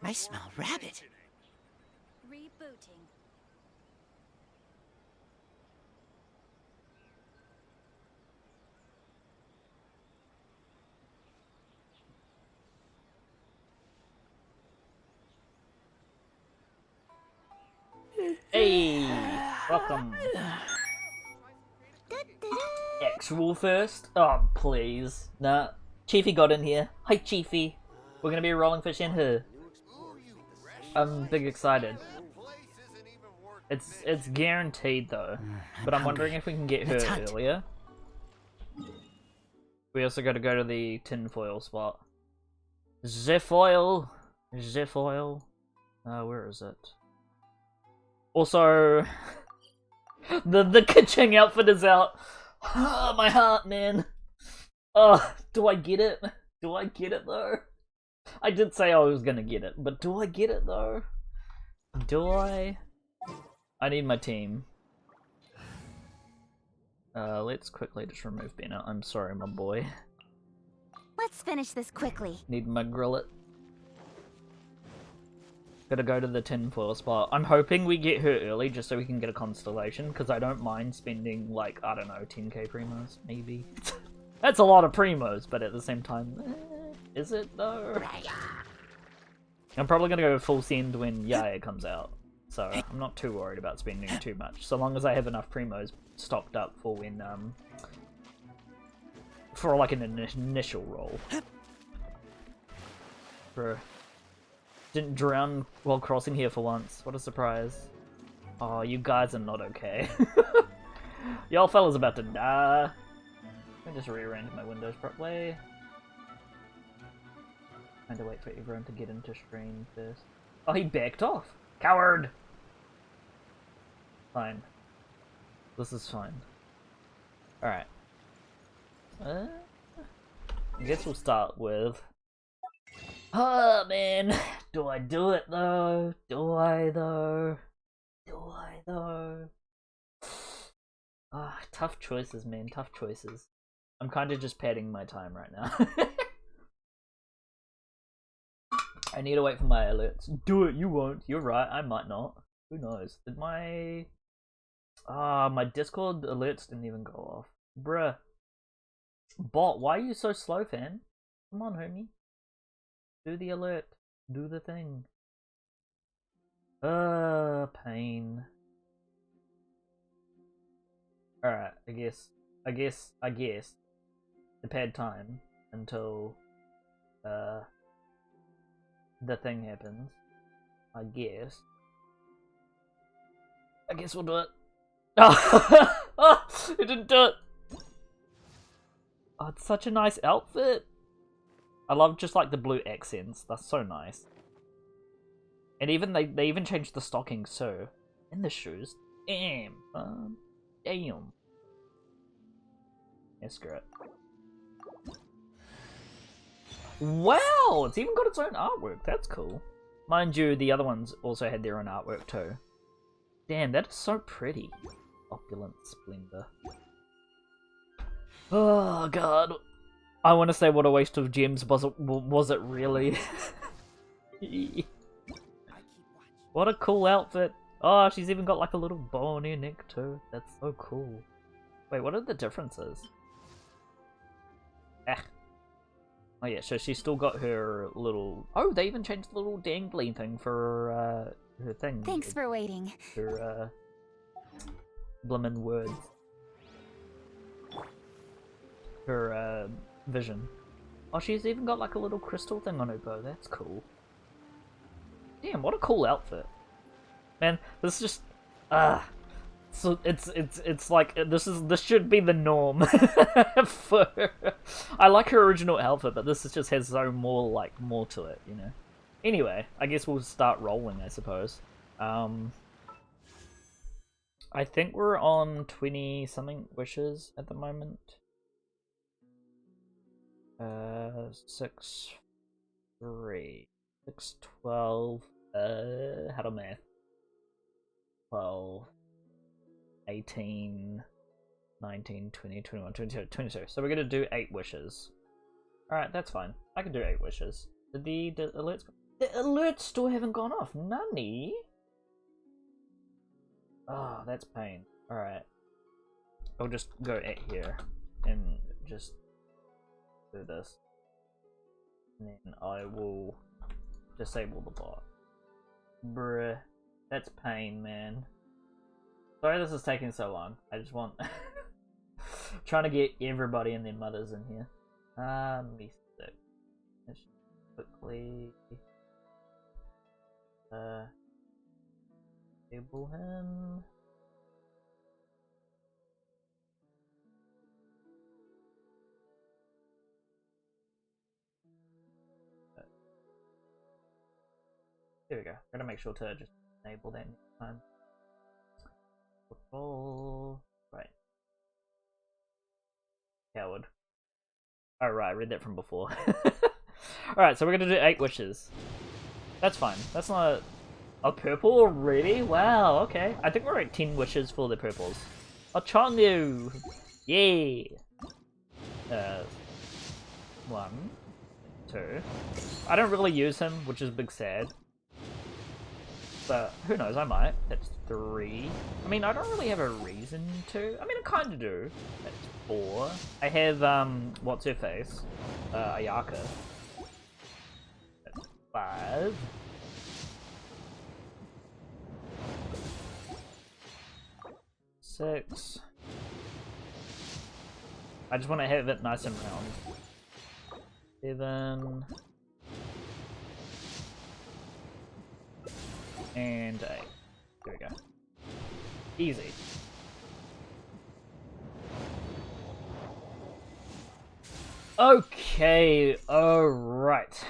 I smell rabbit. Rebooting. Hey, welcome. Actual first? Oh, please. Nah. Chiefy got in here. Hi, Chiefy. We're gonna be rolling for Shenhe. I'm big excited. It's guaranteed though. But I'm wondering if we can get her earlier. We also gotta go to the tinfoil spot. Zephoil! Zephoil. Where is it? Also, the Kaching outfit is out. Oh, my heart, man. Oh, do I get it? Do I get it though? I did say I was gonna get it, but do I get it though? Do I? I need my team. Let's quickly just remove Bennett. I'm sorry, my boy. Let's finish this quickly. Need my grillet. Gotta go to the tinfoil spot. I'm hoping we get her early just so we can get a constellation, because I don't mind spending, like, I don't know, 10k primos, maybe. That's a lot of primos, but at the same time, is it though? I'm probably gonna go full send when Yaya comes out, so I'm not too worried about spending too much, so long as I have enough primos stocked up for when, for like an initial roll. Bro. Didn't drown while crossing here for once. What a surprise. Oh, you guys are not okay. Y'all fellas about to die. Let me just rearrange my windows properly. I had to wait for everyone to get into stream first. Oh, he backed off! Coward! Fine. This is fine. Alright. I guess we'll start with... Oh, man! Do I do it, though? Do I, though? Do I, though? Ah, tough choices, man. Tough choices. I'm kind of just padding my time right now. I need to wait for my alerts. Do it, you won't. You're right, I might not. Who knows? Did my... my Discord alerts didn't even go off. Bruh. Bot, why are you so slow, fan? Come on, homie. Do the alert. Do the thing. Pain. Alright, I guess. The pad time until, the thing happens. I guess we'll do it. Oh, it didn't do it! Oh, it's such a nice outfit. I love just like the blue accents. That's so nice. And even they even changed the stockings too. And the shoes. Damn. Damn. Yeah, screw it. Wow! It's even got its own artwork. That's cool. Mind you, the other ones also had their own artwork too. Damn, that is so pretty. Opulent splendor. Oh god. I want to say what a waste of gems, was it really? What a cool outfit. Oh, she's even got like a little bow on her neck too. That's so cool. Wait, what are the differences? Ah. Oh yeah, so she's still got her little... Oh, they even changed the little dangly thing for her thing. Thanks for waiting. Her blimmin' words. Her vision. Oh, she's even got like a little crystal thing on her bow. That's cool. Damn, what a cool outfit. Man, this is just so it's like this should be the norm for I like her original outfit, but this just has so more to it, you know. Anyway, I guess we'll start rolling, I suppose. I think we're on 20 something wishes at the moment. 6 3 6 12 how to math 12 18 19 20 21 22 22. So we're gonna do 8 wishes. Alright, that's fine. I can do 8 wishes. Did the alerts The alerts still haven't gone off. Nani? Oh, that's pain. Alright. I'll just go at here and just do this. And then I will disable the bot. Bruh. That's pain, man. Sorry this is taking so long. I just want... trying to get everybody and their mothers in here. Me sick. Let's quickly... disable him. There we go. Gotta make sure to just enable that next time. Football. Right. Coward. Oh right, I read that from before. Alright, so we're gonna do 8 wishes. That's fine. That's not a purple already? Wow, okay. I think we're at 10 wishes for the purples. Oh, Chongu! Yay! 1, 2. I don't really use him, which is a big sad. But who knows, I might. That's 3. I mean, I don't really have a reason to. I mean, I kinda do. That's 4. I have, what's her face? Ayaka. That's 5. 6. I just want to have it nice and round. 7. And 8. There we go. Easy. Okay, alright.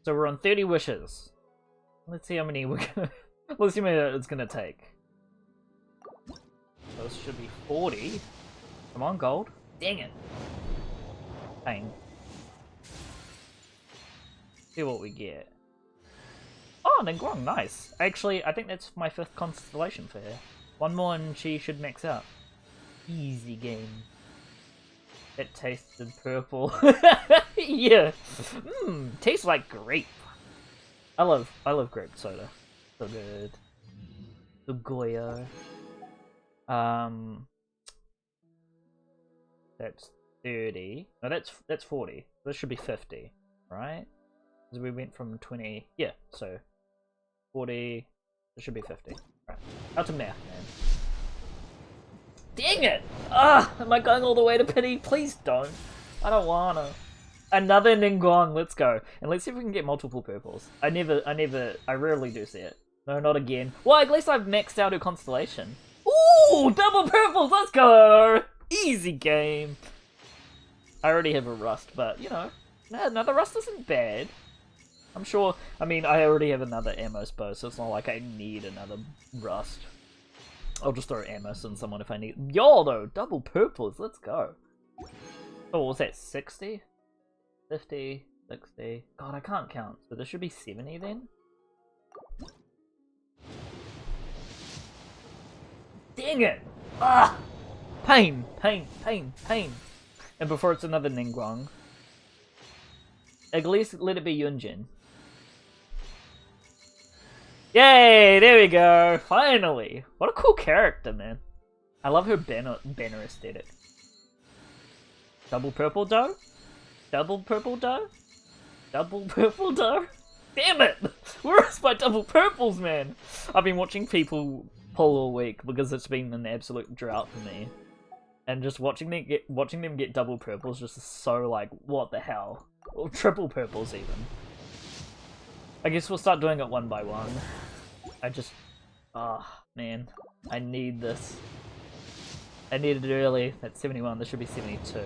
So we're on 30 wishes. Let's see how many we're gonna... let's see how many it's gonna take. Those should be 40. Come on, gold. Dang it. Pain. See what we get. Oh, Ningguang, nice. Actually, I think that's my 5th constellation for her. One more and she should max out. Easy game. It tasted purple. Yeah. Mmm, tastes like grape. I love grape soda. So good. Sugoyo. That's 30. No, that's 40. This should be 50, right? Because we went from 20. Yeah, so 40. This should be 50. Right. Out to math, man. Dang it! Ah, am I going all the way to pity? Please don't. I don't wanna. Another Ningguang, let's go. And let's see if we can get multiple purples. I rarely do see it. No, not again. Well, at least I've maxed out her constellation. Ooh, double purples, let's go! Easy game. I already have a rust, but, you know, another rust isn't bad. I'm sure, I mean, I already have another Amos bow, so it's not like I need another rust. I'll just throw Amos on someone if I need. Yo, though, double purples, let's go. Oh, what was that, 60? 50, 60. God, I can't count, so there should be 70 then? Dang it! Ah! Pain, pain, pain, pain. And before it's another Ningguang. At least let it be Yunjin. Yay! There we go! Finally! What a cool character, man. I love her banner aesthetic. Double purple dough? Double purple dough? Double purple dough? Damn it! Where's my double purples, man? I've been watching people pull all week because it's been an absolute drought for me. And just watching them get double purples just so like, what the hell? Or triple purples even. I guess we'll start doing it one by one. I just... ah, man. I need this. I need it early. That's 71, this should be 72.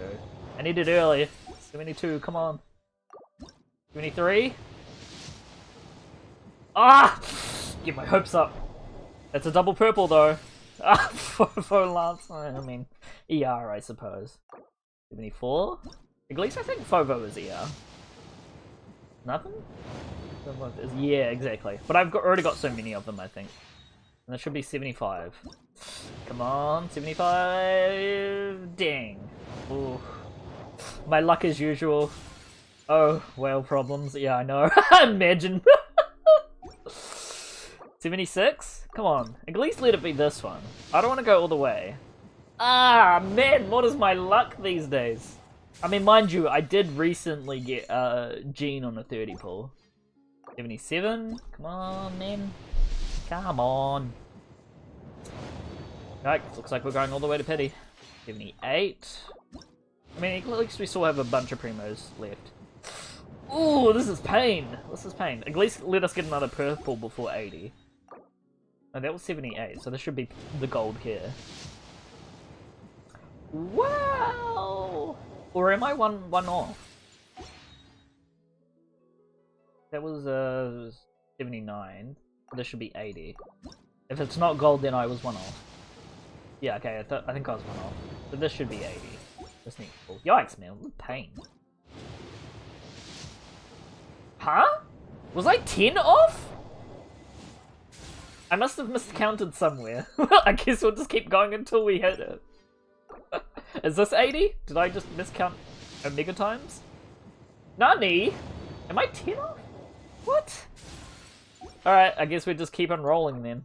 I need it early. 72, come on. 73? Ah! Get my hopes up. That's a double purple though. Ah, for last time. I mean, ER I suppose. 74? At least I think Fovo is ER. Nothing? Yeah, exactly. But I've already got so many of them, I think. And there should be 75. Come on, 75. Dang. Ooh. My luck as usual. Oh, whale problems. Yeah, I know. Imagine. 76? Come on. At least let it be this one. I don't want to go all the way. Ah, man, what is my luck these days? I mean, mind you, I did recently get Gene on a 30 pull. 77? Come on, man. Come on. Right, looks like we're going all the way to pity. 78. I mean, at least we still have a bunch of primos left. Ooh, this is pain. This is pain. At least let us get another purple before 80. No, that was 78, so this should be the gold here. Wow! Or am I one off? That was 79. This should be 80. If it's not gold, then I was one off. Yeah, okay, I think I was one off. So this should be 80. This needs full. Yikes, man, what pain. Huh? Was I 10 off? I must have miscounted somewhere. I guess we'll just keep going until we hit it. Is this 80? Did I just miscount Omega times? Nani? Am I 10 off? What? Alright, I guess we just keep on rolling then.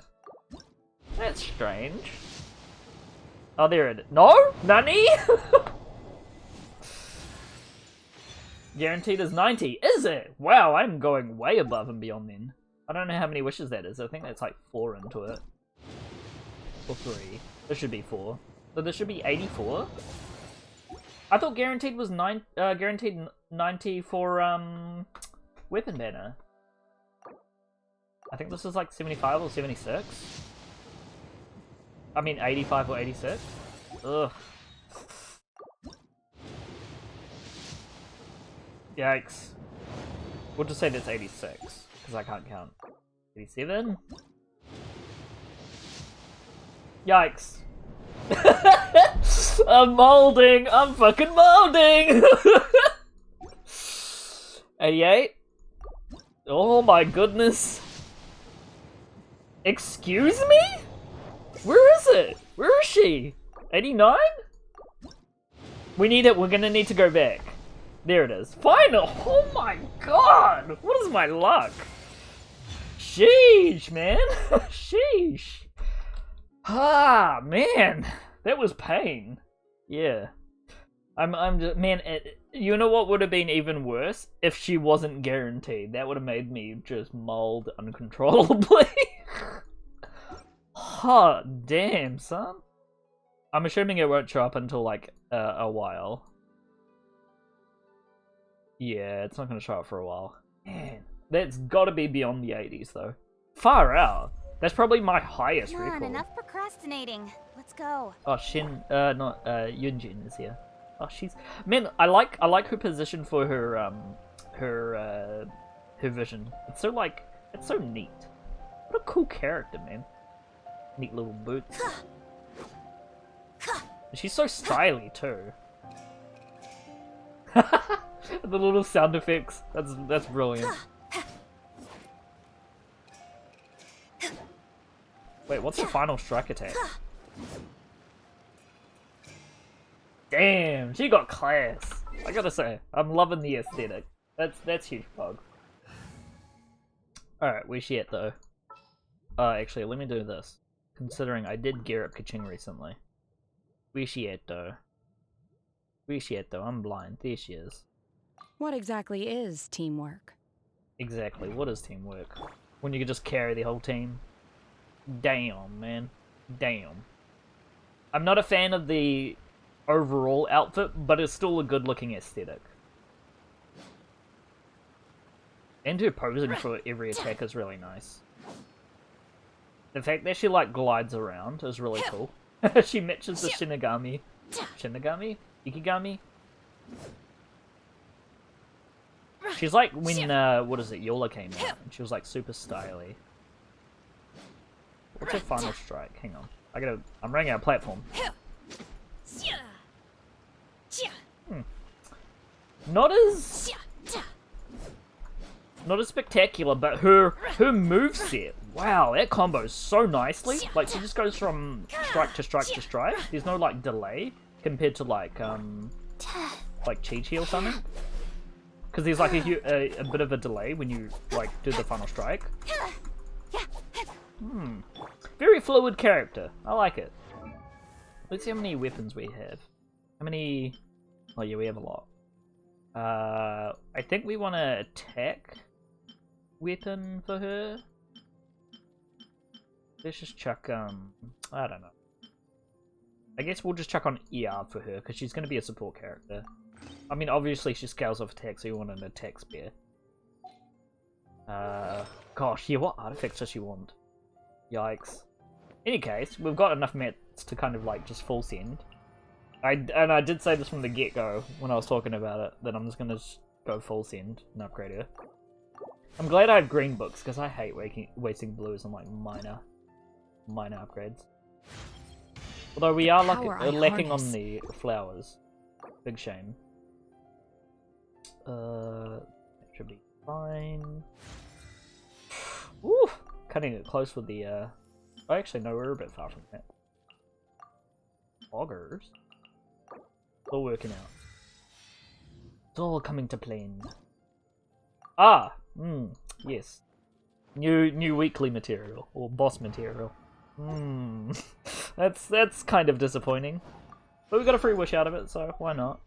That's strange. Oh, there it is. No? Nani? Guaranteed is 90. Is it? Wow, I'm going way above and beyond then. I don't know how many wishes that is. I think that's like 4 into it. Or 3. This should be 4. So this should be 84? I thought guaranteed was guaranteed 90 for weapon banner. I think this is like 75 or 76. I mean 85 or 86. Ugh. Yikes. We'll just say that's 86, because I can't count. 87? Yikes. I'm molding! I'm fucking molding! 88? Oh my goodness. Excuse me? Where is it? Where is she? 89? We need it, we're gonna need to go back. There it is. Final! Oh my god! What is my luck? Sheesh, man. Sheesh. Ah, man. That was pain. Yeah. I'm just, man, you know what would have been even worse? If she wasn't guaranteed. That would have made me just mold uncontrollably. Hot damn, son. I'm assuming it won't show up until, like, a while. Yeah, it's not going to show up for a while. Man, that's got to be beyond the 80s, though. Far out. That's probably my highest Come record. on, enough procrastinating. Let's go. Oh, Yunjin is here. Oh, she's... Man, I like her position for her, her vision. It's so, like, it's so neat. What a cool character, man. Neat little boots. She's so styly, too. The little sound effects. That's brilliant. Wait, what's the final strike attack? Damn, she got class. I gotta say, I'm loving the aesthetic. That's huge pog. Alright, where's she at though? Actually, let me do this. Considering I did gear up Kaching recently. Where's she at though? Where's she at though? I'm blind. There she is. What exactly is teamwork? Exactly, what is teamwork? When you can just carry the whole team? Damn, man. Damn. I'm not a fan of the overall outfit, but it's still a good-looking aesthetic. And her posing for every attack is really nice. The fact that she, like, glides around is really cool. She matches the Shinigami. Shinigami? Ikigami? She's like when, what is it, Yola came out, and she was like super styly. What's her final strike? Hang on. I'm running out of platform. Not as spectacular, but her moveset. Wow, that combos so nicely. Like, she just goes from strike to strike to strike. There's no, like, delay compared to, like Chi-Chi or something. Because there's like a bit of a delay when you like do the final strike. Very fluid character. I like it. Let's see how many weapons we have. How many? Oh yeah, we have a lot. I think we want to attack weapon for her. Let's just chuck I don't know. I guess we'll just chuck on ER for her because she's going to be a support character. I mean, obviously she scales off attack, so you want an attack spear. Gosh, yeah, what artifacts does she want? Yikes. In any case, we've got enough mats to kind of like just full send. I did say this from the get-go when I was talking about it, that I'm just going to go full send and upgrade her. I'm glad I have green books, because I hate wasting blues on like minor upgrades. Although we are lacking on the flowers. Big shame. That should be fine. Woo! Cutting it close with the, oh, actually, no, we're a bit far from that. Augers? It's all working out. It's all coming to plan. Ah! Yes. New weekly material, or boss material. That's kind of disappointing. But we got a free wish out of it, so why not?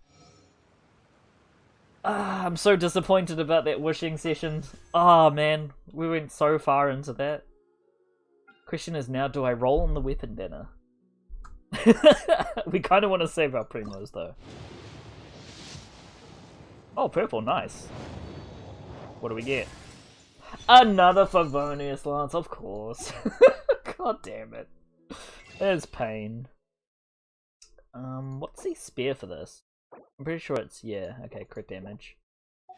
I'm so disappointed about that wishing session. Oh man, we went so far into that. Question is now, do I roll on the weapon banner? We kind of want to save our primos though. Oh, purple, nice. What do we get? Another Favonius Lance, of course. God damn it. There's pain. What's the spear for this? I'm pretty sure it's, yeah, okay, crit damage.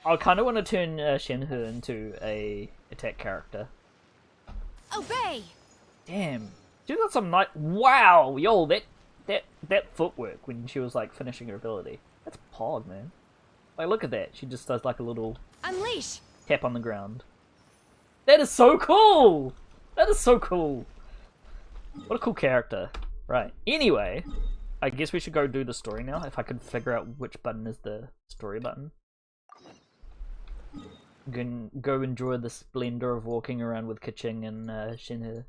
I kind of want to turn Shenhe into a attack character. Obey! Damn. She got some nice... Wow! Yo, that footwork when she was, like, finishing her ability. That's pog, man. Like, look at that. She just does, like, a little... Unleash! Tap on the ground. That is so cool! That is so cool. What a cool character. Right. Anyway, I guess we should go do the story now, if I could figure out which button is the story button. Can go enjoy the splendor of walking around with Kaching and Shenhe.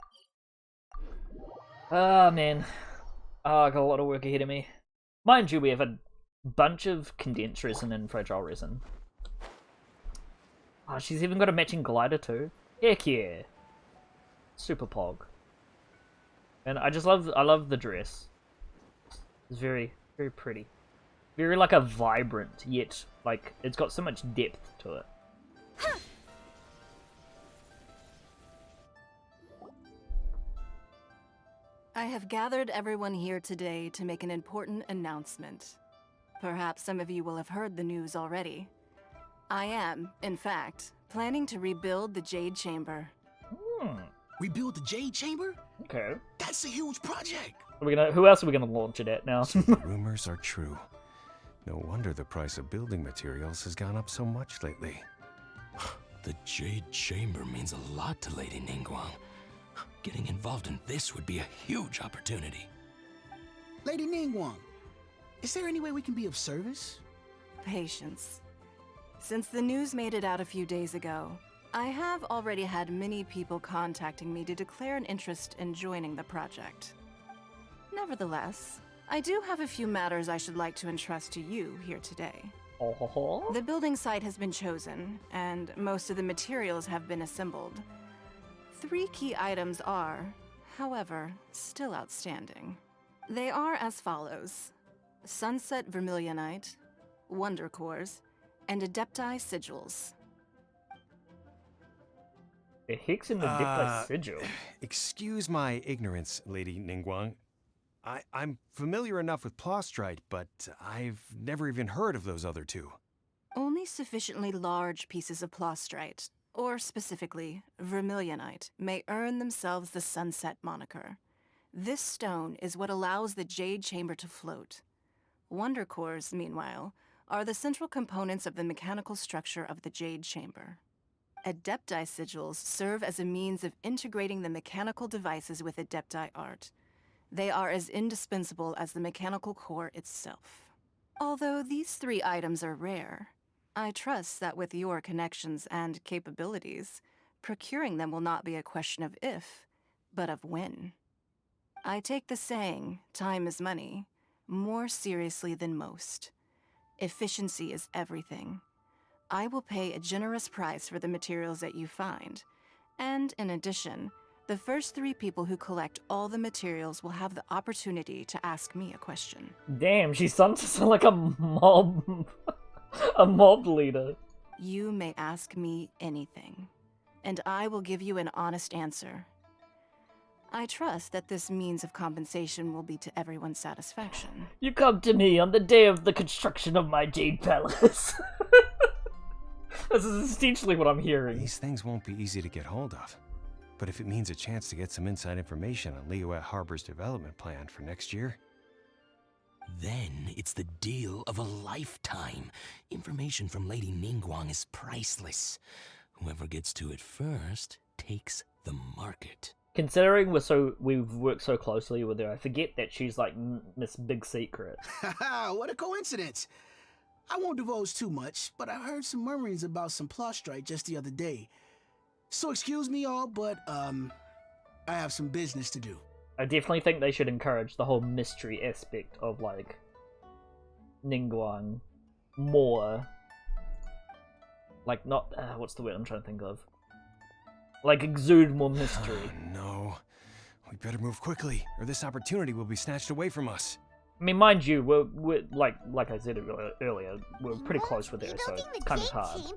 Ah, man. I got a lot of work ahead of me. Mind you, we have a bunch of condensed resin and fragile resin. Oh, she's even got a matching glider too. Heck yeah. Super pog. And I love the dress. It's very, very pretty. Very like a vibrant, yet like it's got so much depth to it. I have gathered everyone here today to make an important announcement. Perhaps some of you will have heard the news already. I am, in fact, planning to rebuild the Jade Chamber. Rebuild the Jade Chamber? Okay. That's a huge project. Who else are we gonna launch it at now? So the rumors are true. No wonder the price of building materials has gone up so much lately. The Jade Chamber means a lot to Lady Ningguang. Getting involved in this would be a huge opportunity. Lady Ningguang, is there any way we can be of service? Patience. Since the news made it out a few days ago, I have already had many people contacting me to declare an interest in joining the project. Nevertheless, I do have a few matters I should like to entrust to you here today. The building site has been chosen, and most of the materials have been assembled. 3 key items are, however, still outstanding. They are as follows: Sunset Vermilionite, Wonder Cores, and Adepti Sigils. The Hicks in the Diplo sigil. Excuse my ignorance, Lady Ningguang. I'm familiar enough with Plostrite, but I've never even heard of those other 2. Only sufficiently large pieces of Plostrite, or specifically Vermilionite, may earn themselves the Sunset moniker. This stone is what allows the Jade Chamber to float. Wonder Cores, meanwhile, are the central components of the mechanical structure of the Jade Chamber. Adepti Sigils serve as a means of integrating the mechanical devices with Adepti art. They are as indispensable as the mechanical core itself. Although these 3 items are rare, I trust that with your connections and capabilities, procuring them will not be a question of if, but of when. I take the saying, time is money, more seriously than most. Efficiency is everything. I will pay a generous price for the materials that you find. And in addition, the first 3 people who collect all the materials will have the opportunity to ask me a question. Damn, she sounds just like a mob, a mob leader. You may ask me anything, and I will give you an honest answer. I trust that this means of compensation will be to everyone's satisfaction. You come to me on the day of the construction of my Jade Palace. This is essentially what I'm hearing. These things won't be easy to get hold of. But if it means a chance to get some inside information on Liyue Harbor's development plan for next year... Then it's the deal of a lifetime. Information from Lady Ningguang is priceless. Whoever gets to it first takes the market. Considering we've worked so closely with her, I forget that she's like Miss Big Secret. Haha, what a coincidence. I won't divulge too much, but I heard some murmurings about some Plostrite just the other day. So excuse me all, but I have some business to do. I definitely think they should encourage the whole mystery aspect of like Ningguang more. Like not what's the word I'm trying to think of? Like exude more mystery. Oh, no. We better move quickly, or this opportunity will be snatched away from us. I mean, mind you, we're like I said earlier, we're pretty close with her, so it's kind of hard. Chamber?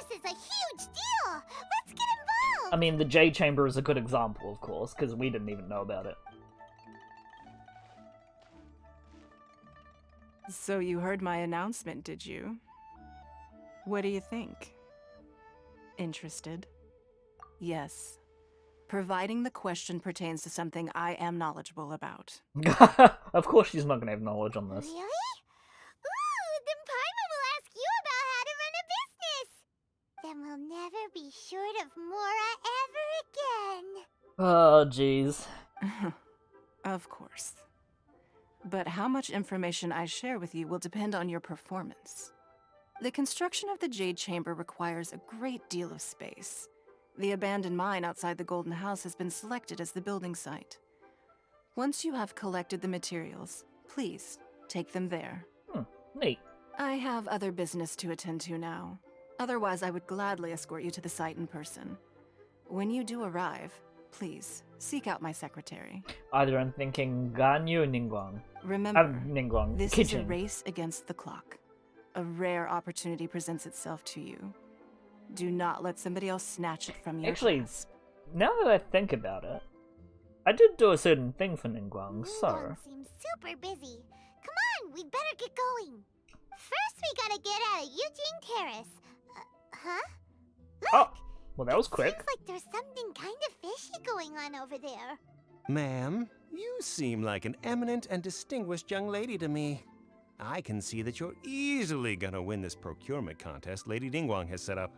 This is a huge deal! Let's get involved! I mean, the Jade Chamber is a good example, of course, because we didn't even know about it. So you heard my announcement, did you? What do you think? Interested? Yes. Providing the question pertains to something I am knowledgeable about. Of course she's not going to have knowledge on this. Really? Ooh, then Paimon will ask you about how to run a business! Then we'll never be short of Mora ever again. Oh, jeez. Of course. But how much information I share with you will depend on your performance. The construction of the Jade Chamber requires a great deal of space. The abandoned mine outside the Golden House has been selected as the building site. Once you have collected the materials, please take them there. Neat. I have other business to attend to now. Otherwise, I would gladly escort you to the site in person. When you do arrive, please seek out my secretary. Either I'm thinking Ganyu or Ningguang. Remember, Ningguang. this Kitchen. is a race against the clock. A rare opportunity presents itself to you. Do not let somebody else snatch it from your Actually, grasp. now that I think about it, I did do a certain thing for Ningguang, so... Ningguang seems super busy. Come on, we'd better get going. First, we gotta get out of Eugene Terrace. Huh? Oh, well that was quick. Seems like there's something kind of fishy going on over there. Ma'am, you seem like an eminent and distinguished young lady to me. I can see that you're easily gonna win this procurement contest Lady Ningguang has set up.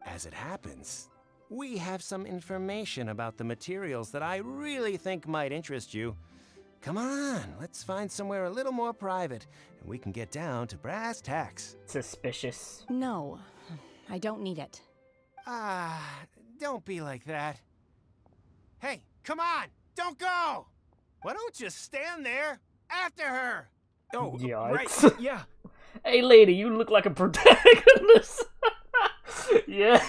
As it happens, we have some information about the materials that I really think might interest you. Come on, let's find somewhere a little more private, and we can get down to brass tacks. Suspicious. No, I don't need it. Don't be like that. Hey, come on, don't go! Why don't you stand there after her? Oh, Yikes. right, yeah. Hey lady, you look like a protagonist. Yeah.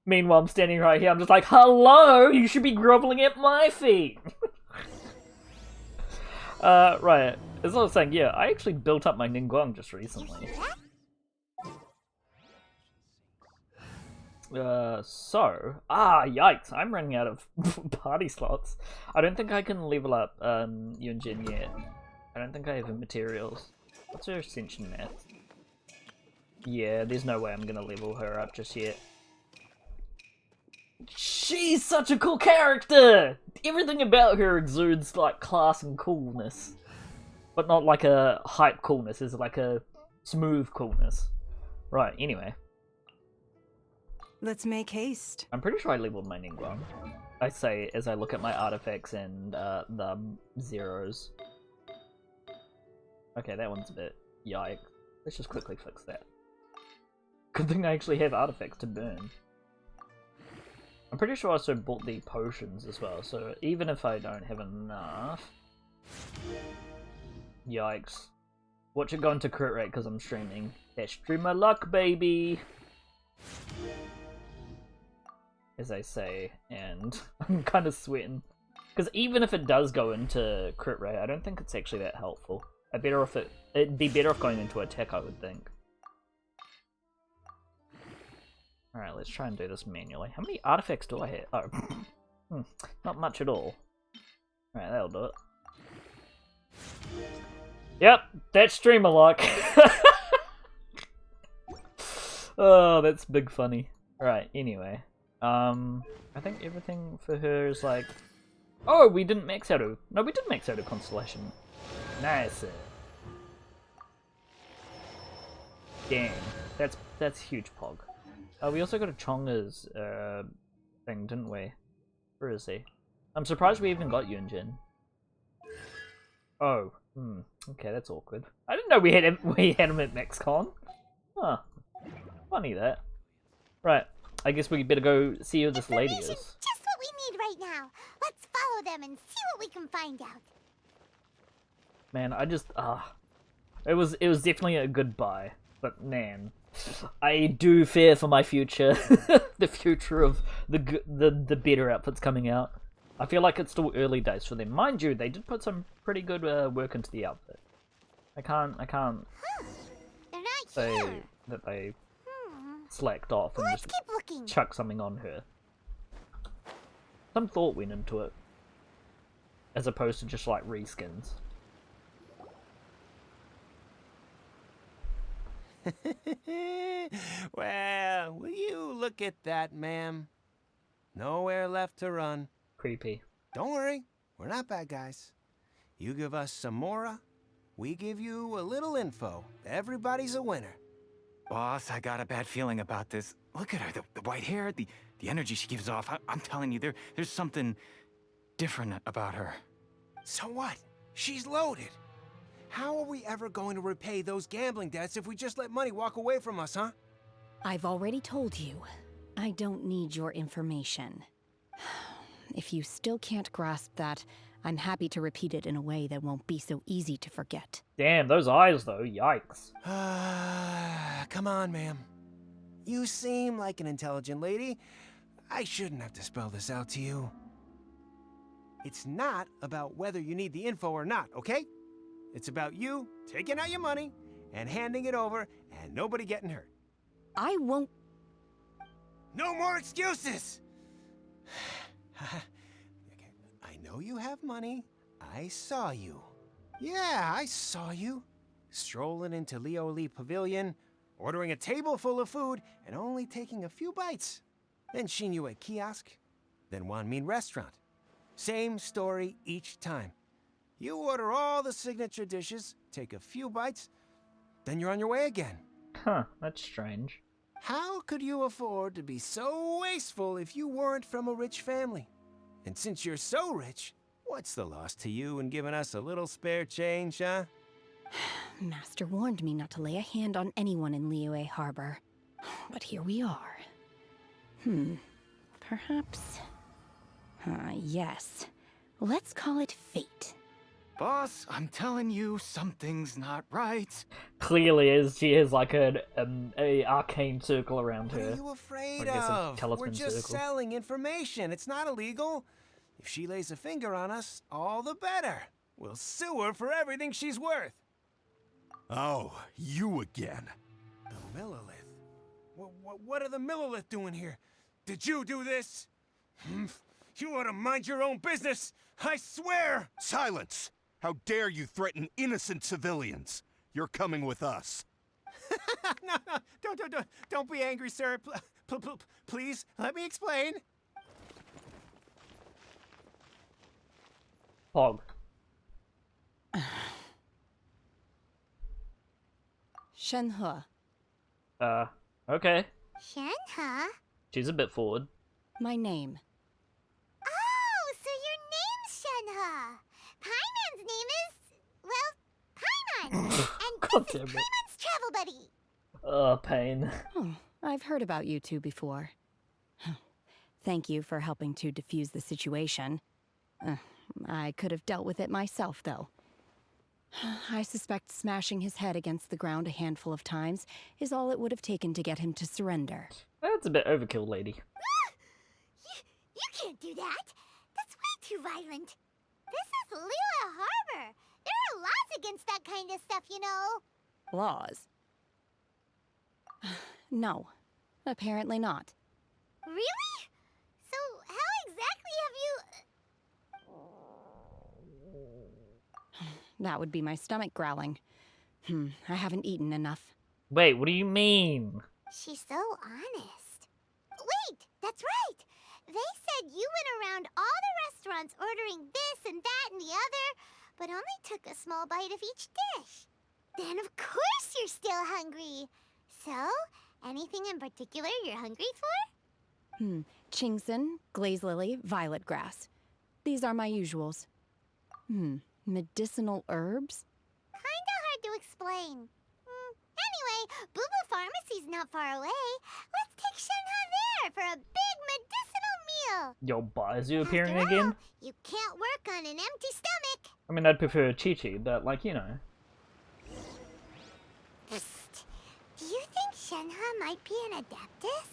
Meanwhile, I'm standing right here, I'm just like, hello, you should be groveling at my feet. Right. As I was saying, yeah, I actually built up my Ningguang just recently. Yikes, I'm running out of party slots. I don't think I can level up, Yunjin yet. I don't think I have the materials. What's her ascension math? Yeah, there's no way I'm gonna level her up just yet. She's such a cool character! Everything about her exudes like class and coolness. But not like a hype coolness, it's like a smooth coolness. Right, anyway. Let's make haste. I'm pretty sure I leveled my Ningguang. I say as I look at my artifacts and the zeros. Okay, that one's a bit yikes. let's just quickly fix that. Good thing I actually have artifacts to burn. I'm pretty sure I also bought the potions as well, so even if I don't have enough... Yikes. Watch it go into crit rate because I'm streaming. That's streamer luck, baby! As I say, and I'm kind of sweating. Because even if it does go into crit rate, I don't think it's actually that helpful. It'd be better off going into attack, I would think. Alright, let's try and do this manually. How many artifacts do I have? Oh, not much at all. Alright, that'll do it. Yep, that's streamer luck. Oh, that's big funny. Alright, anyway. I think everything for her is like... Oh, we didn't max out a... No, we did max out a constellation. Nice. Dang, that's huge pog. We also got a Chonga's thing, didn't we? Where is he? I'm surprised we even got Yunjin. Oh, okay, that's awkward. I didn't know we had him at MaxCon. Huh, funny that. Right, I guess we better go see who this lady is. Just what we need right now. Let's follow them and see what we can find out. Man, I just it was definitely a good buy, but man, I do fear for my future. The future of the better outfits coming out. I feel like it's still early days for them. Mind you, they did put some pretty good work into the outfit. I can't They're not say here. that they slacked off and Let's just keep looking. chuck something on her. Some thought went into it, as opposed to just like reskins. Well, will you look at that, ma'am? Nowhere left to run. Creepy. Don't worry, we're not bad guys. You give us some mora, we give you a little info. Everybody's a winner. Boss, I got a bad feeling about this. Look at her, the white hair, the energy she gives off. I'm telling you, there's something different about her. So what? She's loaded. How are we ever going to repay those gambling debts if we just let money walk away from us, huh? I've already told you. I don't need your information. If you still can't grasp that, I'm happy to repeat it in a way that won't be so easy to forget. Damn, those eyes though, yikes. Come on, ma'am. You seem like an intelligent lady. I shouldn't have to spell this out to you. It's not about whether you need the info or not, okay? It's about you taking out your money and handing it over and nobody getting hurt. I won't... No more excuses! I know you have money. I saw you. Yeah, I saw you. Strolling into Leo Lee Pavilion, ordering a table full of food, and only taking a few bites. Then Shenhe at kiosk, then Wanmin restaurant. Same story each time. You order all the signature dishes, take a few bites, then you're on your way again. Huh, that's strange. How could you afford to be so wasteful if you weren't from a rich family? And since you're so rich, what's the loss to you in giving us a little spare change, huh? Master warned me not to lay a hand on anyone in Liyue Harbor. But here we are. Perhaps... yes. Let's call it fate. Boss, I'm telling you, something's not right. Clearly, as she has like a arcane circle around What her. are you afraid I guess a of? talisman We're just circle. selling information. It's not illegal. If she lays a finger on us, all the better. We'll sue her for everything she's worth. Oh, you again. The Millilith? What are the Millilith doing here? Did you do this? You ought to mind your own business. I swear! Silence! How dare you threaten innocent civilians? You're coming with us. No, don't be angry, sir. Please, let me explain. Pog. Shenhe. Okay. Shenhe? She's a bit forward. My name. Oh, so your name's Shenhe. Paimon's name is... well, Paimon. And God this is damn it. Paimon's travel nobody. Pain. Oh, I've heard about you two before. Thank you for helping to defuse the situation. I could have dealt with it myself, though. I suspect smashing his head against the ground a handful of times is all it would have taken to get him to surrender. That's a bit overkill, lady. You can't do that. That's way too violent. This is Lila Harbor. There are laws against that kind of stuff, you know. Laws? No, apparently not. Really? So how exactly have you... That would be my stomach growling. I haven't eaten enough. Wait, what do you mean? She's so honest. Wait, that's right. They said you went around all the restaurants ordering this and that and the other, but only took a small bite of each dish. Then of course you're still hungry. So, anything in particular you're hungry for? Chingson, glaze lily, violet grass. These are my usuals. Medicinal herbs? Kinda hard to explain. Anyway, Booba Pharmacy's not far away. Let's take Shenhe there for a big medicinal meal. Yo, Ba, is you appearing After all, again? you can't work on an empty stomach. I mean, I'd prefer Chi-Chi, but, like, you know. Psst. Do you think Shenhe might be an Adeptus?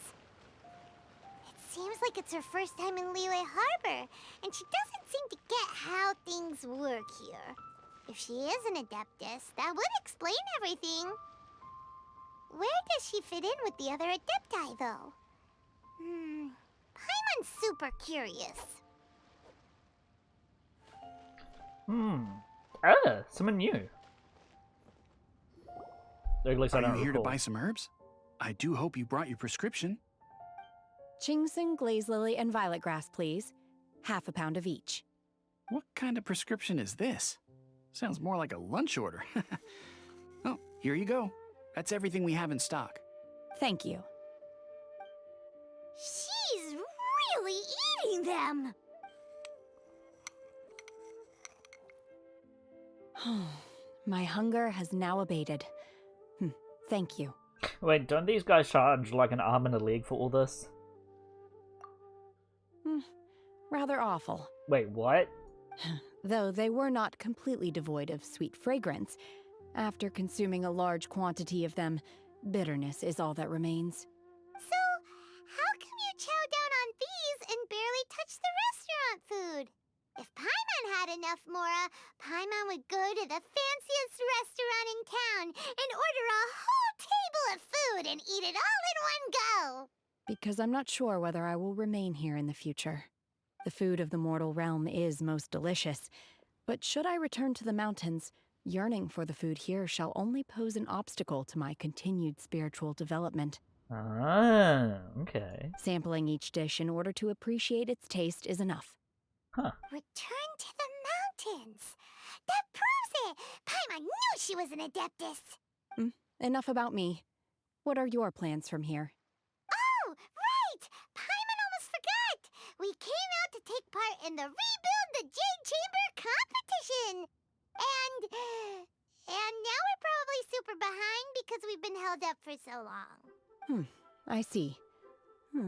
It seems like it's her first time in Liyue Harbor, and she doesn't seem to get how things work here. If she is an Adeptus, that would explain everything. Where does she fit in with the other Adepti, though? Paimon's super curious. Someone new. At least I Are don't you here to recall. buy some herbs? I do hope you brought your prescription. Chingson, glaze lily, and violet grass, please. Half a pound of each. What kind of prescription is this? Sounds more like a lunch order. Oh, here you go. That's everything we have in stock. Thank you. She's really eating them! My hunger has now abated. Thank you. Wait, don't these guys charge like an arm and a leg for all this? Rather awful. Wait, what? Though they were not completely devoid of sweet fragrance. After consuming a large quantity of them, bitterness is all that remains. So, how come you chow down on these and barely touch the restaurant food? If Paimon had enough Mora, Paimon would go to the fanciest restaurant in town and order a whole table of food and eat it all in one go. Because I'm not sure whether I will remain here in the future. The food of the mortal realm is most delicious, but should I return to the mountains, yearning for the food here shall only pose an obstacle to my continued spiritual development. Ah, okay. Sampling each dish in order to appreciate its taste is enough. Huh. Return to the mountains. That proves it. Paimon knew she was an Adeptus. Enough about me. What are your plans from here? Oh, right! Paimon almost forgot! We came out to take part in the Rebuild the Jade Chamber competition! And now we're probably super behind because we've been held up for so long. I see.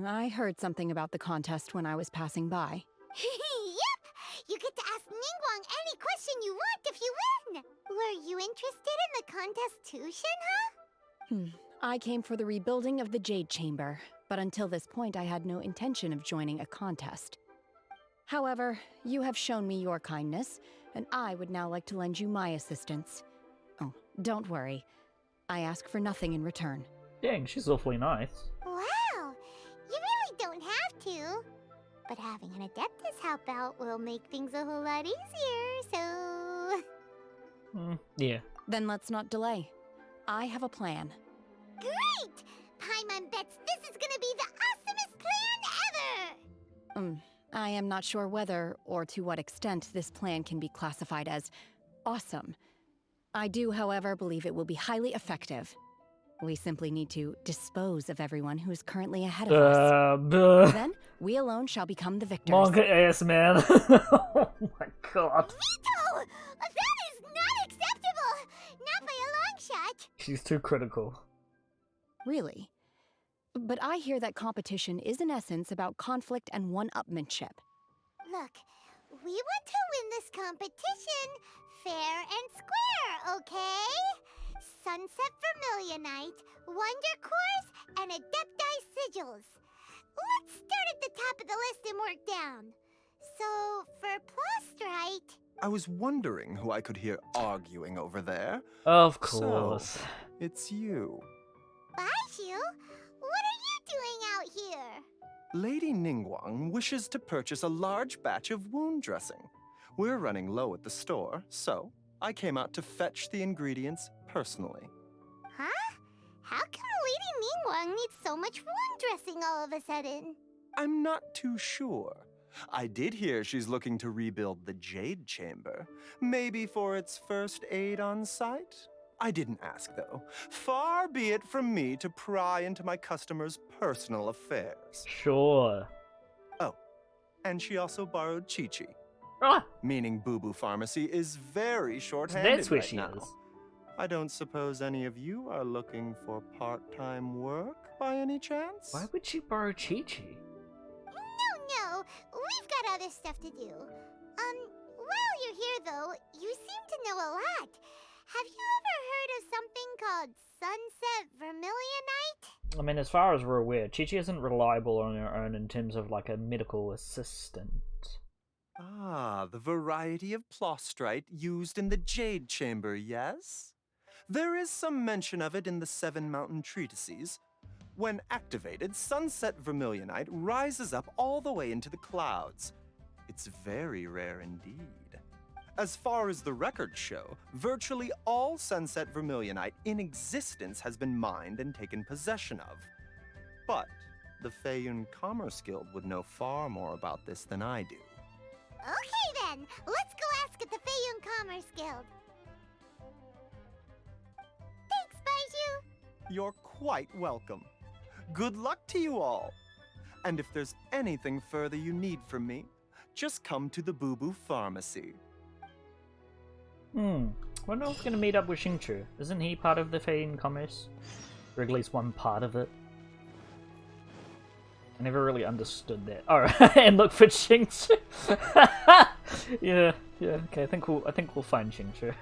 I heard something about the contest when I was passing by. Yep! You get to ask Ningguang any question you want if you win! Were you interested in the contest too, Shenhe? I came for the rebuilding of the Jade Chamber, but until this point I had no intention of joining a contest. However, you have shown me your kindness, and I would now like to lend you my assistance. Oh, don't worry. I ask for nothing in return. Dang, she's awfully nice. Wow! You really don't have to. But having an Adeptus help out will make things a whole lot easier, so... Yeah. Then let's not delay. I have a plan. Great! Paimon bets this is gonna be the awesomest plan ever! I am not sure whether or to what extent this plan can be classified as awesome. I do, however, believe it will be highly effective. We simply need to dispose of everyone who is currently ahead of us. Then, we alone shall become the victors. Manga ass, man. Oh my god. Vito! That is not acceptable! Not by a long shut. She's too critical. Really? But I hear that competition is in essence about conflict and one-upmanship. Look, we want to win this competition fair and square, okay? Sunset Vermilionite, Wonder Cores, and Adepti Sigils. Let's start at the top of the list and work down. So, for Plostrite... I was wondering who I could hear arguing over there. Of course. So, it's you. Baiju? What are you doing out here? Lady Ningguang wishes to purchase a large batch of wound dressing. We're running low at the store, so I came out to fetch the ingredients personally. Huh? How come Lady Ningguang needs so much wound dressing all of a sudden? I'm not too sure. I did hear she's looking to rebuild the Jade Chamber, maybe for its first aid on site. I didn't ask, though. Far be it from me to pry into my customers' personal affairs. Sure. Oh, and she also borrowed Chi-Chi, Ah! meaning Boo Boo Pharmacy is very So short-handed that's where right she now. is. I don't suppose any of you are looking for part-time work by any chance? Why would she borrow Chi-Chi? No, we've got other stuff to do. While you're here though, you seem to know a lot. Have you ever heard of something called Sunset Vermilionite? I mean, as far as we're aware, Chi-Chi isn't reliable on her own in terms of like a medical assistant. Ah, the variety of plostrite used in the Jade Chamber, yes? There is some mention of it in the Seven Mountain Treatises. When activated, Sunset Vermilionite rises up all the way into the clouds. It's very rare indeed. As far as the records show, virtually all Sunset Vermilionite in existence has been mined and taken possession of. But the Feiyun Commerce Guild would know far more about this than I do. Okay then, let's go ask at the Feiyun Commerce Guild. Thanks, Baiju. You're quite welcome. Good luck to you all. And if there's anything further you need from me, just come to the Boo Boo Pharmacy. When are we going to meet up with Xingqiu? Isn't he part of the Feiyun Commerce? Or at least one part of it? I never really understood that. Alright, and look for Xingqiu. yeah, okay, I think we'll find Xingqiu.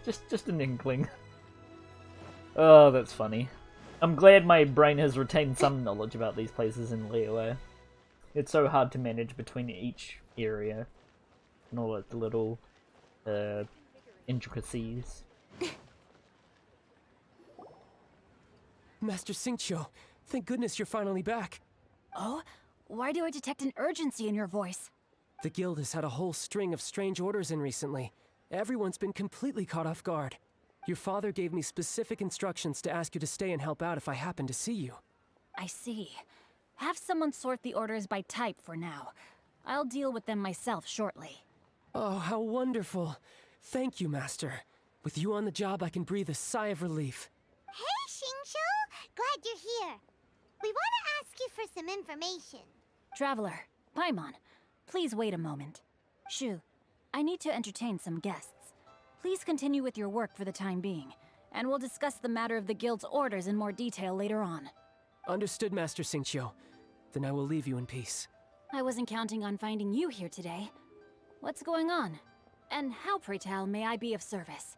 just an inkling. Oh, that's funny. I'm glad my brain has retained some knowledge about these places in Liyue. It's so hard to manage between each area and all the little intricacies. Master Xingqiu, thank goodness you're finally back. Oh? Why do I detect an urgency in your voice? The guild has had a whole string of strange orders in recently. Everyone's been completely caught off guard. Your father gave me specific instructions to ask you to stay and help out if I happen to see you. I see. Have someone sort the orders by type for now. I'll deal with them myself shortly. Oh, how wonderful. Thank you, Master. With you on the job, I can breathe a sigh of relief. Hey, Xingqiu! Glad you're here. We want to ask you for some information. Traveler, Paimon, please wait a moment. Shu, I need to entertain some guests. Please continue with your work for the time being, and we'll discuss the matter of the guild's orders in more detail later on. Understood, Master Xingqiu. Then I will leave you in peace. I wasn't counting on finding you here today. What's going on? And how, pray tell, may I be of service?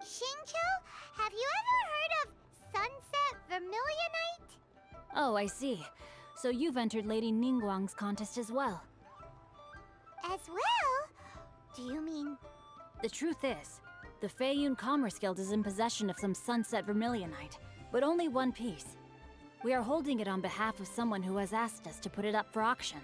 Xingqiu, have you ever heard of Sunset Vermilionite? Oh, I see. So you've entered Lady Ningguang's contest as well. As well? Do you mean... The truth is, the Feiyun Commerce Guild is in possession of some Sunset Vermilionite, but only one piece. We are holding it on behalf of someone who has asked us to put it up for auction,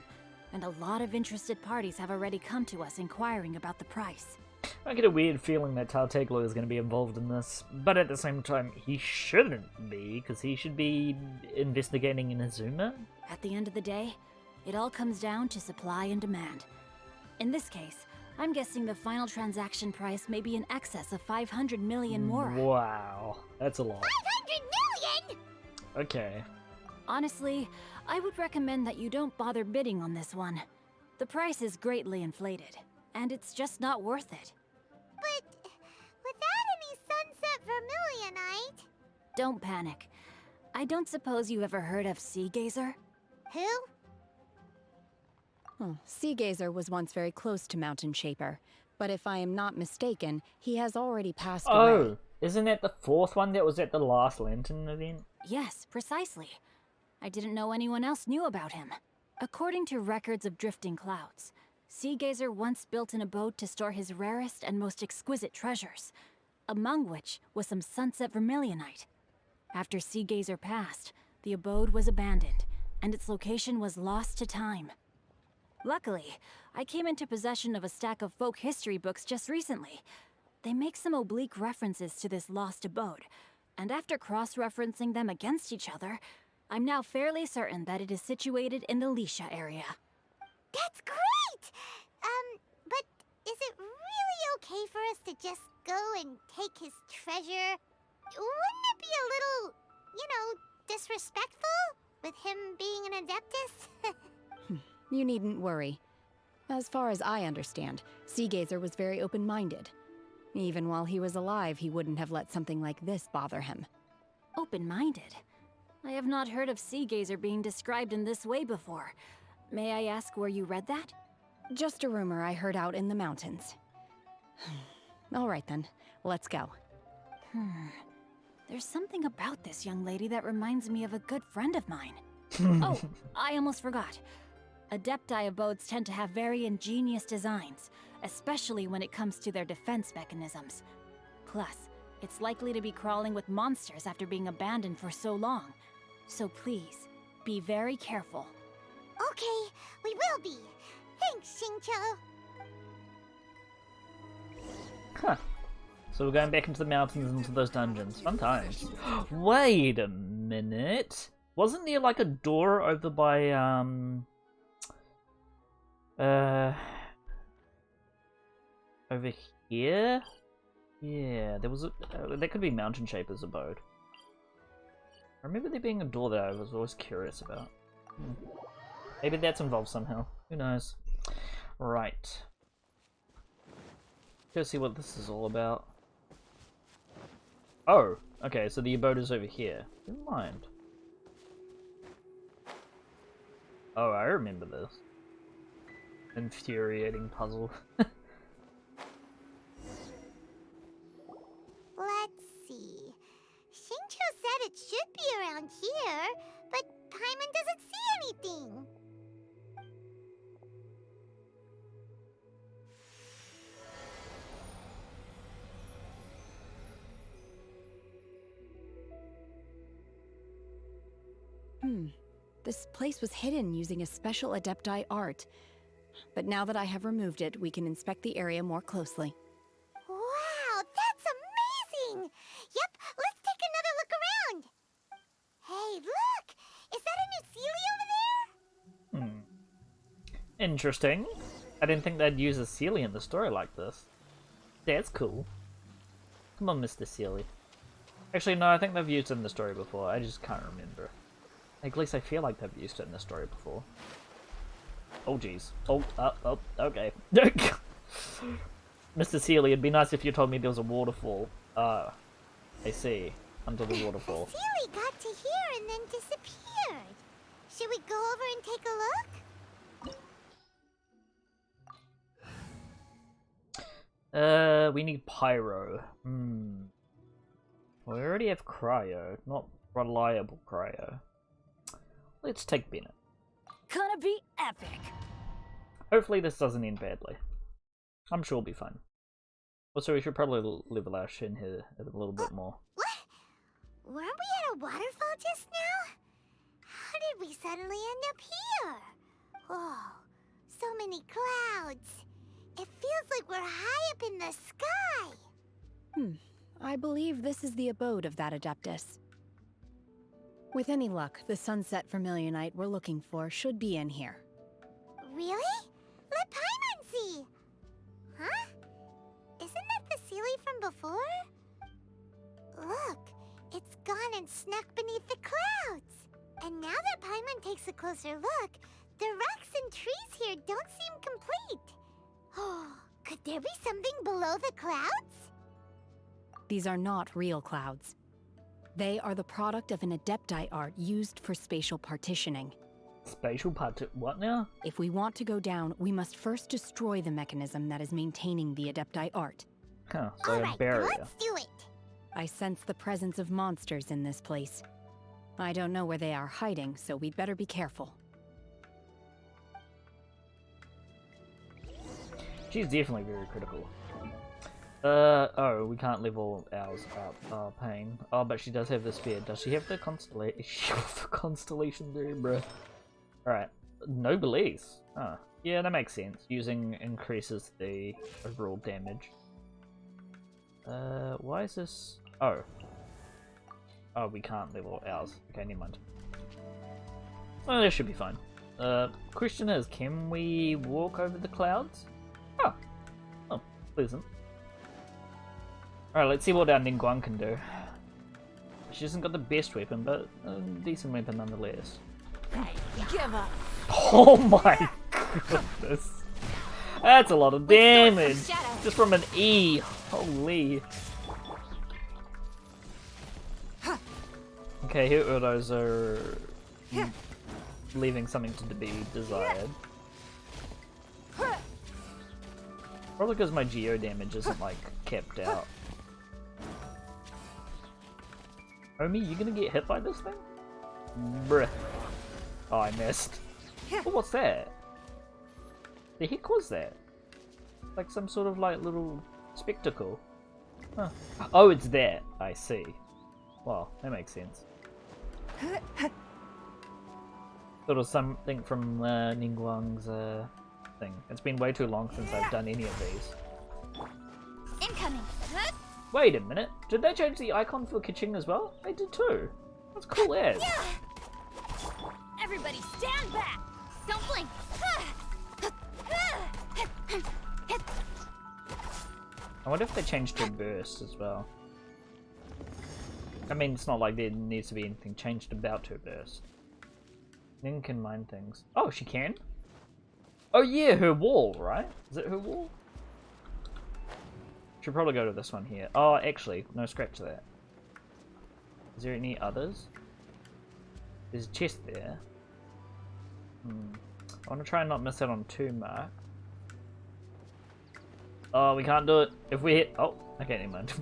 and a lot of interested parties have already come to us inquiring about the price. I get a weird feeling that Tarteglo is going to be involved in this, but at the same time, he shouldn't be, because he should be investigating Inazuma. At the end of the day, it all comes down to supply and demand. In this case, I'm guessing the final transaction price may be in excess of 500 million more. Wow, that's a lot. 500 million?! Okay. Honestly, I would recommend that you don't bother bidding on this one. The price is greatly inflated, and it's just not worth it. But without any Sunset Vermilionite? Don't panic. I don't suppose you ever heard of Sea Gazer? Who? Sea Gazer was once very close to Mountain Shaper, but if I am not mistaken, he has already passed away. Oh, isn't that the fourth one that was at the last Lantern event? Yes, precisely. I didn't know anyone else knew about him. According to records of drifting clouds, Sea Gazer once built an abode to store his rarest and most exquisite treasures, among which was some sunset vermilionite. After Sea Gazer passed, the abode was abandoned, and its location was lost to time. Luckily, I came into possession of a stack of folk history books just recently. They make some oblique references to this lost abode, and after cross-referencing them against each other, I'm now fairly certain that it is situated in the Lisha area. That's great! But is it really okay for us to just go and take his treasure? Wouldn't it be a little, disrespectful with him being an Adeptus? You needn't worry. As far as I understand, Sea Gazer was very open-minded. Even while he was alive, he wouldn't have let something like this bother him. Open-minded? I have not heard of Sea Gazer being described in this way before. May I ask where you read that? Just a rumor I heard out in the mountains. All right then, let's go. There's something about this young lady that reminds me of a good friend of mine. Oh, I almost forgot. Adepti abodes tend to have very ingenious designs, especially when it comes to their defense mechanisms. Plus, it's likely to be crawling with monsters after being abandoned for so long. So please, be very careful. Okay, we will be. Thanks, Xingqiu. Huh. So we're going back into the mountains, into those dungeons. Fun times. Wait a minute. Wasn't there like a door over by, over here? Yeah, there was a... that could be Mountain Shaper's abode. I remember there being a door that I was always curious about. Maybe that's involved somehow. Who knows? Right. Go see what this is all about. Oh, okay, so the abode is over here. Never mind. Oh, I remember this. Infuriating puzzle. Let's see. Xingqiu said it should be around here, but Paimon doesn't see anything. This place was hidden using a special Adepti art. But now that I have removed it, we can inspect the area more closely. Wow, that's amazing! Yep, let's take another look around. Hey, look! Is that a new Sealy over there? Interesting. I didn't think they'd use a Sealy in the story like this. That's cool. Come on, Mr. Sealy. Actually, no, I think they've used it in the story before. I just can't remember. At least I feel like they've used it in the story before. Oh, jeez. Oh, okay. Mr. Sealy, it'd be nice if you told me there was a waterfall. I see. Under the waterfall. Sealy got to here and then disappeared. Should we go over and take a look? We need pyro. We already have cryo, not reliable cryo. Let's take Bennett. Gonna be epic! Hopefully this doesn't end badly. I'm sure it'll be fun. Also, we should probably level our Shenhe a little bit more. What? Weren't we at a waterfall just now? How did we suddenly end up here? Whoa, so many clouds. It feels like we're high up in the sky. I believe this is the abode of that Adeptus. With any luck, the sunset vermilionite we're looking for should be in here. Really? Let Paimon see! Huh? Isn't that the Sealy from before? Look, it's gone and snuck beneath the clouds. And now that Paimon takes a closer look, the rocks and trees here don't seem complete. Oh, could there be something below the clouds? These are not real clouds. They are the product of an adepti art used for spatial partitioning. What now? If we want to go down, we must first destroy the mechanism that is maintaining the adepti art. Huh, so a Alright, barrier. let's do it. I sense the presence of monsters in this place. I don't know where they are hiding, so we'd better be careful. She's definitely very critical. Oh, we can't level ours up. Oh, pain. Oh, but she does have the spear. Does she have the constellation there, bruh? Alright. Noblesse. Oh, yeah, that makes sense. Using increases the overall damage. Why is this? Oh. Oh, we can't level ours. Okay, never mind. Oh, that should be fine. Question is, can we walk over the clouds? Oh. Oh, pleasant. Alright, let's see what our Ningguang can do. She hasn't got the best weapon, but a decent weapon nonetheless. Give up. Oh my goodness. That's a lot of damage. Just from an E. Holy. Okay, hit autos are leaving something to be desired. Probably because my geo damage isn't like kept out. Omi, you gonna get hit by this thing? Bruh. Oh, I missed. Oh, what's that? The heck was that? Like some sort of like little spectacle. Huh. Oh, it's that. I see. Well, that makes sense. Thought it was something from Ningguang's thing. It's been way too long since I've done any of these. Incoming. Wait a minute. Did they change the icon for Kaching as well? They did too. That's cool as. Everybody stand back. Don't blink. I wonder if they changed her burst as well. I mean, it's not like there needs to be anything changed about her burst. Ning can mine things. Oh, she can? Oh yeah, her wall, right? Is it her wall? Should probably go to this one here. Oh, actually, no, scratch that. Is there any others? There's a chest there. I want to try and not miss out on 2 mark. Oh, we can't do it. If we hit... Oh, okay, never mind.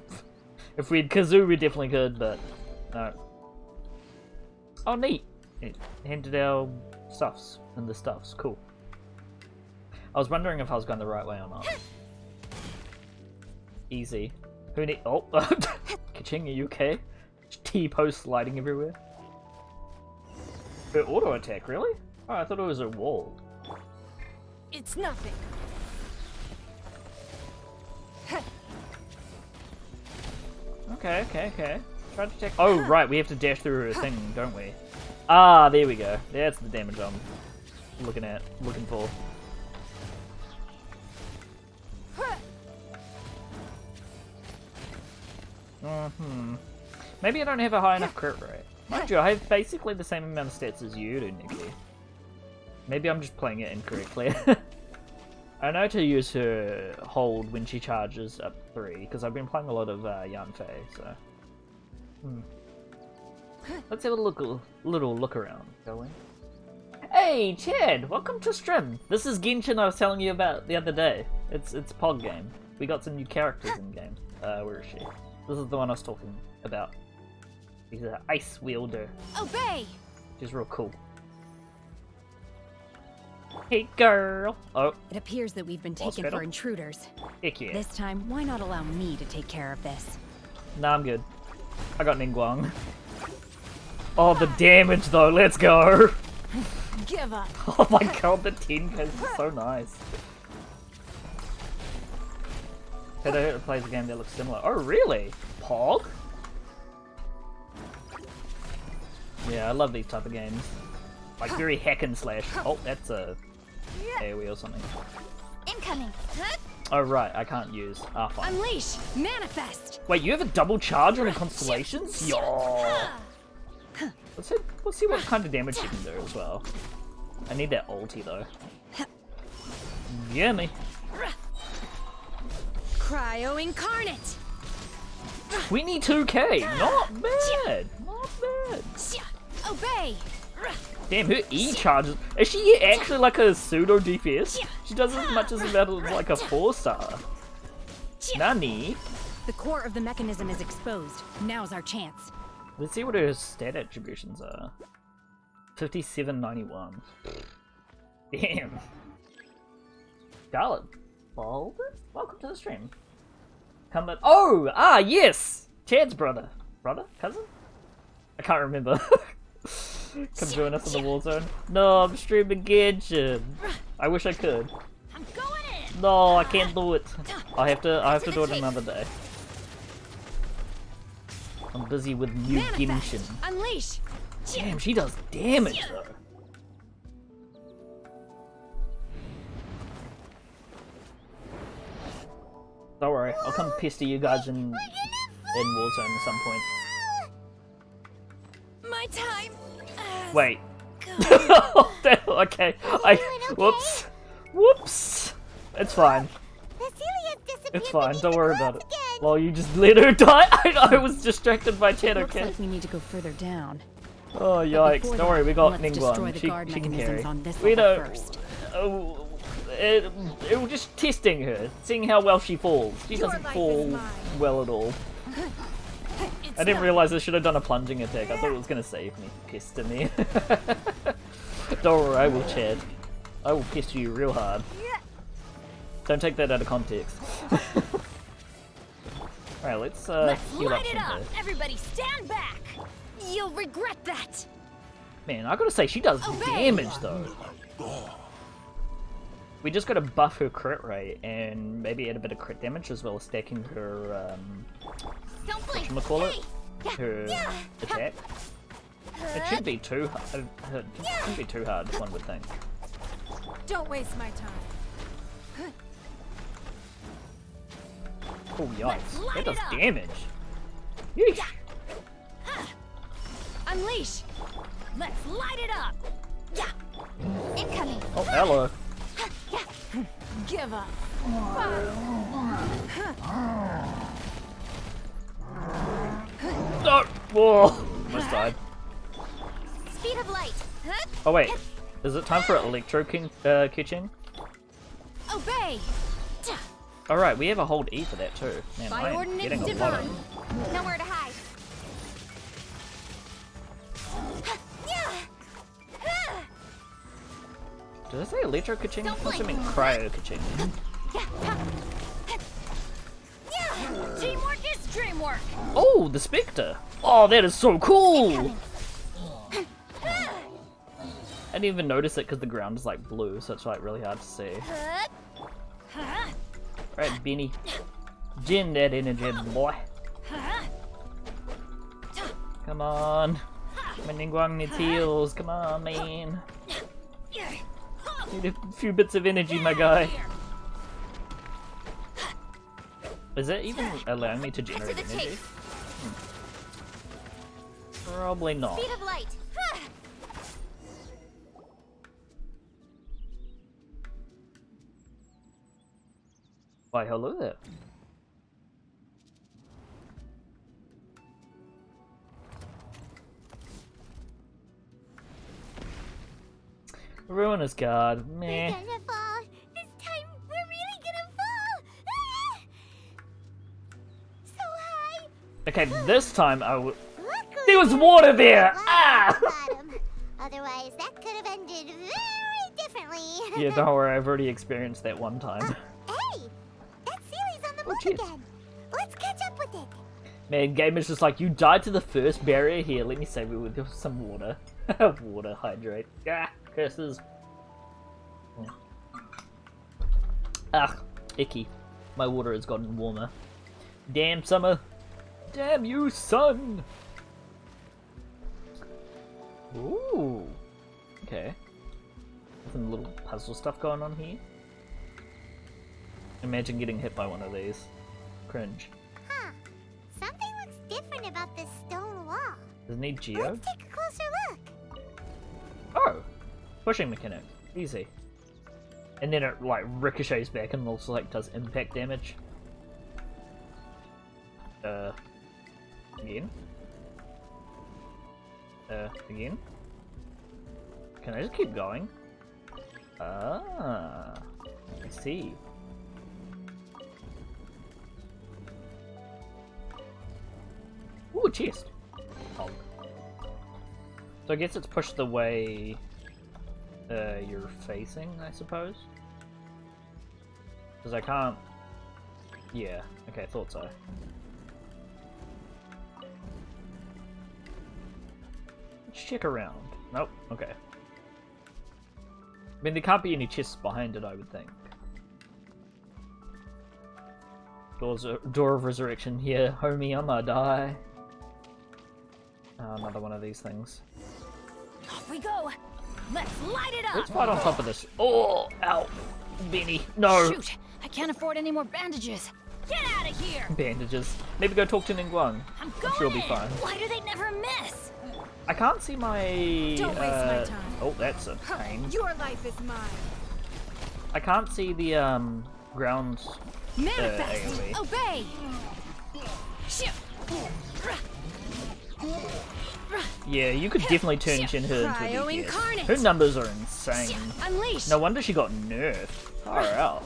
If we had Kazoo, we definitely could, but no. Oh, neat. It handed our stuffs and the stuffs. Cool. I was wondering if I was going the right way or not. Easy. Who need? Oh, Kaching, are you okay? T-post sliding everywhere. Her auto attack, really? Oh, I thought it was a wall. It's nothing. Okay. Try to check. Oh, right, we have to dash through her thing, don't we? Ah, there we go. That's the damage I'm looking for. Maybe I don't have a high enough crit rate. Mind you, I have basically the same amount of stats as you do, Nikki. Maybe I'm just playing it incorrectly. I know to use her hold when she charges up 3, because I've been playing a lot of Yanfei, so... Let's have a little look around, shall we? Hey, Chad! Welcome to stream! This is Genshin I was telling you about the other day. It's Pog game. We got some new characters in game. Where is she? This is the one I was talking about. She's an ice wielder. Obey! She's real cool. Hey, girl! Oh. It appears that we've been taken for intruders. Heck yeah. This time, why not allow me to take care of this? Nah, I'm good. I got Ningguang. Oh, the damage though, let's go! Give up. Oh my god, the 10k is so nice. Pedo plays a game that looks similar. Oh, really? Pog? Yeah, I love these type of games. Like, very hack and slash. Oh, that's a AoE or something. Incoming. Oh, right, I can't use. Ah, fine. Unleash! Manifest! Wait, you have a double charge on the constellations? Yo! Let's see what kind of damage you can do as well. I need that ulti though. Gimme. Cryo incarnate! 22k! Not bad! Not bad! Obey! Damn, her E charges. Is she actually like a pseudo DPS? She does as much as about like a 4-star. Nani? The core of the mechanism is exposed. Now's our chance. Let's see what her stat attributions are. 5791. Damn. Scarlet. Welcome to the stream. Come in. Oh! Ah, yes! Chad's brother. Brother? Cousin? I can't remember. Come join us in the war zone. No, I'm streaming Genshin. I wish I could. I'm going in. No, I can't do it. I have to do it another day. I'm busy with new Genshin. Unleash. Damn, she does damage though. Don't worry, I'll come pester you guys in Warzone at some point. My time. Wait. Okay. Whoops. Whoops. It's fine. It's fine. Don't worry about it. Well, you just let her die. I was distracted by Chad. Looks Okay. like we need to go further down. Oh yikes! Don't worry, we got let's destroy Ningguang. the She guard can mechanisms carry. on this We level don't. first. Oh, it was just testing her, seeing how well she falls. She doesn't fall well at all. I didn't realize I should have done a plunging attack. I thought it was gonna save me, pester me. Don't worry, I will, Chad. I will pester you real hard. Don't take that out of context. Alright, let's heal up Shenhe. Everybody stand back. You'll regret that. Man, I gotta say, she does damage though. We just gotta buff her crit rate and maybe add a bit of crit damage as well as stacking her, whatchamacallit? Her attack. It shouldn't be too hard. It shouldn't be too hard, one would think. Don't waste my time. Oh yikes, that does damage. Yeesh. Unleash. Let's light it up. Incoming. Oh, hello. Give up. No! Whoa! Almost died. Speed of light. Oh wait, is it time for Electro Kitchen? Obey. Alright, we have a hold E for that too. Man, By I am ordinance getting a lot of them. Nowhere to hide. Did I say Electro Kitchen? I also mean Cryo Kitchen. Teamwork is dreamwork. Oh, the Spectre! Oh, that is so cool! I didn't even notice it because the ground is like blue, so it's like really hard to see. Right, Benny. Gen that energy, boy. Come on. My Ningguang needs heals. Come on, man. Need a few bits of energy, my guy. Is that even allowing me to generate energy? Probably not. Speed of light. Why, hello there. Ruinous guard, meh. We're gonna fall. This time, we're really gonna fall. So high. Okay, this time I would. Luckily, There was water there! there's Ah! bottom. Otherwise, that could have ended very differently. Yeah, don't worry, I've already experienced that one time. Hey, that Sealy's on the move cheers. again. Let's catch up with it. Man, game is just like, you died to the first barrier here, let me save you with some water. Water, hydrate. Ah, curses. Ah, icky. My water has gotten warmer. Damn summer. Damn you, sun! Ooh. Okay. Some little puzzle stuff going on here. Imagine getting hit by one of these. Cringe. Huh. Something looks different about this stone wall. Does it need Geo? Let's take a closer look. Oh! Pushing mechanic. Easy. And then it like ricochets back and also like does impact damage. Again? Again? Can I just keep going? Ah, I see. Ooh, a chest. Oh. So I guess it's pushed the way you're facing, I suppose? Because I can't... Yeah, okay, thought so. Let's check around. Nope, okay. I mean, there can't be any chests behind it, I would think. Door of Resurrection here, homie, I'ma die. Another one of these things. Off we go. Let's light it up. Let's fight on top of this. Oh, ow. Benny, no. Shoot, I can't afford any more bandages. Get out of here. Bandages. Maybe go talk to Ningguang. I'm sure he'll be in. fine. Why do they never miss? I can't see my... Don't waste my time. Oh, that's a pain. Your life is mine. I can't see the, ground... Manifest. AoE. Obey. Shoot. Yeah, you could definitely turn Shenhe into a Cryo DPS. incarnate. Her numbers are insane. Unleash. No wonder she got nerfed. Far out.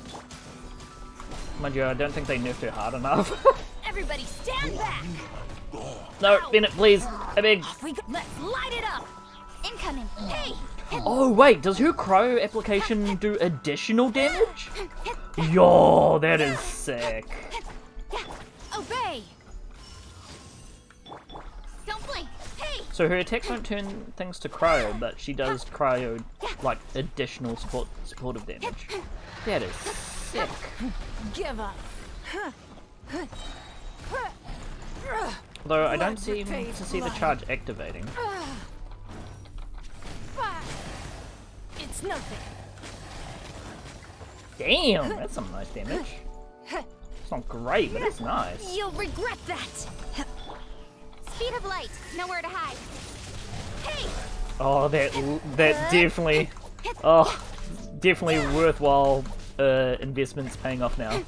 Mind you, I don't think they nerfed her hard enough. Everybody stand back. No, Bennett, please. I beg. Off we go. Let's light it up. Incoming. Hey. Oh, wait, does her cryo application do additional damage? Yo, that is sick. Obey. Don't blink. Hey. So her attacks don't turn things to cryo, but she does cryo, like, additional supportive damage. That is sick. Give up. Although I don't seem to see the charge activating. It's nothing. Damn, that's some nice damage. It's not great, but it's nice. You'll regret that. Speed of light. Nowhere to hide. Hey. Oh, that definitely, oh, definitely worthwhile investments paying off now.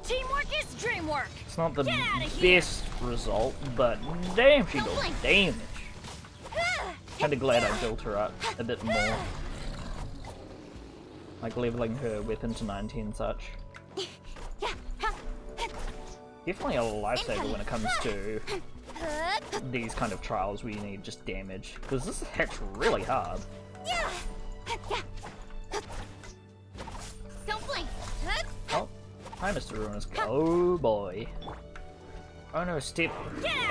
Teamwork is dreamwork. It's not the Get outta here. best result, but damn, she does damage. Kinda glad I built her up a bit more. Like leveling her weapon to 90 and such. Definitely a lifesaver when it comes to these kind of trials where you need just damage. Because this hits really hard. Don't blink. Oh, hi Mr. Ruinous. Oh boy. Oh no, step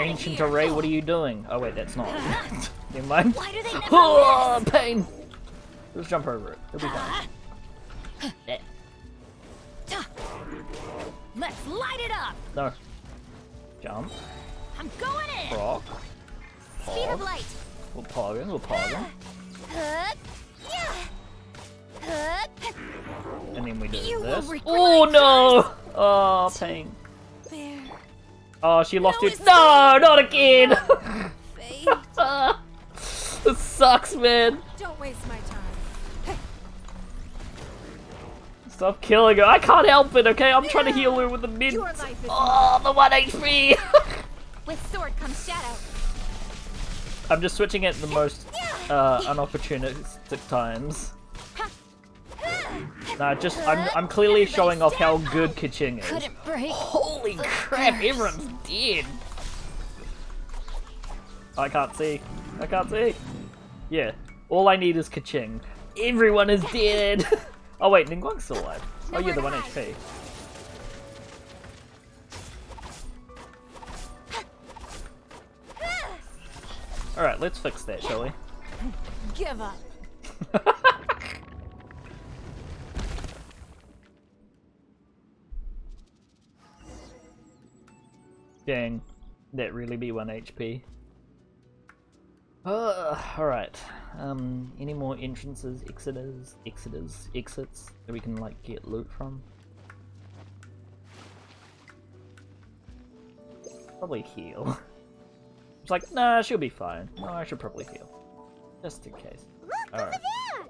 ancient array, what are you doing? Oh wait, that's not. Never mind. Why do they never Oh, pain! Let's jump over it. It'll be fine. Let's light it up. No. Jump. I'm going in. Rock. Speed of Pog. light. We'll pog him, we'll pog him. And then we do You will this. regret Oh this. no! Oh, pain. There. Oh, she lost it. it's No, not again! Fate. This sucks, man. Don't waste my time. Stop killing her. I can't help it, okay? I'm trying to heal her with the mid. Your life is Oh, the 1 HP! With sword comes shadow. I'm just switching at the most unopportunistic times. Nah, just I'm clearly showing off how good Kaching is. Couldn't break. Holy crap, everyone's dead. I can't see. I can't see. Yeah, all I need is Kaching. Everyone is dead. Oh wait, Ningguang's still alive. Oh yeah, the 1 HP. Alright, let's fix that, shall we? Give up. Dang, that really be 1 HP. Alright. Any more entrances, exits that we can like get loot from? Probably heal. It's like, nah, she'll be fine. No, I should probably heal. Just in case. Look Alright. over there.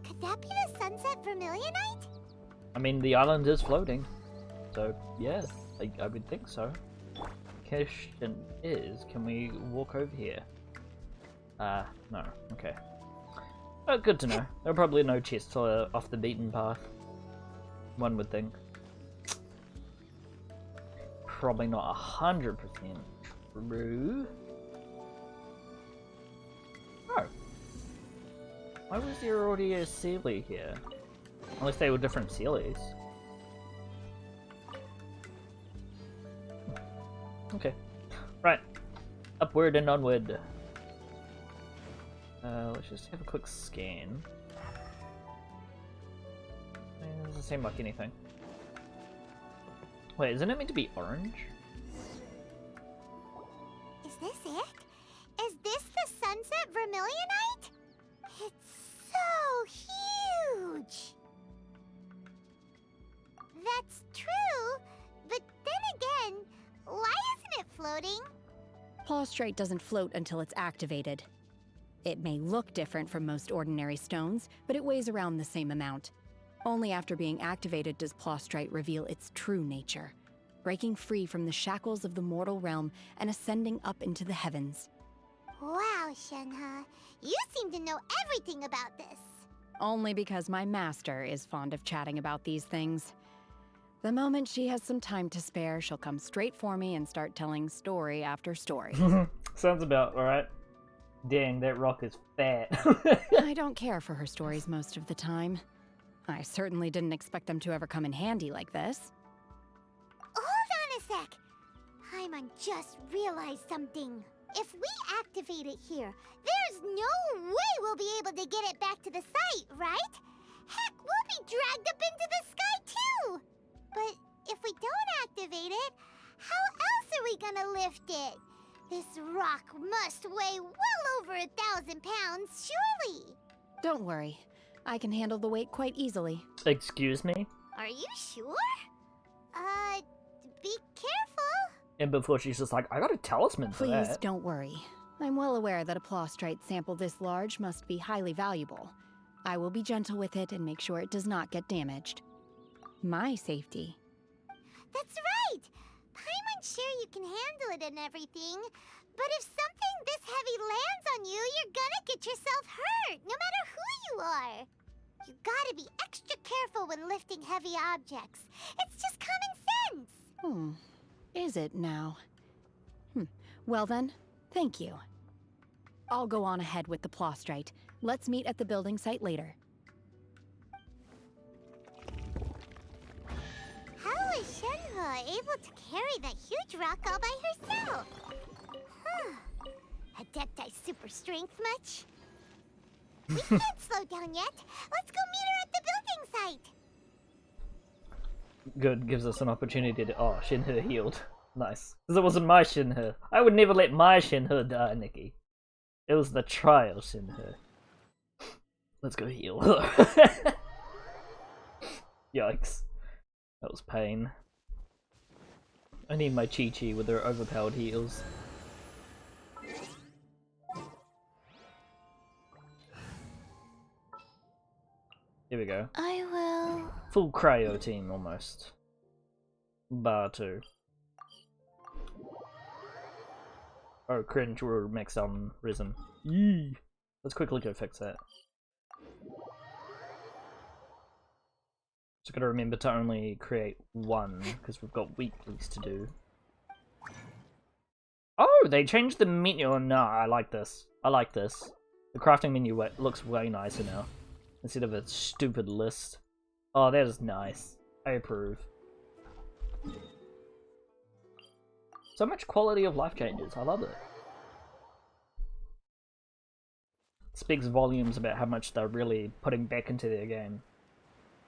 Could that be the sunset vermilionite? I mean, the island is floating. So, yeah, I would think so. question is, can we walk over here? No. Okay. Oh, good to know. There are probably no chests off the beaten path. One would think. Probably not 100% true. Oh. Why was there already a Sealy here? Unless they were different Sealies. Okay. Right. Upward and onward. Let's just have a quick scan. It doesn't seem like anything. Wait, isn't it meant to be orange? Is this it? Is this the Sunset Vermilionite? It's so huge! That's true, but then again, why isn't it floating? Plaustrite doesn't float until it's activated. It may look different from most ordinary stones, but it weighs around the same amount. Only after being activated does Plaustrite reveal its true nature, breaking free from the shackles of the mortal realm and ascending up into the heavens. Wow, Shenhe, you seem to know everything about this. Only because my master is fond of chatting about these things. The moment she has some time to spare, she'll come straight for me and start telling story after story. Sounds about alright. Dang, that rock is fat. I don't care for her stories most of the time. I certainly didn't expect them to ever come in handy like this. Hold on a sec. Paimon just realized something. If we activate it here, there's no way we'll be able to get it back to the site, right? Heck, we'll be dragged up into the sky too! But if we don't activate it, how else are we gonna lift it? This rock must weigh well over 1,000 pounds, surely! Don't worry. I can handle the weight quite easily. Excuse me? Are you sure? Be careful. And before she's just like, I got a talisman for Please that. don't worry. I'm well aware that a plaustrite sample this large must be highly valuable. I will be gentle with it and make sure it does not get damaged. My safety. That's right! Paimon's sure you can handle it and everything, but if something this heavy lands on you, you're gonna get yourself hurt, no matter who you are. You gotta be extra careful when lifting heavy objects. It's just common sense. Is it now? Well then, thank you. I'll go on ahead with the plaustrite. Let's meet at the building site later. How is Shenhe able to carry that huge rock all by herself? Adepti super strength much? We can't slow down yet. Let's go meet her at the building site. Good, gives us an opportunity to. Oh, Shenhe healed. Nice. Because it wasn't my Shenhe. I would never let my Shenhe die, Nikki. It was the trial Shenhe. Let's go heal her. Yikes. That was pain. I need my Chi-Chi with her overpowered heals. Here we go. I will. Full cryo team almost. Bar 2. Oh, cringe, we're maxed on Risen. Yee! Let's quickly go fix that. Just gotta remember to only create one, because we've got weeklies to do. Oh, they changed the menu. Oh, no, I like this. I like this. The crafting menu looks way nicer now, instead of a stupid list. Oh, that is nice. I approve. So much quality of life changes. I love it. Speaks volumes about how much they're really putting back into their game.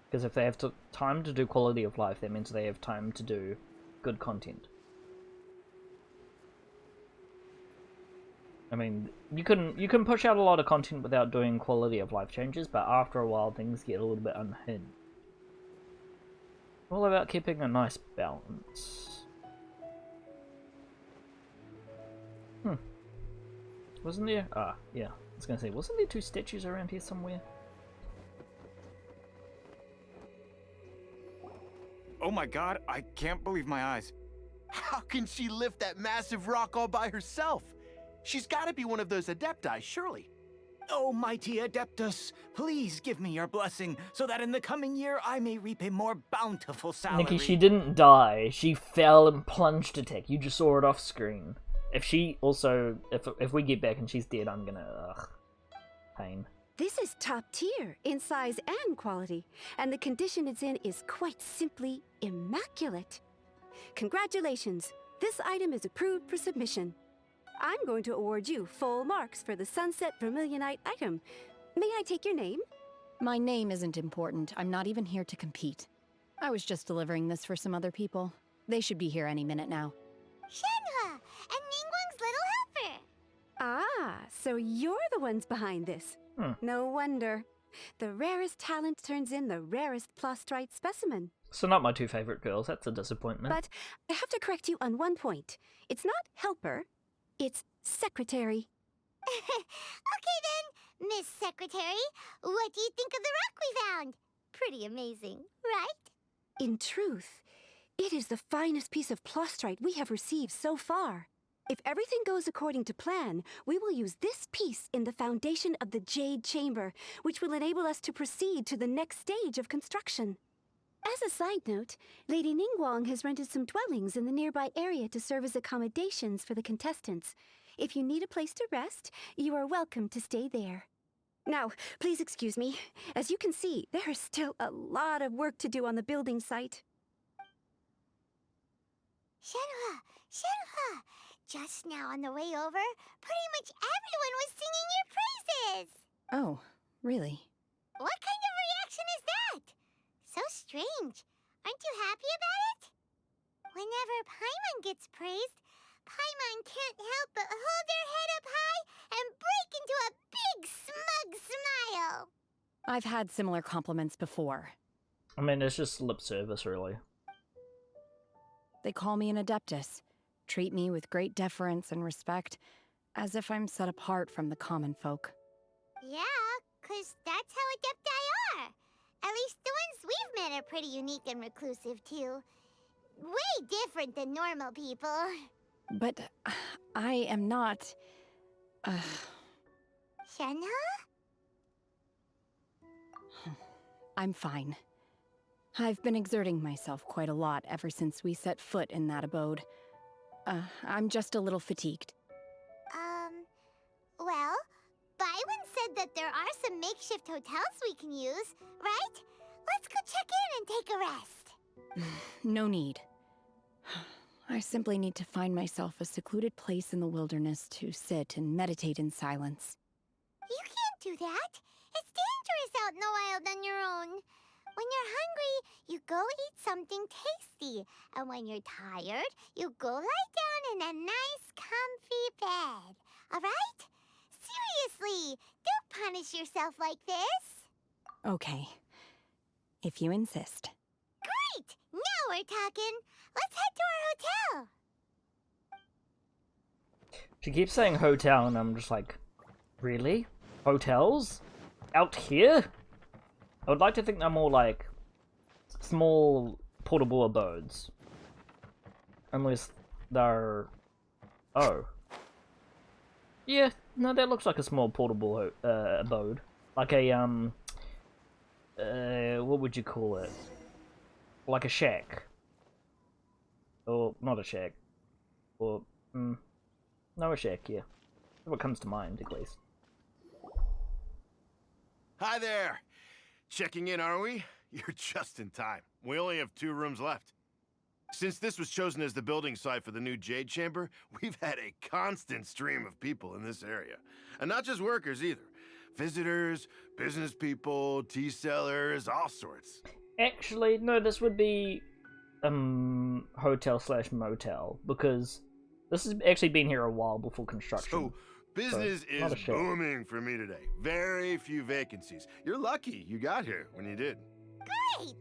Because if they have time to do quality of life, that means they have time to do good content. I mean, you can push out a lot of content without doing quality of life changes, but after a while things get a little bit unhinged. All about keeping a nice balance. Wasn't there? Ah, yeah. I was gonna say, wasn't there 2 statues around here somewhere? Oh my god, I can't believe my eyes. How can she lift that massive rock all by herself? She's got to be one of those Adepti, surely. Oh, mighty Adeptus, please give me your blessing so that in the coming year I may reap a more bountiful salary. Nikki, she didn't die. She fell and plunged to tech. You just saw it off screen. If she also, if we get back and she's dead, I'm gonna, pain. This is top tier in size and quality, and the condition it's in is quite simply immaculate. Congratulations, this item is approved for submission. I'm going to award you full marks for the Sunset Vermilionite item. May I take your name? My name isn't important. I'm not even here to compete. I was just delivering this for some other people. They should be here any minute now. Shenhe and Ningguang's little helper. Ah, so you're the ones behind this. No wonder. The rarest talent turns in the rarest Plostrite specimen. So not my two favorite girls. That's a disappointment. But I have to correct you on one point. It's not helper, it's secretary. Okay then, Miss Secretary, what do you think of the rock we found? Pretty amazing, right? In truth, it is the finest piece of Plostrite we have received so far. If everything goes according to plan, we will use this piece in the foundation of the Jade Chamber, which will enable us to proceed to the next stage of construction. As a side note, Lady Ningguang has rented some dwellings in the nearby area to serve as accommodations for the contestants. If you need a place to rest, you are welcome to stay there. Now, please excuse me. As you can see, there is still a lot of work to do on the building site. Shenhe! Shenhe! Just now on the way over, pretty much everyone was singing your praises! Oh, really? What kind of reaction is that? So strange. Aren't you happy about it? Whenever Paimon gets praised, Paimon can't help but hold her head up high and break into a big smug smile. I've had similar compliments before. I mean, it's just lip service, really. They call me an Adeptus, treat me with great deference and respect, as if I'm set apart from the common folk. Yeah, 'cause that's how Adepti are. At least the ones we've met are pretty unique and reclusive, too. Way different than normal people. But I am not... Shenhe? I'm fine. I've been exerting myself quite a lot ever since we set foot in that abode. I'm just a little fatigued. Well, Byron said that there are some makeshift hotels we can use, right? Let's go check in and take a rest. No need. I simply need to find myself a secluded place in the wilderness to sit and meditate in silence. You can't do that. It's dangerous out in the wild on your own. When you're hungry, you go eat something tasty. And when you're tired, you go lie down in a nice, comfy bed. All right? Seriously, don't punish yourself like this. Okay. If you insist. Great! Now we're talking. Let's head to our hotel. She keeps saying hotel, and I'm just like, really? Hotels? Out here? I would like to think they're more like small portable abodes. Unless they're... Oh. Yeah, no, that looks like a small portable abode. Like a, what would you call it? Like a shack. Or, not a shack. Or, no, a shack, yeah. That's what comes to mind, at least. Hi there! Checking in, are we? You're just in time. We only have 2 rooms left. Since this was chosen as the building site for the new Jade Chamber, we've had a constant stream of people in this area. And not just workers either. Visitors, business people, tea sellers, all sorts. Actually, no, this would be hotel slash motel, because this has actually been here a while before construction. So, business not is a shack. booming for me today. Very few vacancies. You're lucky you got here when you did. Great!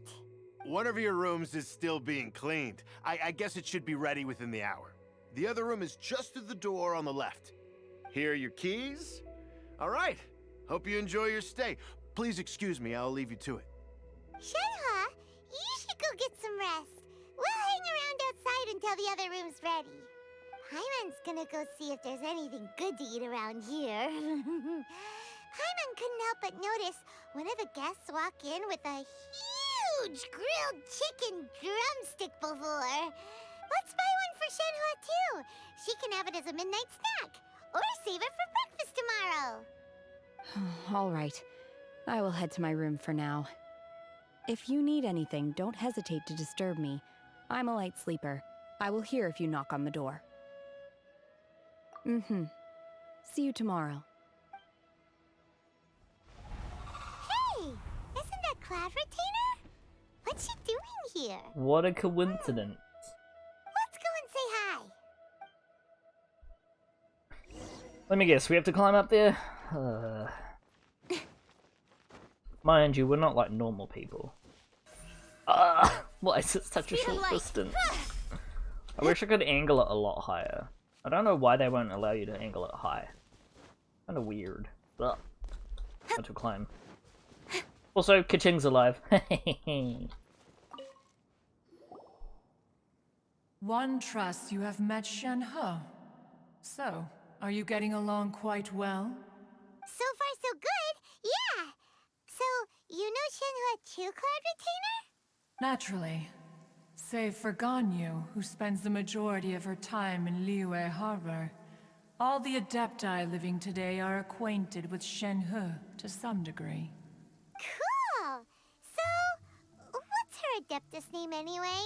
One of your rooms is still being cleaned. I guess it should be ready within the hour. The other room is just to the door on the left. Here are your keys. All right. Hope you enjoy your stay. Please excuse me, I'll leave you to it. Shenhe, you should go get some rest. We'll hang around outside wait until the other room's ready. Paimon's gonna go see if there's anything good to eat around here. Paimon couldn't help but notice one of the guests walk in with a huge grilled chicken drumstick before. Let's buy one for Shenhe too. She can have it as a midnight snack. Or save it for breakfast tomorrow. All right. I will head to my room for now. If you need anything, don't hesitate to disturb me. I'm a light sleeper. I will hear if you knock on the door. See you tomorrow. Hey! Isn't that Cloud Retainer? What's she doing here? What a coincidence. Let's go and say hi. Let me guess, we have to climb up there? Mind you, we're not like normal people. Why is it such a short distance? I wish I could angle it a lot higher. I don't know why they won't allow you to angle it high. Kinda weird. Ugh. How to climb. Also, Kaching's alive. One trusts you have met Shenhe. So, are you getting along quite well? So far, so good. Yeah. So, you know Shenhe too, Cloud Retainer? Naturally. Save for Ganyu, who spends the majority of her time in Liyue Harbor. All the Adepti living today are acquainted with Shenhe to some degree. Cool. So, what's her Adeptus name anyway?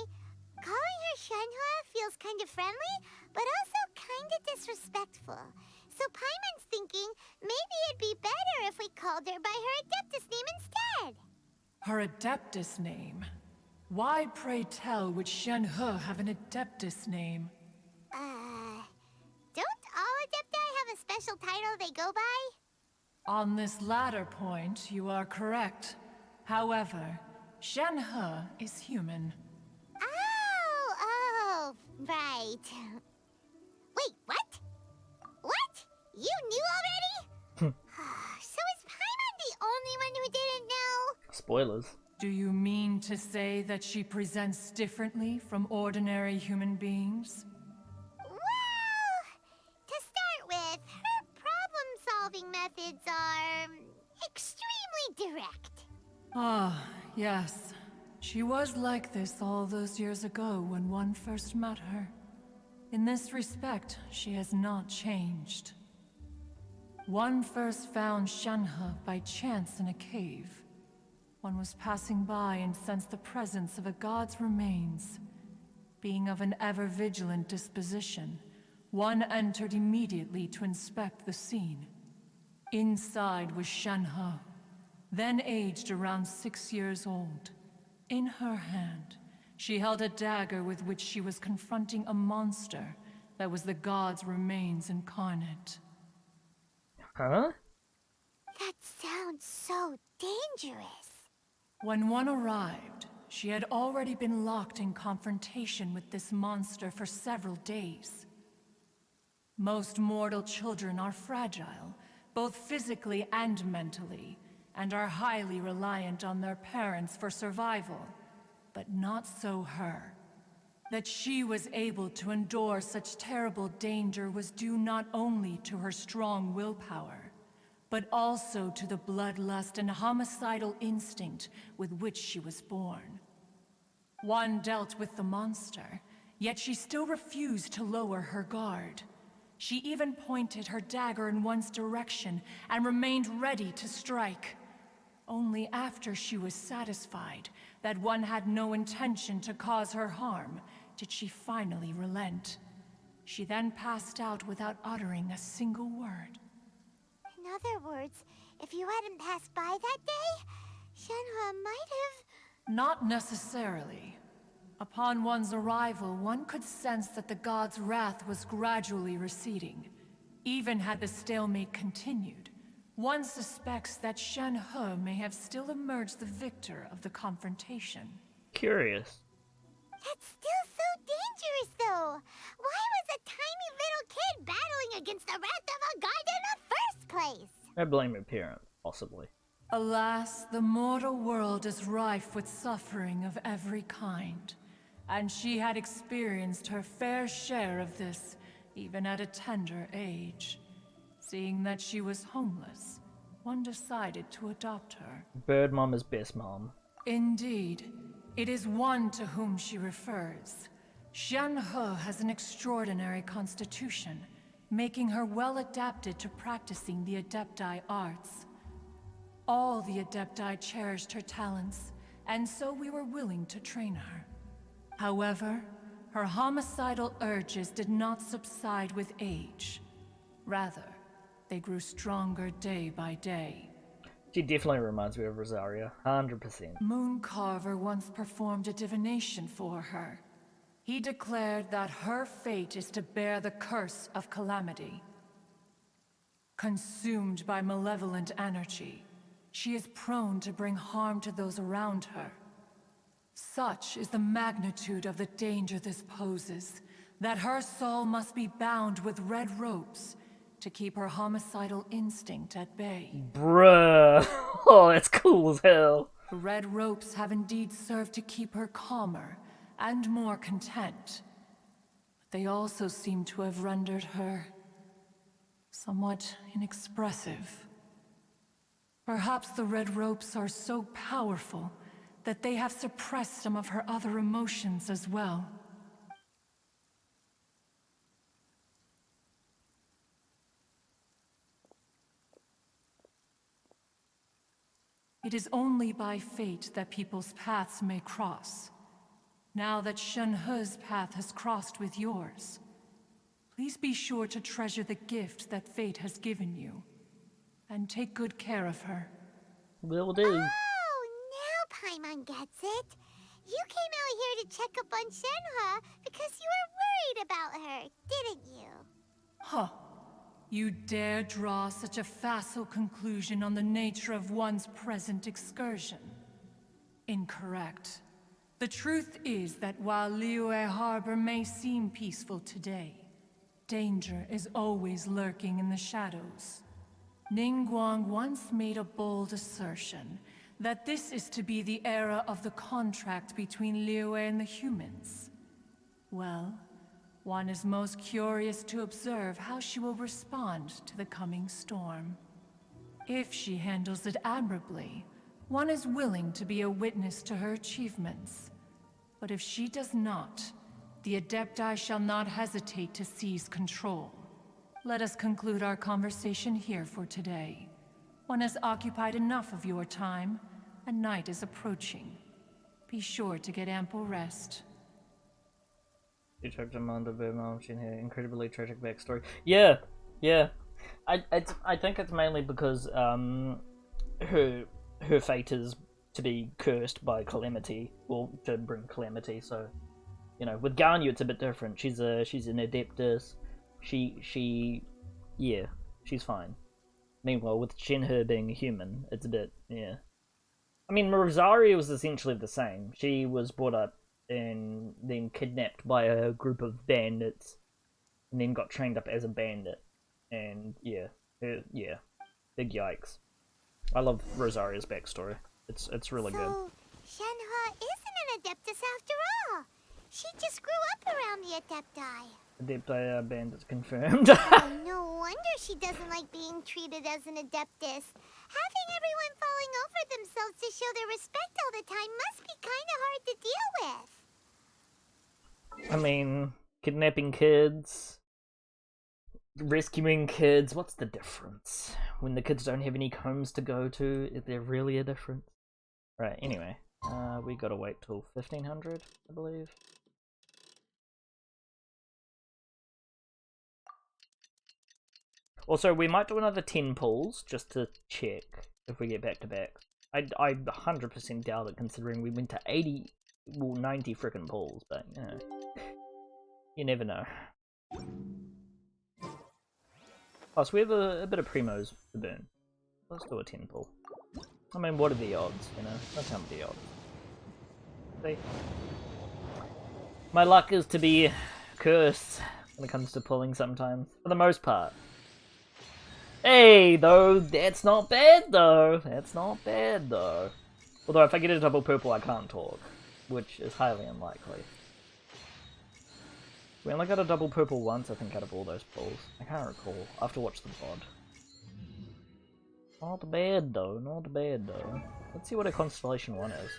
Calling her Shenhe feels kind of friendly, but also kind of disrespectful. So Paimon's thinking maybe it'd be better if we called her by her Adeptus name instead. Her Adeptus name? Why, pray tell, would Shenhe have an Adeptus name? Don't all Adepti have a special title they go by? On this latter point, you are correct. However, Shenhe is human. Oh, right. Wait, what? What? You knew already? So is Paimon the only one who didn't know? Spoilers. Do you mean to say that she presents differently from ordinary human beings? Well, to start with, her problem-solving methods are extremely direct. Ah, yes. She was like this all those years ago when one first met her. In this respect, she has not changed. One first found Shenhe by chance in a cave. One was passing by and sensed the presence of a god's remains. Being of an ever-vigilant disposition, one entered immediately to inspect the scene. Inside was Shenhe, then aged around 6 years old. In her hand, she held a dagger with which she was confronting a monster that was the god's remains incarnate. Huh? That sounds so dangerous. When one arrived, she had already been locked in confrontation with this monster for several days. Most mortal children are fragile, both physically and mentally, and are highly reliant on their parents for survival. But not so her. That she was able to endure such terrible danger was due not only to her strong willpower, but also to the bloodlust and homicidal instinct with which she was born. One dealt with the monster, yet she still refused to lower her guard. She even pointed her dagger in one's direction and remained ready to strike. Only after she was satisfied that one had no intention to cause her harm did she finally relent. She then passed out without uttering a single word. In other words, if you hadn't passed by that day, Shenhe might have... Not necessarily. Upon one's arrival, one could sense that the god's wrath was gradually receding. Even had the stalemate continued, one suspects that Shenhe may have still emerged the victor of the confrontation. Curious. That's still so dangerous, though. Why was a tiny little kid battling against the wrath of a god in the first place? I blame your parents, possibly. Alas, the mortal world is rife with suffering of every kind. and she had experienced her fair share of this, even at a tender age. Seeing that she was homeless, one decided to adopt her. Bird mom is best mom. Indeed, it is one to whom she refers. Shenhe has an extraordinary constitution, making her well adapted to practicing the Adepti arts. All the Adepti cherished her talents, and so we were willing to train her. However, her homicidal urges did not subside with age. Rather, they grew stronger day by day. She definitely reminds me of Rosaria, 100%. Mooncarver once performed a divination for her. He declared that her fate is to bear the curse of calamity. Consumed by malevolent energy, she is prone to bring harm to those around her. Such is the magnitude of the danger this poses, that her soul must be bound with red ropes to keep her homicidal instinct at bay. Bruh. Oh, that's cool as hell. The red ropes have indeed served to keep her calmer and more content. But they also seem to have rendered her somewhat inexpressive. Perhaps the red ropes are so powerful that they have suppressed some of her other emotions as well. It is only by fate that people's paths may cross. Now that Shenhe's path has crossed with yours, please be sure to treasure the gift that fate has given you, and take good care of her. Will do. Oh, now Paimon gets it. You came out here to check up on Shenhe because you were worried about her, didn't you? Huh. You dare draw such a facile conclusion on the nature of one's present excursion? Incorrect. The truth is that while Liyue Harbor may seem peaceful today, danger is always lurking in the shadows. Ningguang once made a bold assertion that this is to be the era of the contract between Liyue and the humans. Well, one is most curious to observe how she will respond to the coming storm. If she handles it admirably, one is willing to be a witness to her achievements. But if she does not, the Adepti shall not hesitate to seize control. Let us conclude our conversation here for today. One has occupied enough of your time, and night is approaching. Be sure to get ample rest. You talked to Amanda Vermont, Shenhe, incredibly tragic backstory. Yeah. I think it's mainly because her fate is to be cursed by calamity, or to bring calamity. So, you know, with Ganyu it's a bit different. She's an adeptus. Yeah, she's fine. Meanwhile, with Shenhe being a human, it's a bit, yeah. I mean, Rosario was essentially the same. She was brought up and then kidnapped by a group of bandits, and then got trained up as a bandit. And yeah, big yikes. I love Rosaria's backstory. It's really good. So, Shenhe isn't an Adeptus after all. She just grew up around the Adepti. Adepti bandits confirmed. Oh, no wonder she doesn't like being treated as an Adeptus. Having everyone falling over themselves to show their respect all the time must be kind of hard to deal with. I mean, kidnapping kids, rescuing kids, what's the difference? When the kids don't have any homes to go to, is there really a difference? Right, anyway, we gotta wait till 1500, I believe. Also, we might do another 10 pulls, just to check if we get back-to-back. I 100% doubt it, considering we went to 90 frickin' pulls, but, you know, you never know. Plus, we have a bit of primos to burn. Let's do a 10 pull. I mean, what are the odds, you know? Don't tell me the odds. See? My luck is to be cursed when it comes to pulling sometimes, for the most part. Hey, though, that's not bad, though. That's not bad, though. Although, if I get a double purple, I can't talk, which is highly unlikely. We only got a double purple once, I think, out of all those pulls. I can't recall. I'll have to watch the VOD. Not bad though, not bad though. Let's see what a Constellation 1 is.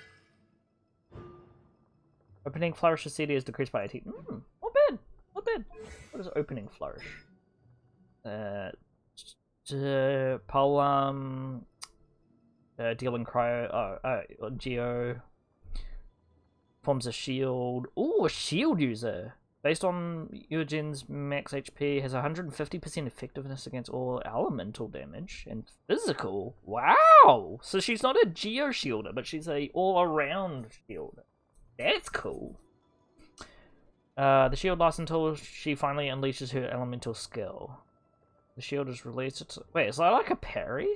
Opening Flourish CD is decreased by 18. Not bad, not bad. What is Opening Flourish? Polearm, dealing cryo, Geo, forms a shield. Ooh, a shield user! Based on Eugen's max HP, has 150% effectiveness against all elemental damage and physical. Wow! So she's not a Geo shielder, but she's a all-around shielder. That's cool. The shield lasts until she finally unleashes her elemental skill. The shield is released. Wait, is that like a parry?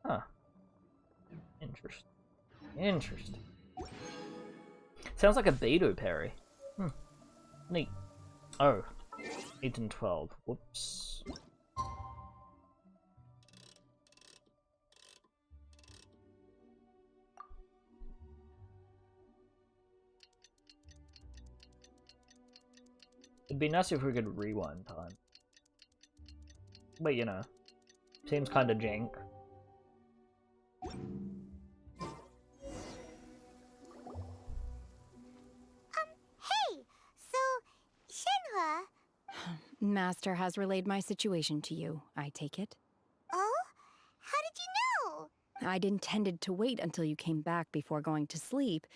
Huh. Interesting. Interesting. Sounds like a Beidou parry. Neat. Oh. 8 and 12. Whoops. It'd be nice if we could rewind time. But you know, seems kinda jank. Hey! So, Shenhe... Master has relayed my situation to you, I take it. Oh? How did you know? I'd intended to wait until you came back before going to sleep,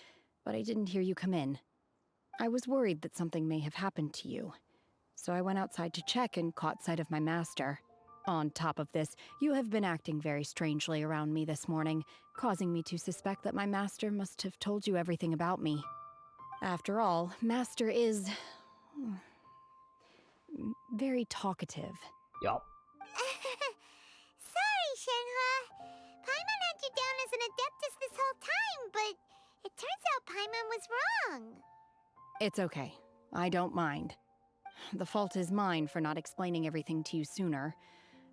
but I didn't hear you come in. I was worried that something may have happened to you, so I went outside to check and caught sight of my master. On top of this, you have been acting very strangely around me this morning, causing me to suspect that my master must have told you everything about me. After all, Master is... very talkative. Yup. Sorry, Shenhe. Paimon had you down as an Adeptus this whole time, but it turns out Paimon was wrong. It's okay. I don't mind. The fault is mine for not explaining everything to you sooner,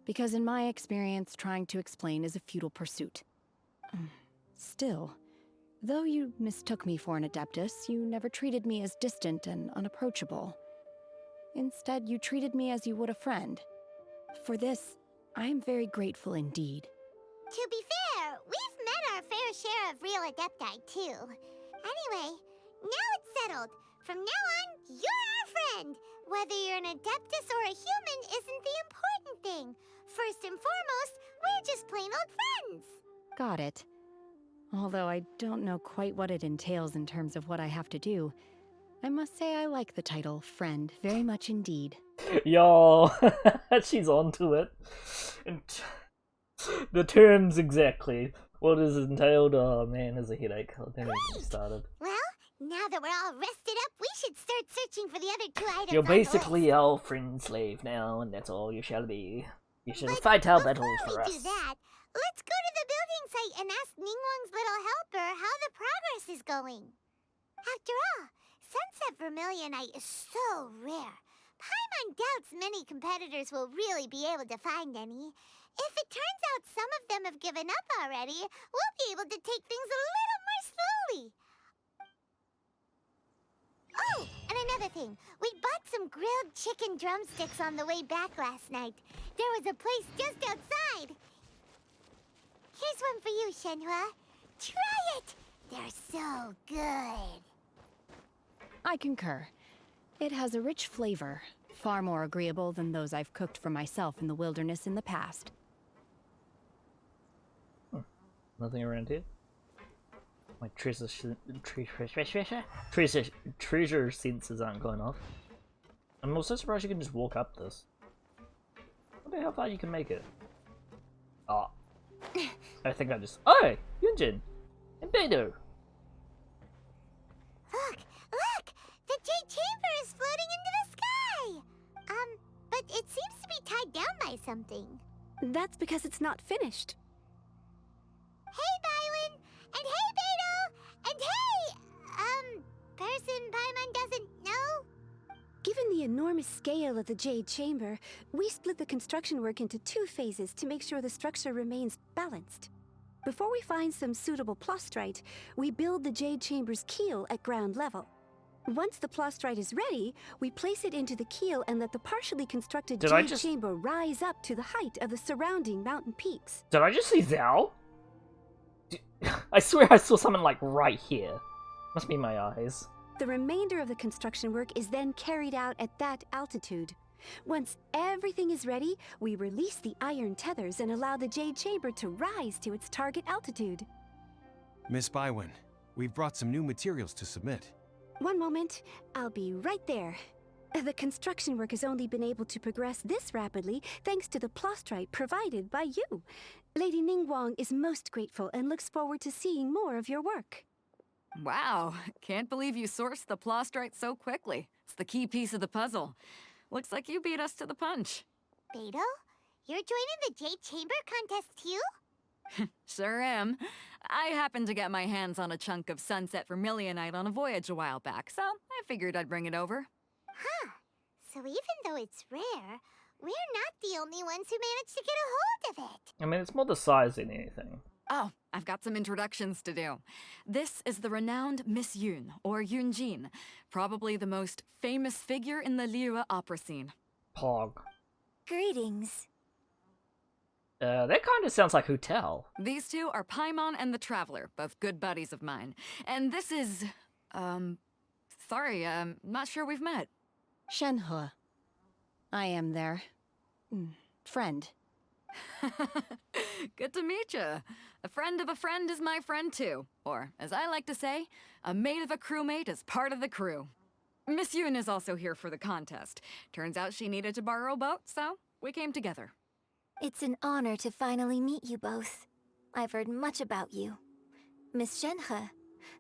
because in my experience, trying to explain is a futile pursuit. Still, though you mistook me for an Adeptus, you never treated me as distant and unapproachable. Instead, you treated me as you would a friend. For this, I am very grateful indeed. To be fair, we've met our fair share of real Adepti, too. Anyway, now it's settled. From now on, you're our friend. Whether you're an Adeptus or a human isn't the important thing. First and foremost, we're just plain old friends. Got it. Although I don't know quite what it entails in terms of what I have to do, I must say I like the title, Friend, very much indeed. Yo, she's onto it. And the terms exactly. What is entailed? Oh man, there's a headache. I think we started. Well, now that we're all rested up, we should start searching for the other 2 items. You're basically our friend slave now, and that's all you shall be. You shall fight our battles for us. Before we do that, let's go to the building site and ask Ningguang's little helper how the progress is going. After all, Sunset Vermilionite is so rare. Paimon doubts many competitors will really be able to find any. If it turns out some of them have given up already, we'll be able to take things a little more slowly. Oh, and another thing. We bought some grilled chicken drumsticks on the way back last night. There was a place just outside. Here's one for you, Shenhe. Try it! They're so good. I concur. It has a rich flavor, far more agreeable than those I've cooked for myself in the wilderness in the past. Nothing around here? My treasure senses aren't going off. I'm also surprised you can just walk up this. I wonder how far you can make it. Oh. I think I just... Oh! Yunjin! And Beidou! Look! The Jade Chamber is floating into the sky! But it seems to be tied down by something. That's because it's not finished. Hey, Bywin! And hey, Beidou! And hey! Person Paimon doesn't know? Given the enormous scale of the Jade Chamber, we split the construction work into 2 phases to make sure the structure remains balanced. Before we find some suitable plastrite, we build the Jade Chamber's keel at ground level. Once the plastrite is ready, we place it into the keel and let the partially constructed Did I jade just- chamber rise up to the height of the surrounding mountain peaks. Did I just see Zhao? I swear I saw someone like right here. Must be my eyes. The remainder of the construction work is then carried out at that altitude. Once everything is ready, we release the iron tethers and allow the jade chamber to rise to its target altitude. Miss Bywin, we've brought some new materials to submit. One moment, I'll be right there. The construction work has only been able to progress this rapidly thanks to the plastrite provided by you. Lady Ningguang is most grateful and looks forward to seeing more of your work. Wow, can't believe you sourced the plastrite so quickly. It's the key piece of the puzzle. Looks like you beat us to the punch. Beto, you're joining the Jade Chamber contest too? Sure am. I happened to get my hands on a chunk of sunset vermilionite on a voyage a while back, so I figured I'd bring it over. Huh. So even though it's rare, we're not the only ones who managed to get a hold of it. I mean, it's more the size than anything. Oh, I've got some introductions to do. This is the renowned Miss Yun, or Yunjin, probably the most famous figure in the Liyue opera scene. Pog. Greetings. That kind of sounds like Hotel. These two are Paimon and the Traveler, both good buddies of mine. And this is, sorry, not sure we've met. Shenhe. I am their friend. Good to meet you. A friend of a friend is my friend too. Or, as I like to say, a mate of a crewmate is part of the crew. Miss Yun is also here for the contest. Turns out she needed to borrow a boat, so we came together. It's an honor to finally meet you both. I've heard much about you. Miss Shenhe,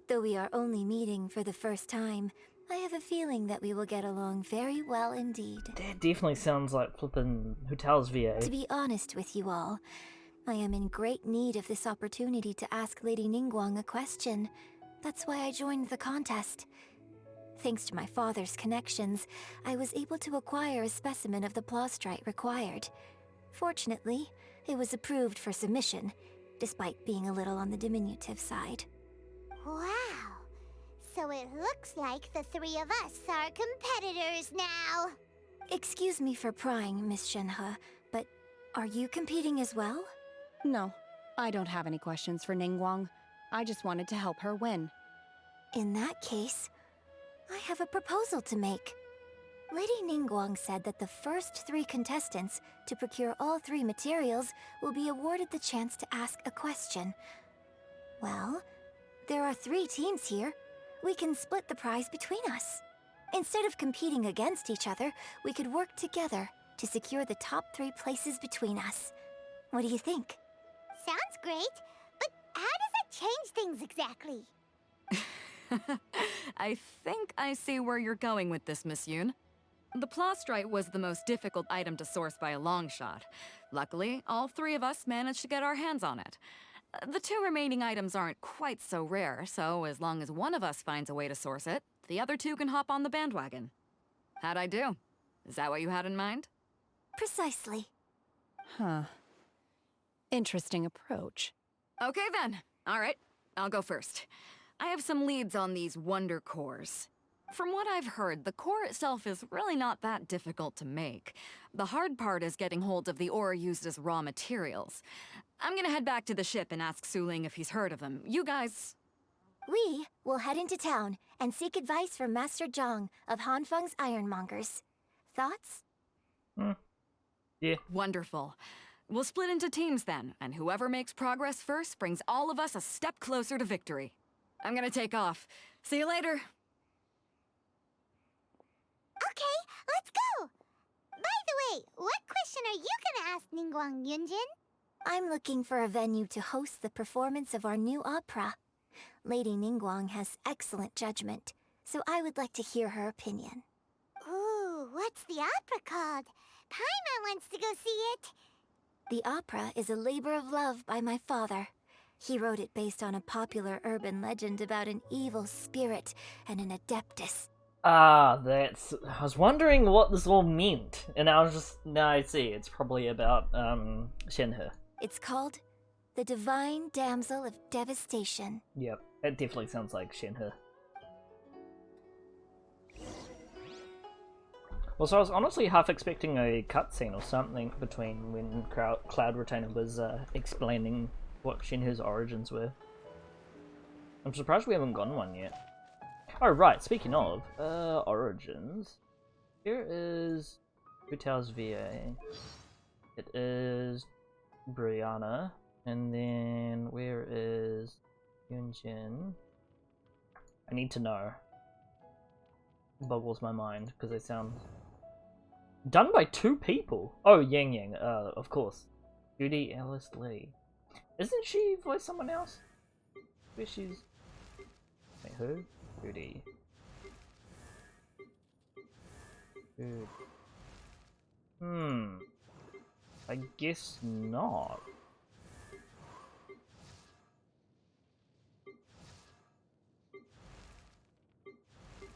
though we are only meeting for the first time, I have a feeling that we will get along very well indeed. That definitely sounds like flippin' Hotel's VA. To be honest with you all, I am in great need of this opportunity to ask Lady Ningguang a question. That's why I joined the contest. Thanks to my father's connections, I was able to acquire a specimen of the plastrite required. Fortunately, it was approved for submission, despite being a little on the diminutive side. Wow. So it looks like the three of us are competitors now. Excuse me for prying, Miss Shenhe, but are you competing as well? No, I don't have any questions for Ningguang. I just wanted to help her win. In that case, I have a proposal to make. Lady Ningguang said that the first 3 contestants to procure all 3 materials will be awarded the chance to ask a question. Well, there are 3 teams here. We can split the prize between us. Instead of competing against each other, we could work together to secure the top 3 places between us. What do you think? Sounds great, but how does it change things exactly? I think I see where you're going with this, Miss Yun. The plastrite was the most difficult item to source by a long shot. Luckily, all 3 of us managed to get our hands on it. The 2 remaining items aren't quite so rare, so as long as one of us finds a way to source it, the other 2 can hop on the bandwagon. How'd I do? Is that what you had in mind? Precisely. Huh. Interesting approach. Okay then. All right, I'll go first. I have some leads on these wonder cores. From what I've heard, the core itself is really not that difficult to make. The hard part is getting hold of the ore used as raw materials. I'm gonna head back to the ship and ask Suling if he's heard of them. You guys... We will head into town and seek advice from Master Zhang of Hanfeng's Ironmongers. Thoughts? Yeah. Wonderful. We'll split into teams then, and whoever makes progress first brings all of us a step closer to victory. I'm gonna take off. See you later. Okay, let's go! By the way, what question are you gonna ask Ningguang Yunjin? I'm looking for a venue to host the performance of our new opera. Lady Ningguang has excellent judgment, so I would like to hear her opinion. Ooh, what's the opera called? Paimon wants to go see it. The opera is a labor of love by my father. He wrote it based on a popular urban legend about an evil spirit and an adeptus. Ah, that's... I was wondering what this all meant, and I was just... Now I see, it's probably about, Shenhe. It's called The Divine Damsel of Devastation. Yep, that definitely sounds like Shenhe. Also, I was honestly half expecting a cutscene or something between when Cloud Retainer was explaining what Shenhe's origins were. I'm surprised we haven't gotten one yet. Oh right, speaking of origins, here is Utao's VA. It is Brianna, and then where is Yunjin? I need to know. Boggles my mind because they sound done by 2 people. Oh, Yang Yang, of course. Judy Ellis Lee. Isn't she voiced someone else? Where she's. Wait, who? Judy. Judy. I guess not.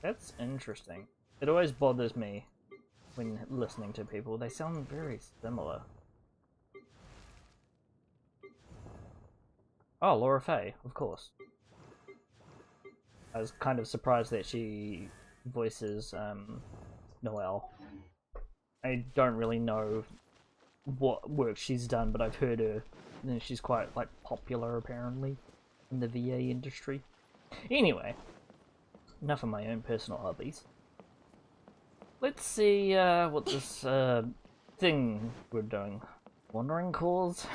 That's interesting. It always bothers me when listening to people. They sound very similar. Oh, Laura Faye, of course. I was kind of surprised that she voices Noelle. I don't really know what work she's done, but I've heard her. And she's quite like popular apparently in the VA industry. Anyway, enough of my own personal hobbies. Let's see what this thing we're doing. Wandering calls?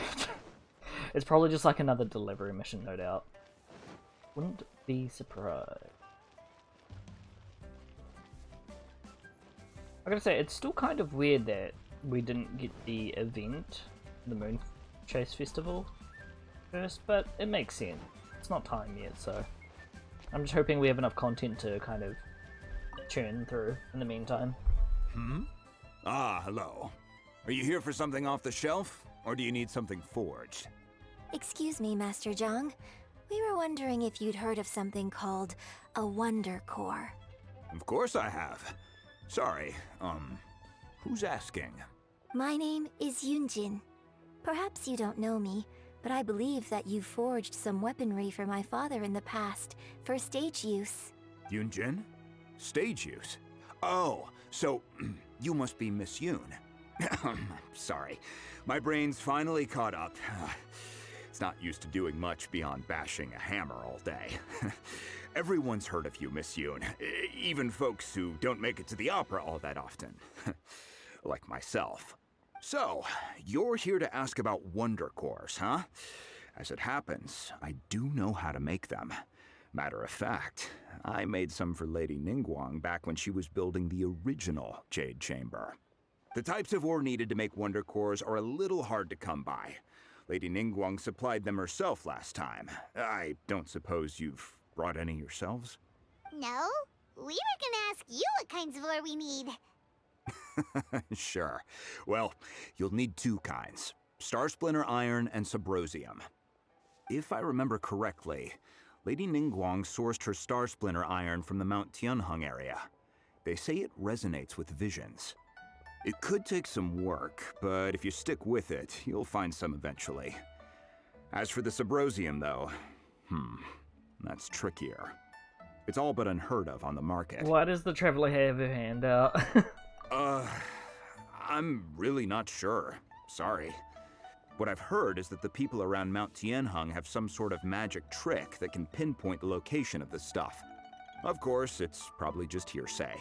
It's probably just like another delivery mission, no doubt. Wouldn't be surprised. I gotta say, it's still kind of weird that we didn't get the event, the Moon Chase Festival, first, but it makes sense. It's not time yet, so I'm just hoping we have enough content to kind of churn through in the meantime. Ah, hello. Are you here for something off the shelf, or do you need something forged? Excuse me, Master Zhang. We were wondering if you'd heard of something called a Wonder Core. Of course I have. Sorry, who's asking? My name is Yunjin. Perhaps you don't know me, but I believe that you forged some weaponry for my father in the past, for stage use. Yunjin? Stage use? Oh, so you must be Miss Yoon. Sorry, my brain's finally caught up. It's not used to doing much beyond bashing a hammer all day. Everyone's heard of you, Miss Yoon. Even folks who don't make it to the opera all that often. Like myself. So, you're here to ask about Wonder Cores, huh? As it happens, I do know how to make them. Matter of fact, I made some for Lady Ningguang back when she was building the original Jade Chamber. The types of ore needed to make Wonder Cores are a little hard to come by. Lady Ningguang supplied them herself last time. I don't suppose you've brought any yourselves? No? We were gonna ask you what kinds of ore we need. Sure. Well, you'll need 2 kinds. Star Splinter Iron and Subrosium. If I remember correctly, Lady Ningguang sourced her Star Splinter Iron from the Mount Tianheng area. They say it resonates with visions. It could take some work, but if you stick with it, you'll find some eventually. As for the Subrosium, though, that's trickier. It's all but unheard of on the market. Why does the traveler have her hand out? I'm really not sure. Sorry. What I've heard is that the people around Mount Tianheng have some sort of magic trick that can pinpoint the location of the stuff. Of course, it's probably just hearsay.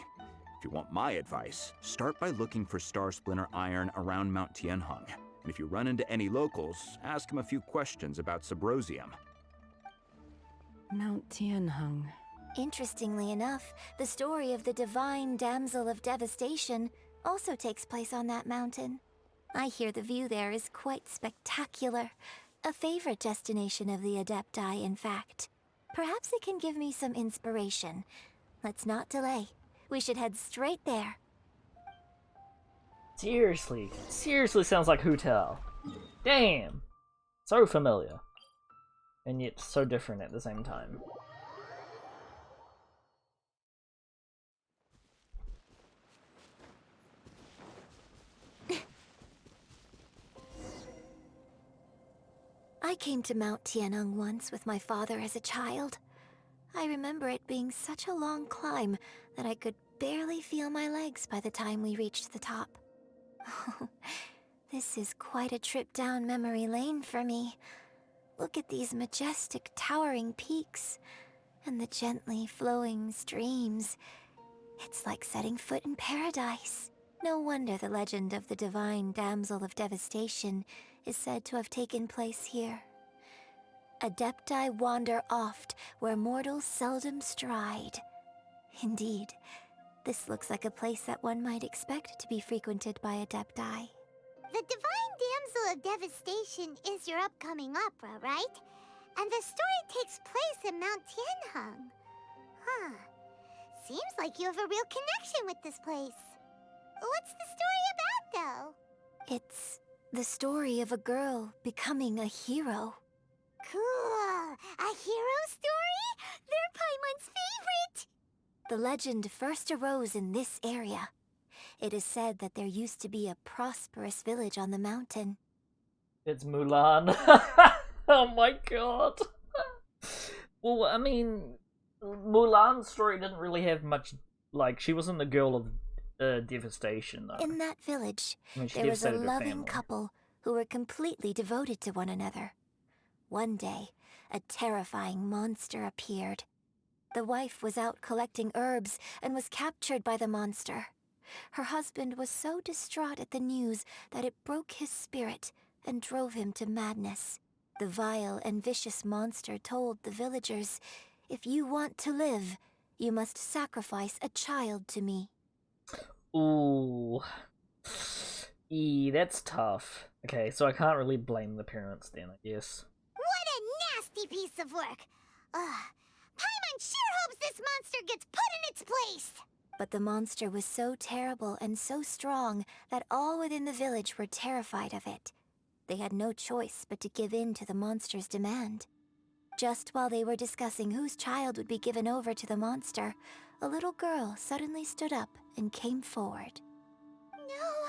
If you want my advice, start by looking for Star Splinter Iron around Mount Tianheng. And if you run into any locals, ask them a few questions about Subrosium. Mount Tianheng. Interestingly enough, the story of the divine damsel of devastation also takes place on that mountain. I hear the view there is quite spectacular. A favorite destination of the Adepti, in fact. Perhaps it can give me some inspiration. Let's not delay. We should head straight there. Seriously sounds like Hu Tao. Damn! So familiar. And yet so different at the same time. I came to Mount Tianheng once with my father as a child. I remember it being such a long climb that I could barely feel my legs by the time we reached the top. This is quite a trip down memory lane for me. Look at these majestic, towering peaks and the gently flowing streams. It's like setting foot in paradise. No wonder the legend of the divine damsel of devastation is said to have taken place here. Adepti wander oft where mortals seldom stride. Indeed, this looks like a place that one might expect to be frequented by Adepti. The Divine Damsel of Devastation is your upcoming opera, right? And the story takes place in Mount Tianheng. Huh. Seems like you have a real connection with this place. What's the story about, though? It's the story of a girl becoming a hero. Cool! A hero story? They're Paimon's favorite! The legend first arose in this area. It is said that there used to be a prosperous village on the mountain. It's Mulan. Oh my god. Well, I mean, Mulan's story didn't really have much, like, she wasn't the girl of devastation, though. In that village, I mean, she there was a devastated her loving family. couple who were completely devoted to one another. One day, a terrifying monster appeared. The wife was out collecting herbs and was captured by the monster. Her husband was so distraught at the news that it broke his spirit and drove him to madness. The vile and vicious monster told the villagers, "If you want to live, you must sacrifice a child to me." Ooh. That's tough. Okay, so I can't really blame the parents then, I guess. What a nasty piece of work! Ugh. Paimon sure hopes this monster gets put in its place! But the monster was so terrible and so strong that all within the village were terrified of it. They had no choice but to give in to the monster's demand. Just while they were discussing whose child would be given over to the monster, a little girl suddenly stood up and came forward. No!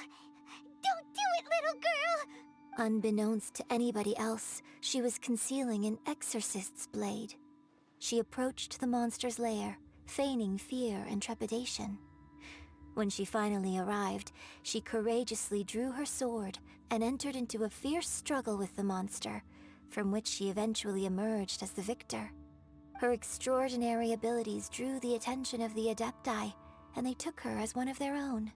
Don't do it, little girl! Unbeknownst to anybody else, she was concealing an exorcist's blade. She approached the monster's lair, feigning fear and trepidation. When she finally arrived, she courageously drew her sword and entered into a fierce struggle with the monster, from which she eventually emerged as the victor. Her extraordinary abilities drew the attention of the Adepti, and they took her as one of their own.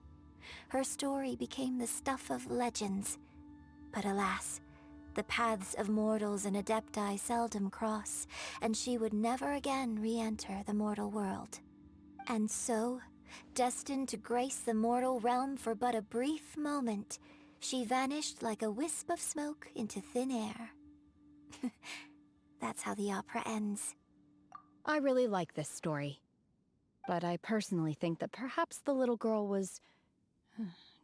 Her story became the stuff of legends. But alas, the paths of mortals and Adepti seldom cross, and she would never again re-enter the mortal world. And so, destined to grace the mortal realm for but a brief moment, she vanished like a wisp of smoke into thin air. That's how the opera ends. I really like this story. But I personally think that perhaps the little girl was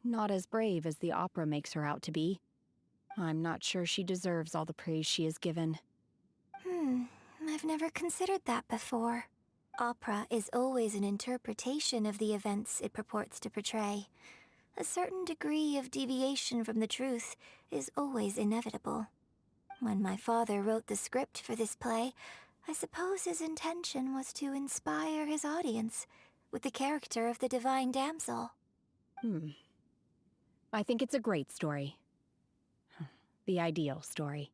not as brave as the opera makes her out to be. I'm not sure she deserves all the praise she is given. I've never considered that before. Opera is always an interpretation of the events it purports to portray. A certain degree of deviation from the truth is always inevitable. When my father wrote the script for this play, I suppose his intention was to inspire his audience with the character of the Divine Damsel. I think it's a great story. The ideal story.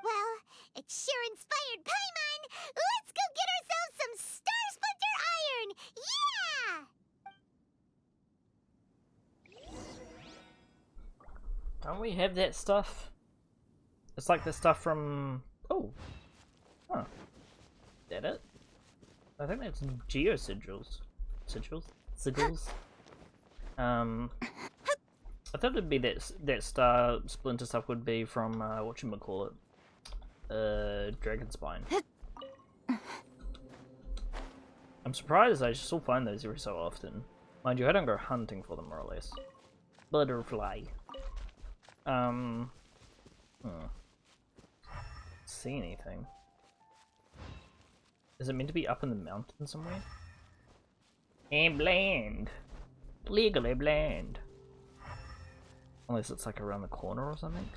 Well, it sure inspired Paimon! Let's go get ourselves some Star Splinter Iron! Yeah! Don't we have that stuff? It's like the stuff from... Oh. Huh. Is that it? I think that's geosigils. Sigils? I thought it'd be that Star Splinter stuff would be from, whatchamacallit? Dragonspine. I'm surprised I still find those every so often. Mind you, I don't go hunting for them, more or less. Butterfly. See anything? Is it meant to be up in the mountain somewhere? And bland. Legally bland. Unless it's like around the corner or something.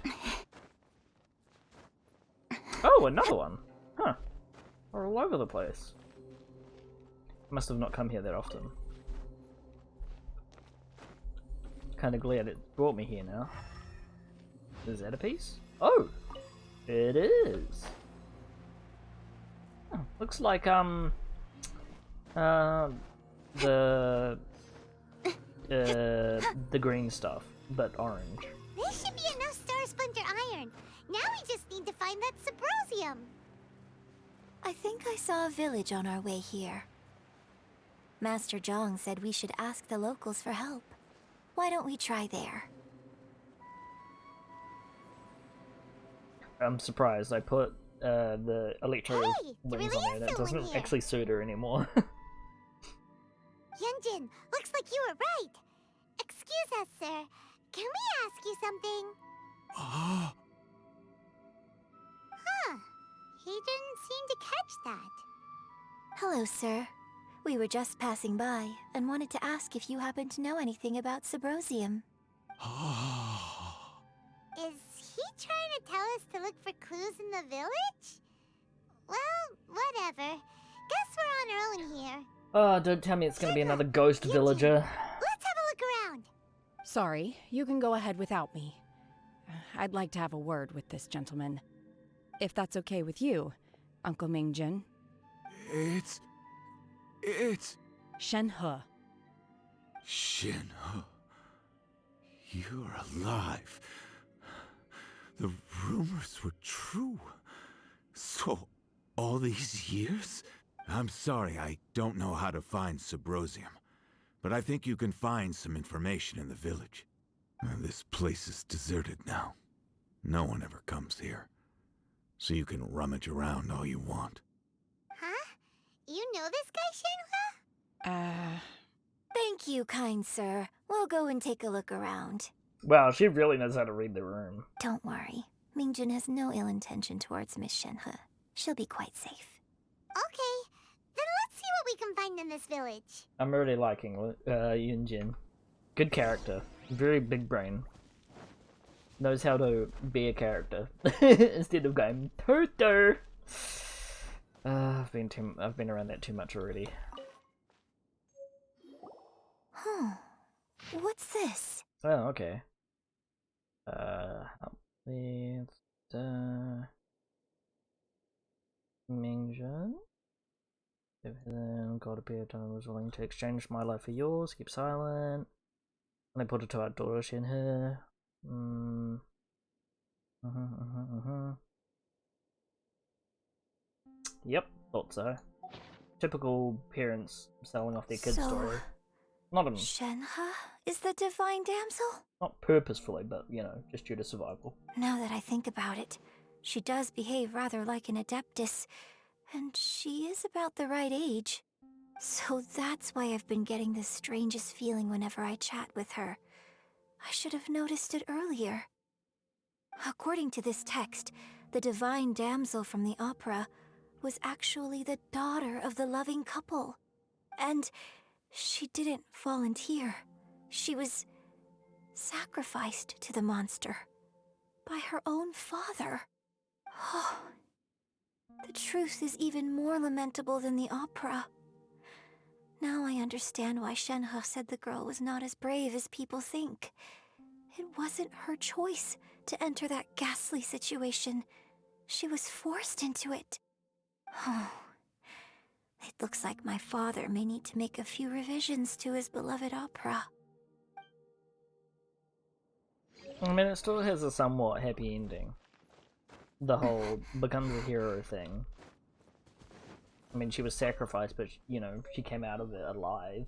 Oh, another one. Huh. We're all over the place. Must have not come here that often. Kind of glad it brought me here now. Is that a piece? Oh! It is! Oh, looks like, the green stuff, but orange. This should be enough Star Splinter iron. Now we just need to find that Subrosium. I think I saw a village on our way here. Master Zhang said we should ask the locals for help. Why don't we try there? I'm surprised I put the electro wings on there. That doesn't actually suit her anymore. Yunjin, looks like you were right. Excuse us, sir. Can we ask you something? Huh. He didn't seem to catch that. Hello, sir. We were just passing by and wanted to ask if you happen to know anything about Subrosium. Is he trying to tell us to look for clues in the village? Well, whatever. Guess we're on our own here. Oh, don't tell me it's gonna be another ghost villager. Let's have a look around. Sorry, you can go ahead without me. I'd like to have a word with this gentleman. If that's okay with you, Uncle Mingjin. It's... Shenhe. Shenhe. You're alive. The rumors were true. So, all these years? I'm sorry, I don't know how to find Subrosium, but I think you can find some information in the village. This place is deserted now. No one ever comes here, so you can rummage around all you want. Huh? You know this guy, Shenhe? Thank you, kind sir. We'll go and take a look around. Wow, she really knows how to read the room. Don't worry. Mingjun has no ill intention towards Miss Shenhe. She'll be quite safe. Okay, then let's see what we can find in this village. I'm really liking Yunjin. Good character. Very big brain. Knows how to be a character instead of going Toto. I've been around that too much already. Huh. What's this? Oh, okay. Mingjun. If then God appeared and was willing to exchange my life for yours, keep silent. And I put it to outdoor Shenhe. Yep, thought so. Typical parents selling off their kids' story. Not a... Shenhe is the divine damsel? Not purposefully, but, you know, just due to survival. Now that I think about it, she does behave rather like an adeptus, and she is about the right age. So that's why I've been getting the strangest feeling whenever I chat with her. I should have noticed it earlier. According to this text, the divine damsel from the opera was actually the daughter of the loving couple. And she didn't volunteer. She was sacrificed to the monster by her own father. Oh, the truth is even more lamentable than the opera. Now I understand why Shenhe said the girl was not as brave as people think. It wasn't her choice to enter that ghastly situation. She was forced into it. Oh, it looks like my father may need to make a few revisions to his beloved opera. I mean, it still has a somewhat happy ending. The whole becomes a hero thing. I mean, she was sacrificed, but, you know, she came out of it alive.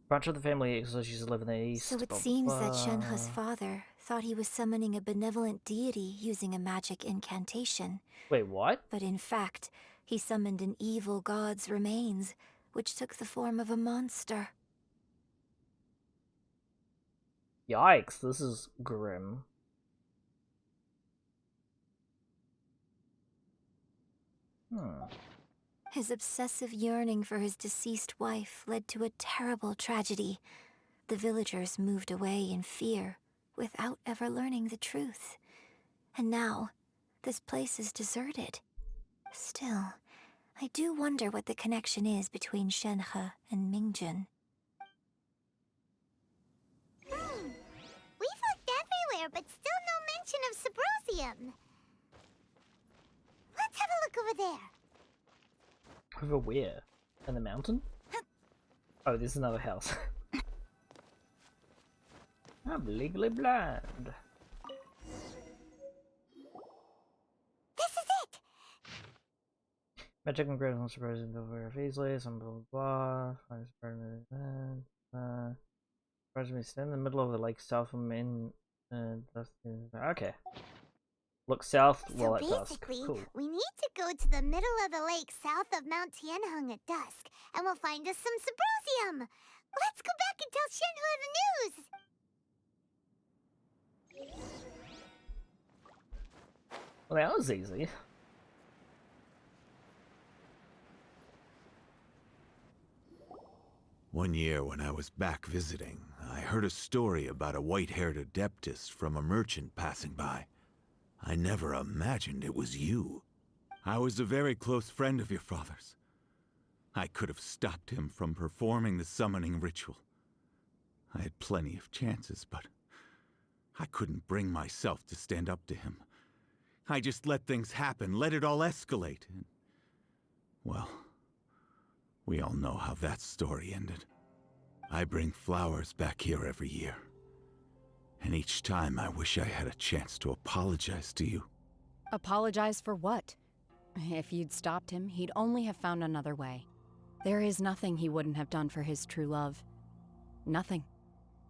Branch of the family, so she's live in the east. So it seems that Shenhe's father thought he was summoning a benevolent deity using a magic incantation. Wait, what? But in fact, he summoned an evil god's remains, which took the form of a monster. Yikes, this is grim. His obsessive yearning for his deceased wife led to a terrible tragedy. The villagers moved away in fear, without ever learning the truth. And now, this place is deserted. Still, I do wonder what the connection is between Shenhe and Mingjun. We've looked everywhere, but still no mention of Subrosium. Let's have a look over there. Over where? In the mountain? Oh, there's another house. I'm legally blind. This is it! Magic and great on surprising don't wear easily, some blah blah blah. Surprising me stand in the middle of the lake south of main okay. Look south while at dusk. Basically, Cool. we need to go to the middle of the lake south of Mount Tianheng at dusk, and we'll find us some Subrosium. Let's go back and tell Shenhe the news. Well, that was easy. One year when I was back visiting, I heard a story about a white-haired adeptus from a merchant passing by. I never imagined it was you. I was a very close friend of your father's. I could have stopped him from performing the summoning ritual. I had plenty of chances, but I couldn't bring myself to stand up to him. I just let things happen, let it all escalate. And, well, we all know how that story ended. I bring flowers back here every year. And each time I wish I had a chance to apologize to you. Apologize for what? If you'd stopped him, he'd only have found another way. There is nothing he wouldn't have done for his true love. Nothing.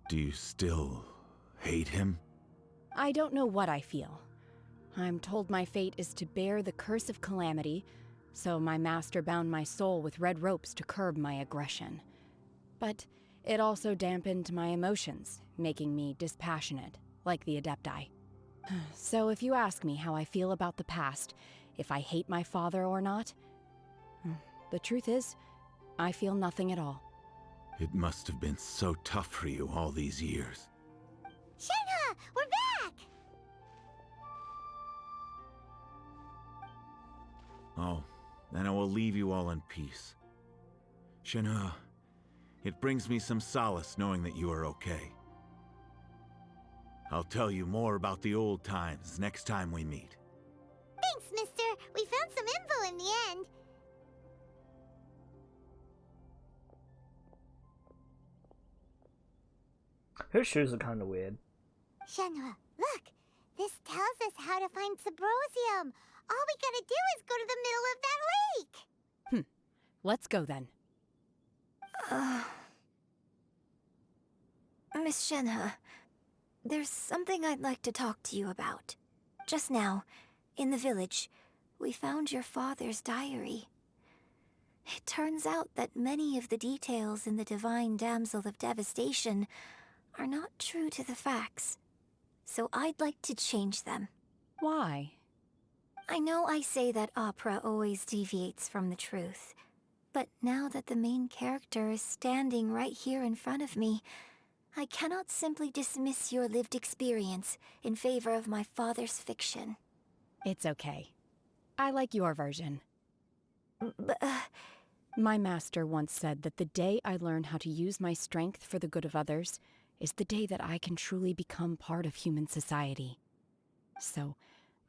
Do you still hate him? I don't know what I feel. I'm told my fate is to bear the curse of calamity, so my master bound my soul with red ropes to curb my aggression. But it also dampened my emotions, making me dispassionate, like the Adepti. So if you ask me how I feel about the past, if I hate my father or not, the truth is, I feel nothing at all. It must have been so tough for you all these years. Shenhe, we're back! Oh, then I will leave you all in peace. Shenhe, it brings me some solace knowing that you are okay. I'll tell you more about the old times next time we meet. Thanks, mister. We found some info in the end. Her shoes are kind of weird. Shenhe, look. This tells us how to find Subrosium. All we gotta do is go to the middle of that lake. Let's go then. Miss Shenhe, there's something I'd like to talk to you about. Just now, in the village, we found your father's diary. It turns out that many of the details in the Divine Damsel of Devastation are not true to the facts. So I'd like to change them. Why? I know I say that opera always deviates from the truth, but now that the main character is standing right here in front of me, I cannot simply dismiss your lived experience in favor of my father's fiction. It's okay. I like your version. But, My master once said that the day I learn how to use my strength for the good of others is the day that I can truly become part of human society. So,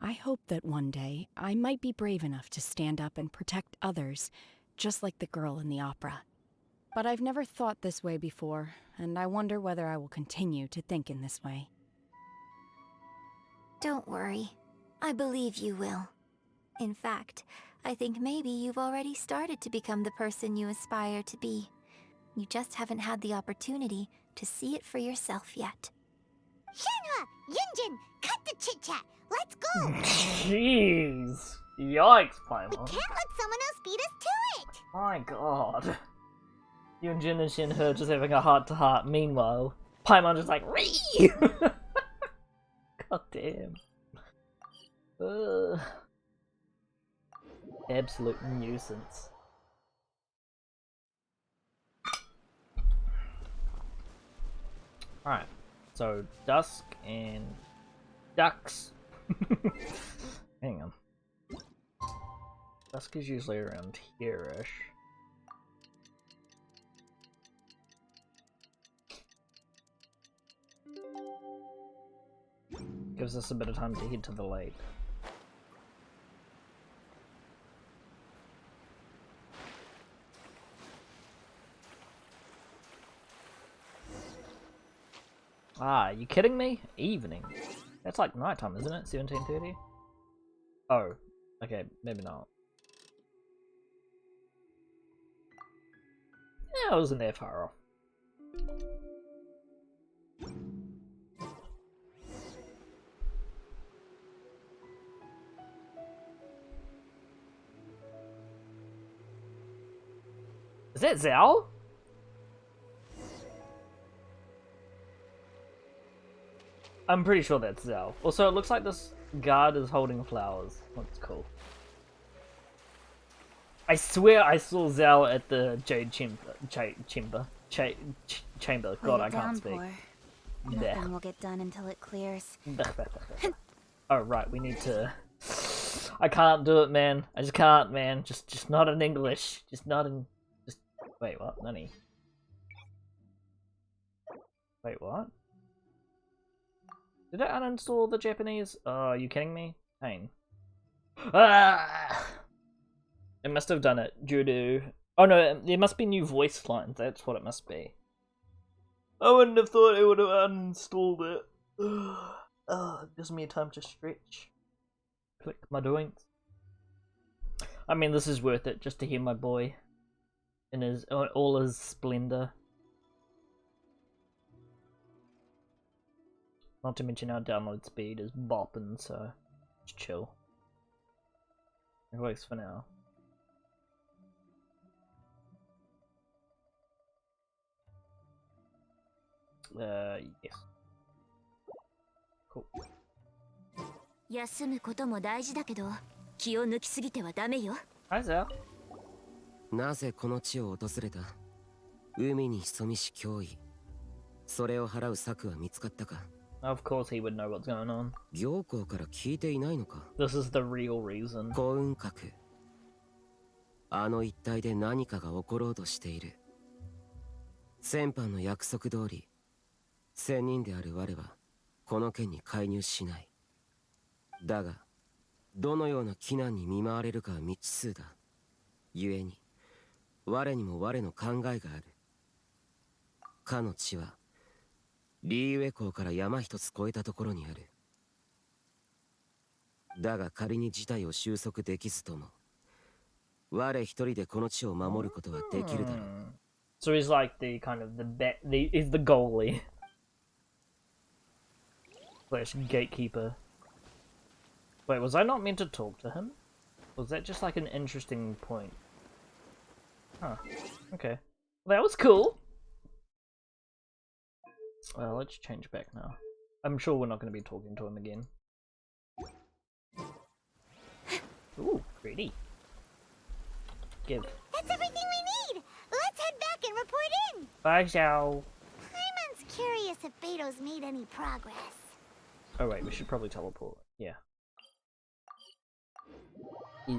I hope that one day I might be brave enough to stand up and protect others, just like the girl in the opera. But I've never thought this way before, and I wonder whether I will continue to think in this way. Don't worry. I believe you will. In fact, I think maybe you've already started to become the person you aspire to be. You just haven't had the opportunity to see it for yourself yet. Shenhe, Yunjin, cut the chit-chat. Let's go. Jeez. Yikes, Paimon. We can't let someone else beat us to it. My god. Yunjin and Shenhe just having a heart-to-heart. Meanwhile, Paimon just like, Ree! God damn. Absolute nuisance. Alright, so dusk and ducks. Hang on. Dusk is usually around here-ish. Gives us a bit of time to head to the lake. Ah, are you kidding me? Evening. That's like nighttime, isn't it? 17:30? Oh, okay, maybe not. Yeah, I wasn't there far off. Is that Zhao? I'm pretty sure that's Zhao. Also, it looks like this guard is holding flowers. That's cool. I swear I saw Zhao at the Jade Chamber. God, I can't speak. Nothing will get done until it clears. Oh, right, we need to... I can't do it, man. I just can't, man. Just not in English. Just not in... Wait, what? Nani? Wait, what? Did I uninstall the Japanese? Oh, are you kidding me? Pain. Ah! It must have done it due to... Oh no, there must be new voice lines. That's what it must be. I wouldn't have thought it would have uninstalled it. Oh, it gives me time to stretch. Click my doinks. I mean, this is worth it just to hear my boy in his all his splendor. Not to mention our download speed is bopping, so just chill. It works for now. Yes. Cool. 休むことも大事だけど、気を抜きすぎてはダメよ。Hi, Zell. なぜこの地を訪れた？海に潜みし脅威。それを払う策は見つかったか？ Of course he would know what's going on. 行幸から聞いていないのか？ This is the real reason. 幸運閣。あの一帯で何かが起ころうとしている。先般の約束通り、仙人である我はこの件に介入しない。だが、どのような危難に見舞われるかは未知数だ。故に、我にも我の考えがある。かの地は、リーウェ港から山一つ越えたところにある。だが仮に事態を収束できずとも、我一人でこの地を守ることはできるだろう。So he's like the kind of he's the goalie slash gatekeeper. Wait, was I not meant to talk to him? Was that just like an interesting point? Huh. Okay. Well, that was cool. Well, let's change back now. I'm sure we're not going to be talking to him again. Ooh, pretty. Give. That's everything we need! Let's head back and report in! Bye, Zhao. Paimon's curious if Beto's made any progress. Oh wait, we should probably teleport. Yeah. Is.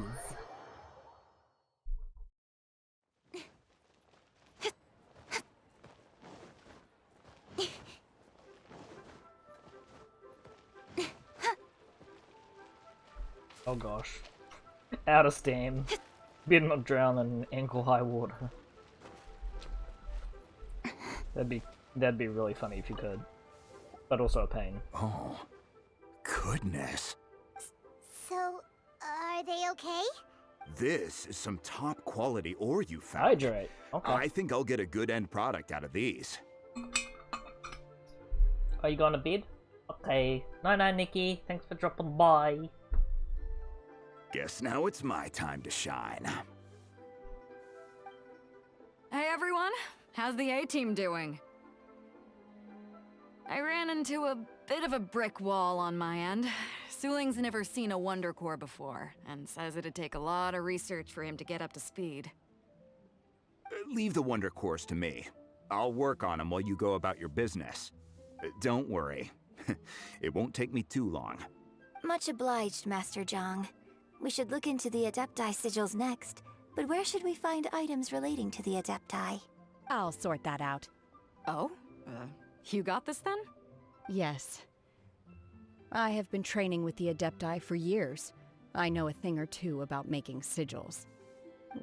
Oh gosh. Out of steam. Better not drown in ankle-high water. That'd be really funny if you could. But also a pain. Oh, goodness. So, are they okay? This is some top quality ore you found. Hydrate. Okay. I think I'll get a good end product out of these. Are you going to bed? Okay. Night-night, Nikki. Thanks for dropping by. Guess now it's my time to shine. Hey everyone, how's the A-team doing? I ran into a bit of a brick wall on my end. Suling's never seen a Wonder Core before, and says it'd take a lot of research for him to get up to speed. Leave the Wonder Cores to me. I'll work on them while you go about your business. Don't worry. It won't take me too long. Much obliged, Master Zhang. We should look into the Adepti sigils next. But where should we find items relating to the Adepti? I'll sort that out. Oh? You got this then? Yes. I have been training with the Adepti for years. I know a thing or two about making sigils.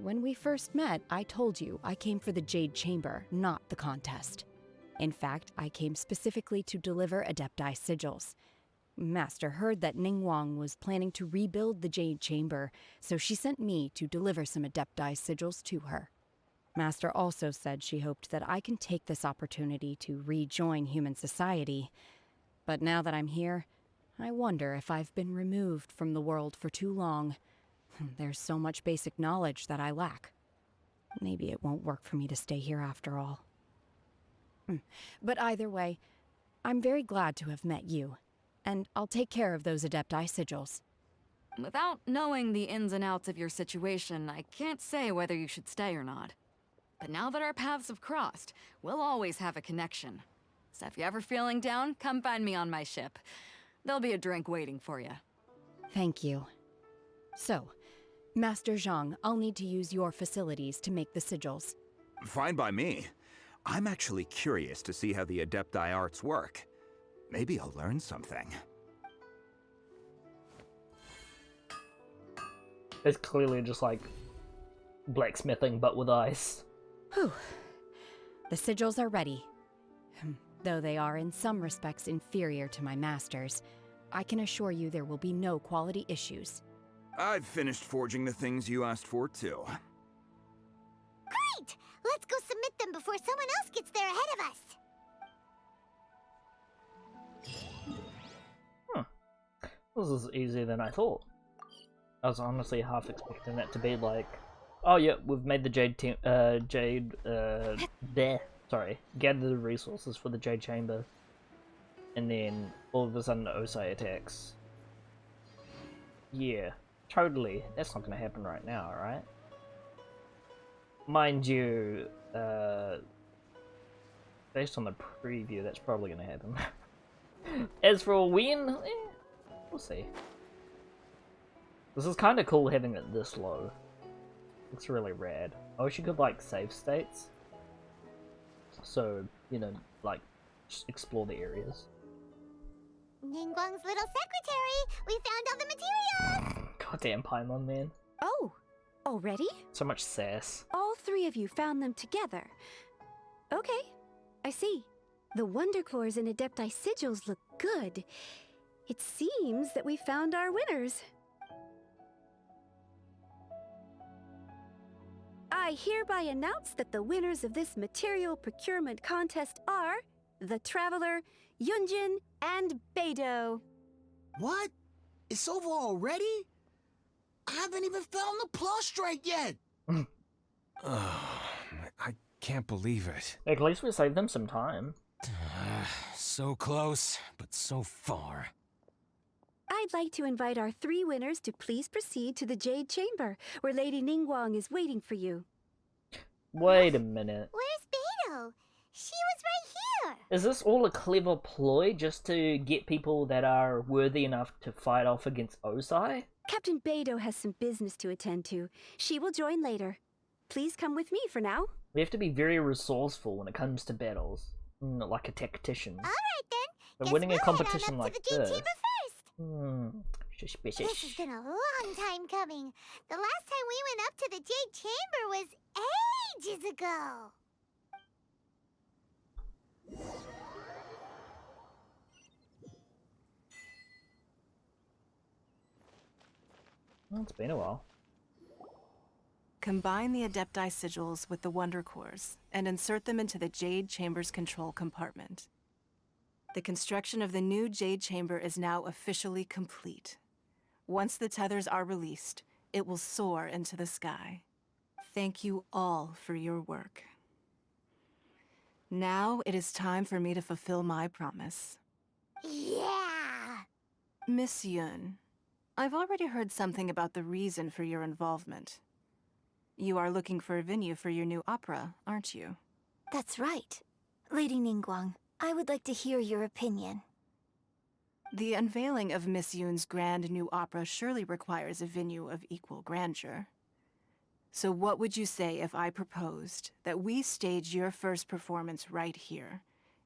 When we first met, I told you I came for the Jade Chamber, not the contest. In fact, I came specifically to deliver Adepti sigils. Master heard that Ningguang was planning to rebuild the Jade Chamber, so she sent me to deliver some Adepti sigils to her. Master also said she hoped that I can take this opportunity to rejoin human society. But now that I'm here, I wonder if I've been removed from the world for too long. There's so much basic knowledge that I lack. Maybe it won't work for me to stay here after all. But either way, I'm very glad to have met you. And I'll take care of those Adepti sigils. Without knowing the ins and outs of your situation, I can't say whether you should stay or not. But now that our paths have crossed, we'll always have a connection. So if you're ever feeling down, come find me on my ship. There'll be a drink waiting for you. Thank you. So, Master Zhang, I'll need to use your facilities to make the sigils. Fine by me. I'm actually curious to see how the Adepti arts work. Maybe I'll learn something. It's clearly just like blacksmithing, but with ice. Whew. The sigils are ready. Though they are in some respects inferior to my master's, I can assure you there will be no quality issues. I've finished forging the things you asked for, too. Great! Let's go submit them before someone else gets there ahead of us. This is easier than I thought. I was honestly half expecting that to be like, oh yeah, we've made the gather the resources for the Jade Chamber, and then all of a sudden Osai attacks. Yeah, totally. That's not gonna happen right now, right? Mind you, based on the preview, that's probably gonna happen. As for a win, we'll see. This is kind of cool having it this low. Looks really rad. I wish you could like save states. So, you know, like, just explore the areas. Ningguang's little secretary! We found all the materials! Goddamn Paimon, man. Oh, already? So much sass. All three of you found them together. Okay, I see. The Wonder Cores and Adepti sigils look good. It seems that we found our winners. I hereby announce that the winners of this material procurement contest are the Traveler, Yunjin, and Beidou. What? It's over already? I haven't even found the Plustrate yet! I can't believe it. At least we saved them some time. So close, but so far. I'd like to invite our three winners to please proceed to the Jade Chamber, where Lady Ningguang is waiting for you. Wait a minute. Where's Beidou? She was right here! Is this all a clever ploy just to get people that are worthy enough to fight off against Osai? Captain Beidou has some business to attend to. She will join later. Please come with me for now. We have to be very resourceful when it comes to battles. Like a tactician. Alright then. But winning a competition like like to the Jade this... Chamber first. Suspicious. This has been a long time coming. The last time we went up to the Jade Chamber was ages ago. Well, it's been a while. Combine the Adepti sigils with the Wonder Cores and insert them into the Jade Chamber's control compartment. The construction of the new Jade Chamber is now officially complete. Once the tethers are released, it will soar into the sky. Thank you all for your work. Now it is time for me to fulfill my promise. Yeah! Miss Yun, I've already heard something about the reason for your involvement. You are looking for a venue for your new opera, aren't you? That's right. Lady Ningguang, I would like to hear your opinion. The unveiling of Miss Yoon's grand new opera surely requires a venue of equal grandeur. So what would you say if I proposed that we stage your first performance right here,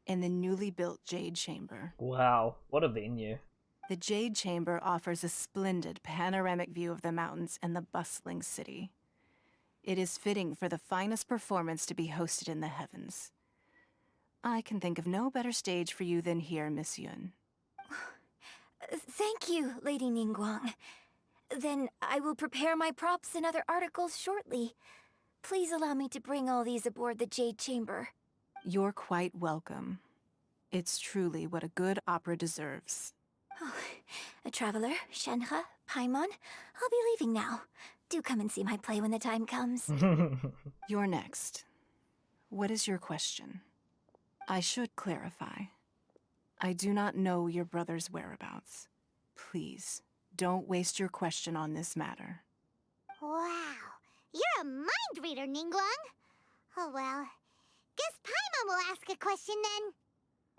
in the newly built Jade Chamber? Wow, what a venue. The Jade Chamber offers a splendid panoramic view of the mountains and the bustling city. It is fitting for the finest performance to be hosted in the heavens. I can think of no better stage for you than here, Miss Yun. Thank you, Lady Ningguang. Then I will prepare my props and other articles shortly. Please allow me to bring all these aboard the Jade Chamber. You're quite welcome. It's truly what a good opera deserves. Oh, a traveler, Shenhe, Paimon, I'll be leaving now. Do come and see my play when the time comes. You're next. What is your question? I should clarify. I do not know your brother's whereabouts. Please, don't waste your question on this matter. Wow, you're a mind reader, Ningguang. Oh well, guess Paimon will ask a question then.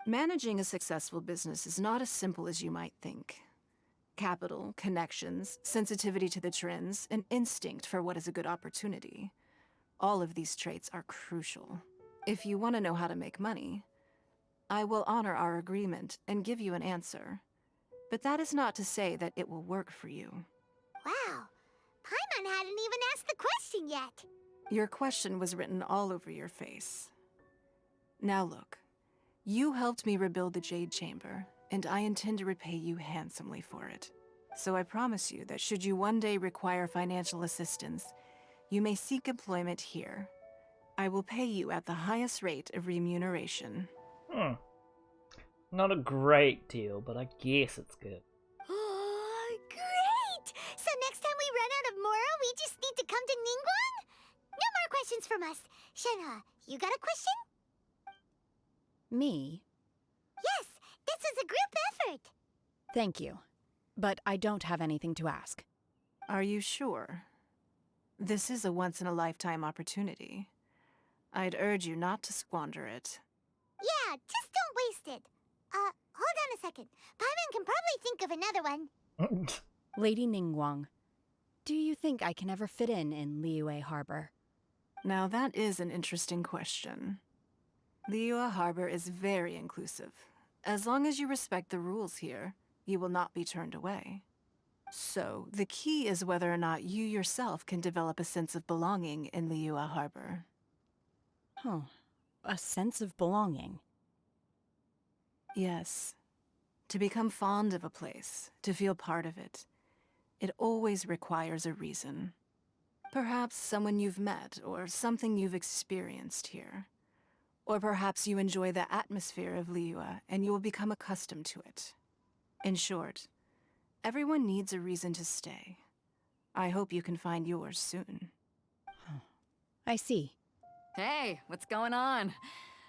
Managing a successful business is not as simple as you might think. Capital, connections, sensitivity to the trends, and instinct for what is a good opportunity. All of these traits are crucial. If you want to know how to make money, I will honor our agreement and give you an answer. But that is not to say that it will work for you. Wow, Paimon hadn't even asked the question yet. Your question was written all over your face. Now look, you helped me rebuild the Jade Chamber, and I intend to repay you handsomely for it. So I promise you that should you one day require financial assistance, you may seek employment here. I will pay you at the highest rate of remuneration. Not a great deal, but I guess it's good. Great! So next time we run out of Mora, we just need to come to Ningguang? No more questions from us. Shenhe, you got a question? Me? Yes, this is a group effort. Thank you. But I don't have anything to ask. Are you sure? This is a once-in-a-lifetime opportunity. I'd urge you not to squander it. Yeah, just don't waste it. Hold on a second. Paimon can probably think of another one. Lady Ningguang, do you think I can ever fit in Liyue Harbor? Now that is an interesting question. Liyue Harbor is very inclusive. As long as you respect the rules here, you will not be turned away. So, the key is whether or not you yourself can develop a sense of belonging in Liyue Harbor. Huh. A sense of belonging. Yes. To become fond of a place, to feel part of it, it always requires a reason. Perhaps someone you've met, or something you've experienced here. Or perhaps you enjoy the atmosphere of Liyue, and you will become accustomed to it. In short, everyone needs a reason to stay. I hope you can find yours soon. I see. Hey, what's going on?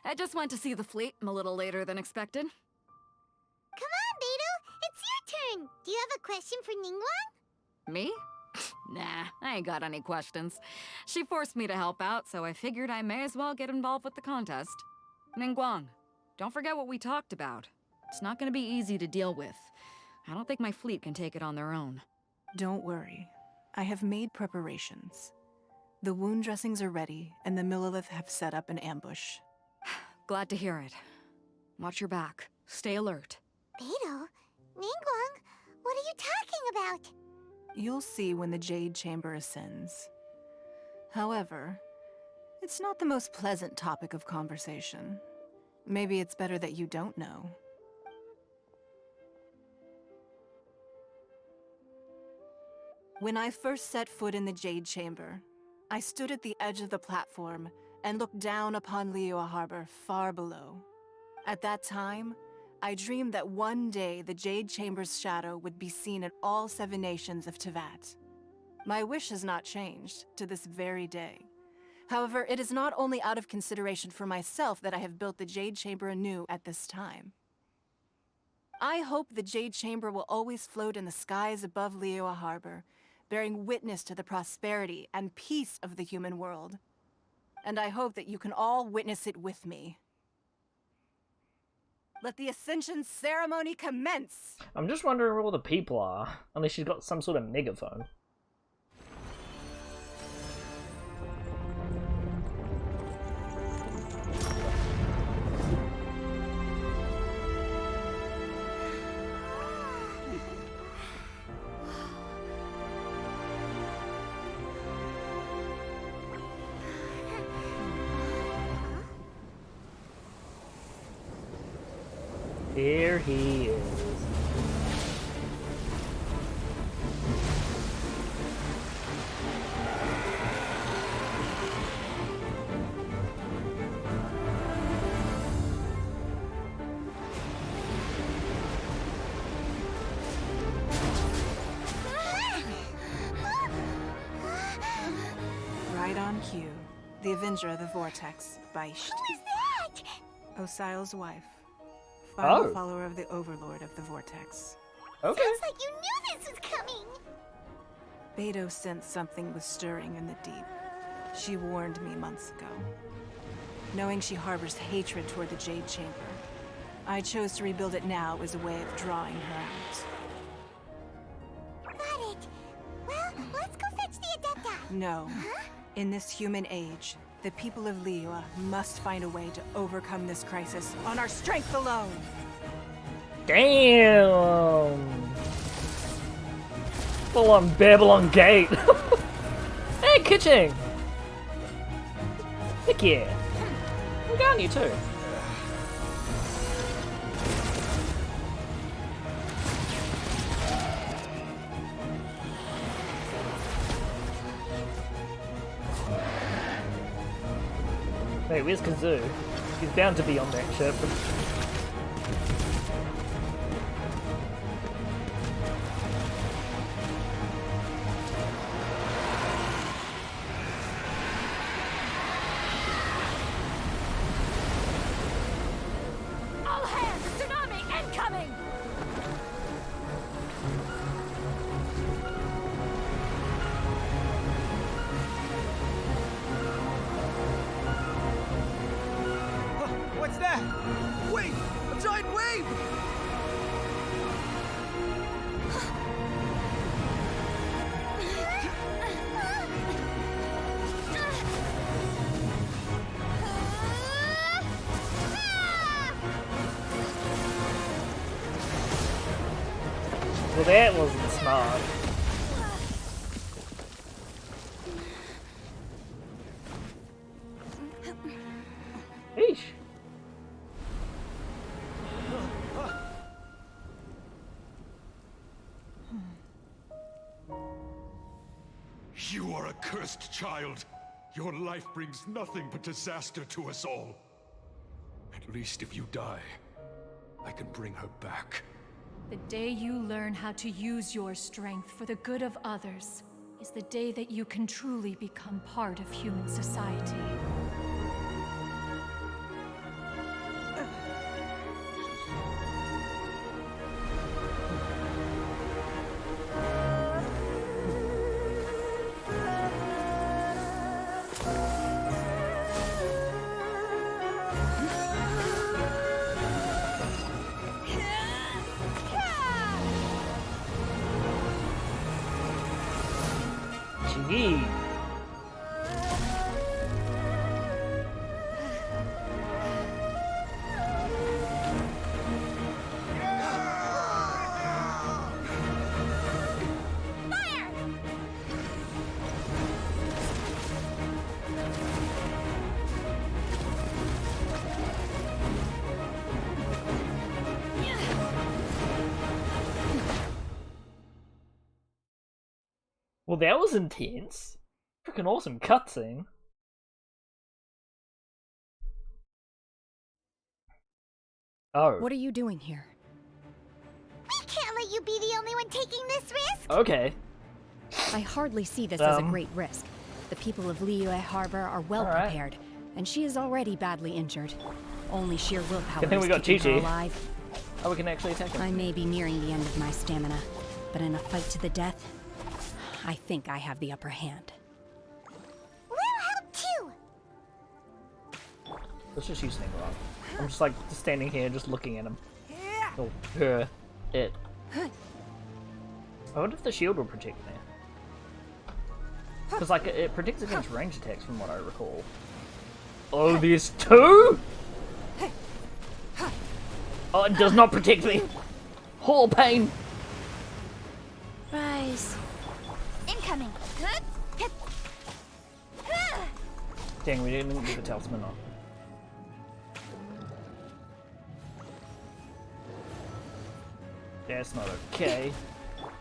I just went to see the fleet. I'm a little later than expected. Come on, Beidou, it's your turn. Do you have a question for Ningguang? Me? Nah, I ain't got any questions. She forced me to help out, so I figured I may as well get involved with the contest. Ningguang, don't forget what we talked about. It's not gonna be easy to deal with. I don't think my fleet can take it on their own. Don't worry. I have made preparations. The wound dressings are ready, and the Millilith have set up an ambush. Glad to hear it. Watch your back. Stay alert. Beidou, Ningguang, what are you talking about? You'll see when the Jade Chamber ascends. However, it's not the most pleasant topic of conversation. Maybe it's better that you don't know. When I first set foot in the Jade Chamber, I stood at the edge of the platform and looked down upon Liyue Harbor far below. At that time, I dreamed that one day the Jade Chamber's shadow would be seen in all 7 nations of Teyvat. My wish has not changed to this very day. However, it is not only out of consideration for myself that I have built the Jade Chamber anew at this time. I hope the Jade Chamber will always float in the skies above Liyue Harbor, bearing witness to the prosperity and peace of the human world. And I hope that you can all witness it with me. Let the ascension ceremony commence! I'm just wondering where all the people are, unless she's got some sort of megaphone. Here he is. Right on cue. The Avenger of the Vortex, Beisht. Who is that? Osial's wife. Final Oh. follower of the Overlord of the Vortex. Okay. Sounds like you knew this was coming. Beto sensed something was stirring in the deep. She warned me months ago. Knowing she harbors hatred toward the Jade Chamber, I chose to rebuild it now as a way of drawing her out. Got it. Well, let's go fetch the Adepta. No. Huh? In this human age, the people of Liyue must find a way to overcome this crisis on our strength alone. Damn! Full on Babylon Gate. Hey, Kitching! Heck yeah. I'm down you too. Wait, where's Kazoo? He's bound to be on that ship. All hands! Tsunami incoming! What's that? Wait! A giant wave! Well, that wasn't smart. Eesh. You are a cursed child. Your life brings nothing but disaster to us all. At least if you die, I can bring her back. The day you learn how to use your strength for the good of others is the day that you can truly become part of human society. Gee. Well, that was intense. Freaking awesome cutscene. Oh. What are you doing here? We can't let you be the only one taking this risk. Okay. I hardly see this as a great risk. The people of Liyue Harbor are well prepared, and she is already badly injured. Only sheer willpower Good thing we is got keeping her Chi-Chi. alive. Oh, we can actually attack him. I may be nearing the end of my stamina, but in a fight to the death, I think I have the upper hand. We'll help too. Let's just use Sneak Rock. I'm just like standing here, just looking at him. Oh, her. It. I wonder if the shield will protect me. Because, like, it protects against range attacks from what I recall. Oh, there's two?! Oh, it does not protect me! Whole pain! Rise. Incoming. Dang, we didn't get the talisman on. That's not okay.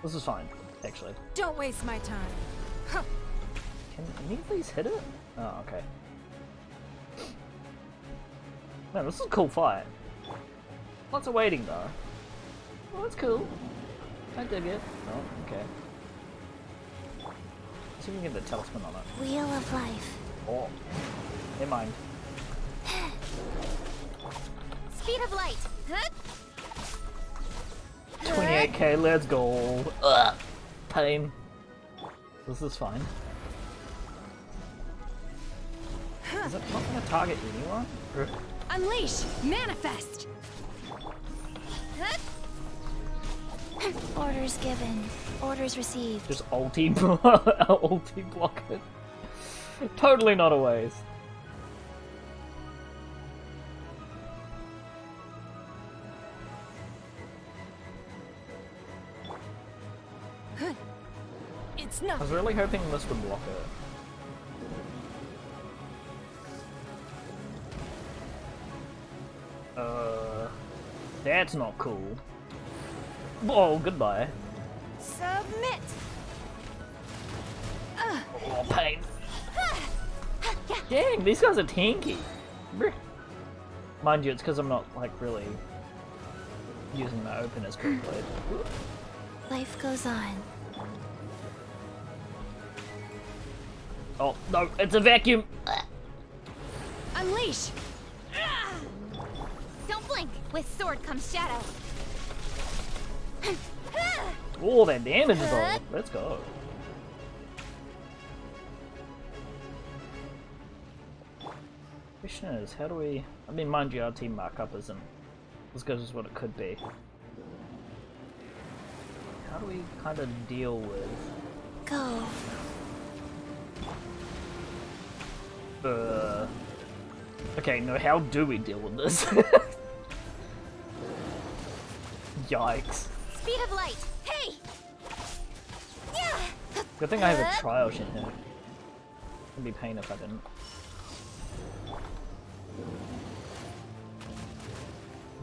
This is fine, actually. Don't waste my time. Can any of these hit it? Oh, okay. Man, this is a cool fight. Lots of waiting, though. Well, that's cool. I dig it. Oh, okay. Let's see if we can get the talisman on it. Wheel of Life. Oh. Never mind. Speed of Light. 28k, let's go. Ugh. Pain. This is fine. Is it not going to target anyone? Unleash! Manifest! Orders given. Orders received. Just ulti block it. Totally not a waste. It's I not. was really hoping this would block it. That's not cool. Oh, goodbye. Submit! Oh, pain. Dang, these guys are tanky. Brr. Mind you, it's because I'm not, like, really using my openers correctly. Life goes on. Oh, no, it's a vacuum! Unleash! Don't blink. With sword comes shadow. Oh, that damage is all. Let's go. Question is, how do we... I mean, mind you, our team markup isn't as good as what it could be. How do we kind of deal with... Go. Okay, no, how do we deal with this? Yikes. Speed of Light. Hey! Good thing I have a trial Shenhe. It'd be pain if I didn't.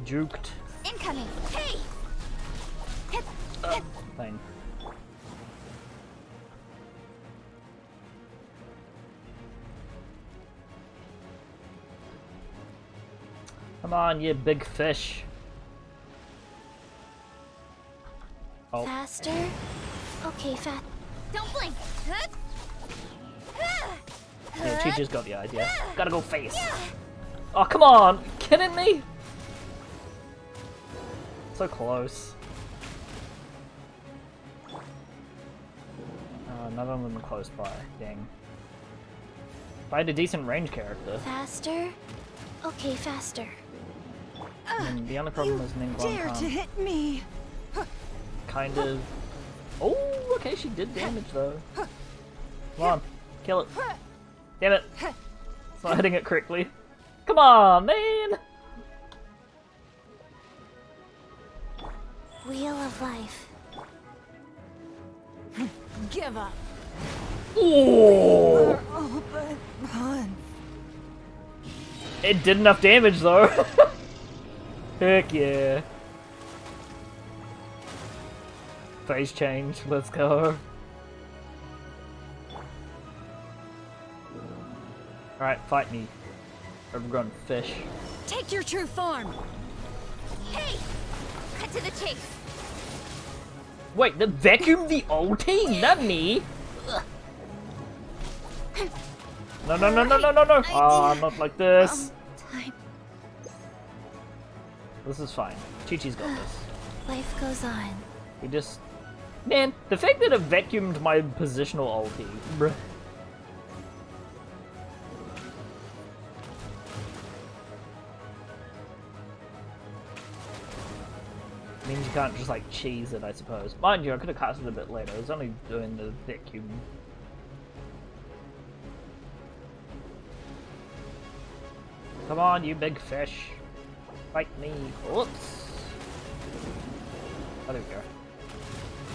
Juked. Incoming. Hey! Pain. Come on, you big fish. Oh. Faster? Okay, fast. Don't blink. Yeah, she just got the idea. Gotta go face. Oh, come on! You kidding me? So close. None of them close by. Dang. If I had a decent range character. Faster? Okay, faster. And the only problem is Ningguang Dare to hit me! kind of... Oh, okay, she did damage though. Come on, kill it. Damn it. It's not hitting it correctly. Come on, man! Wheel of Life. Give up. Ooh! Open. Run. It did enough damage though. Heck yeah. Phase change, let's go. Alright, fight me. Overgrown fish. Take your true form. Hey! Cut to the chase. Wait, the vacuum the ulti? Not me. Ugh. No, no, no, no, no, no, no. Oh, not like this. Time. This is fine. Chi-Chi's got this. Life goes on. We just... Man, the fact that it vacuumed my positional ulti. Bruh. You can't just like cheese it, I suppose. Mind you, I could have cast it a bit later. I was only doing the vacuum. Come on, you big fish. Fight me. Whoops. Oh, there we go.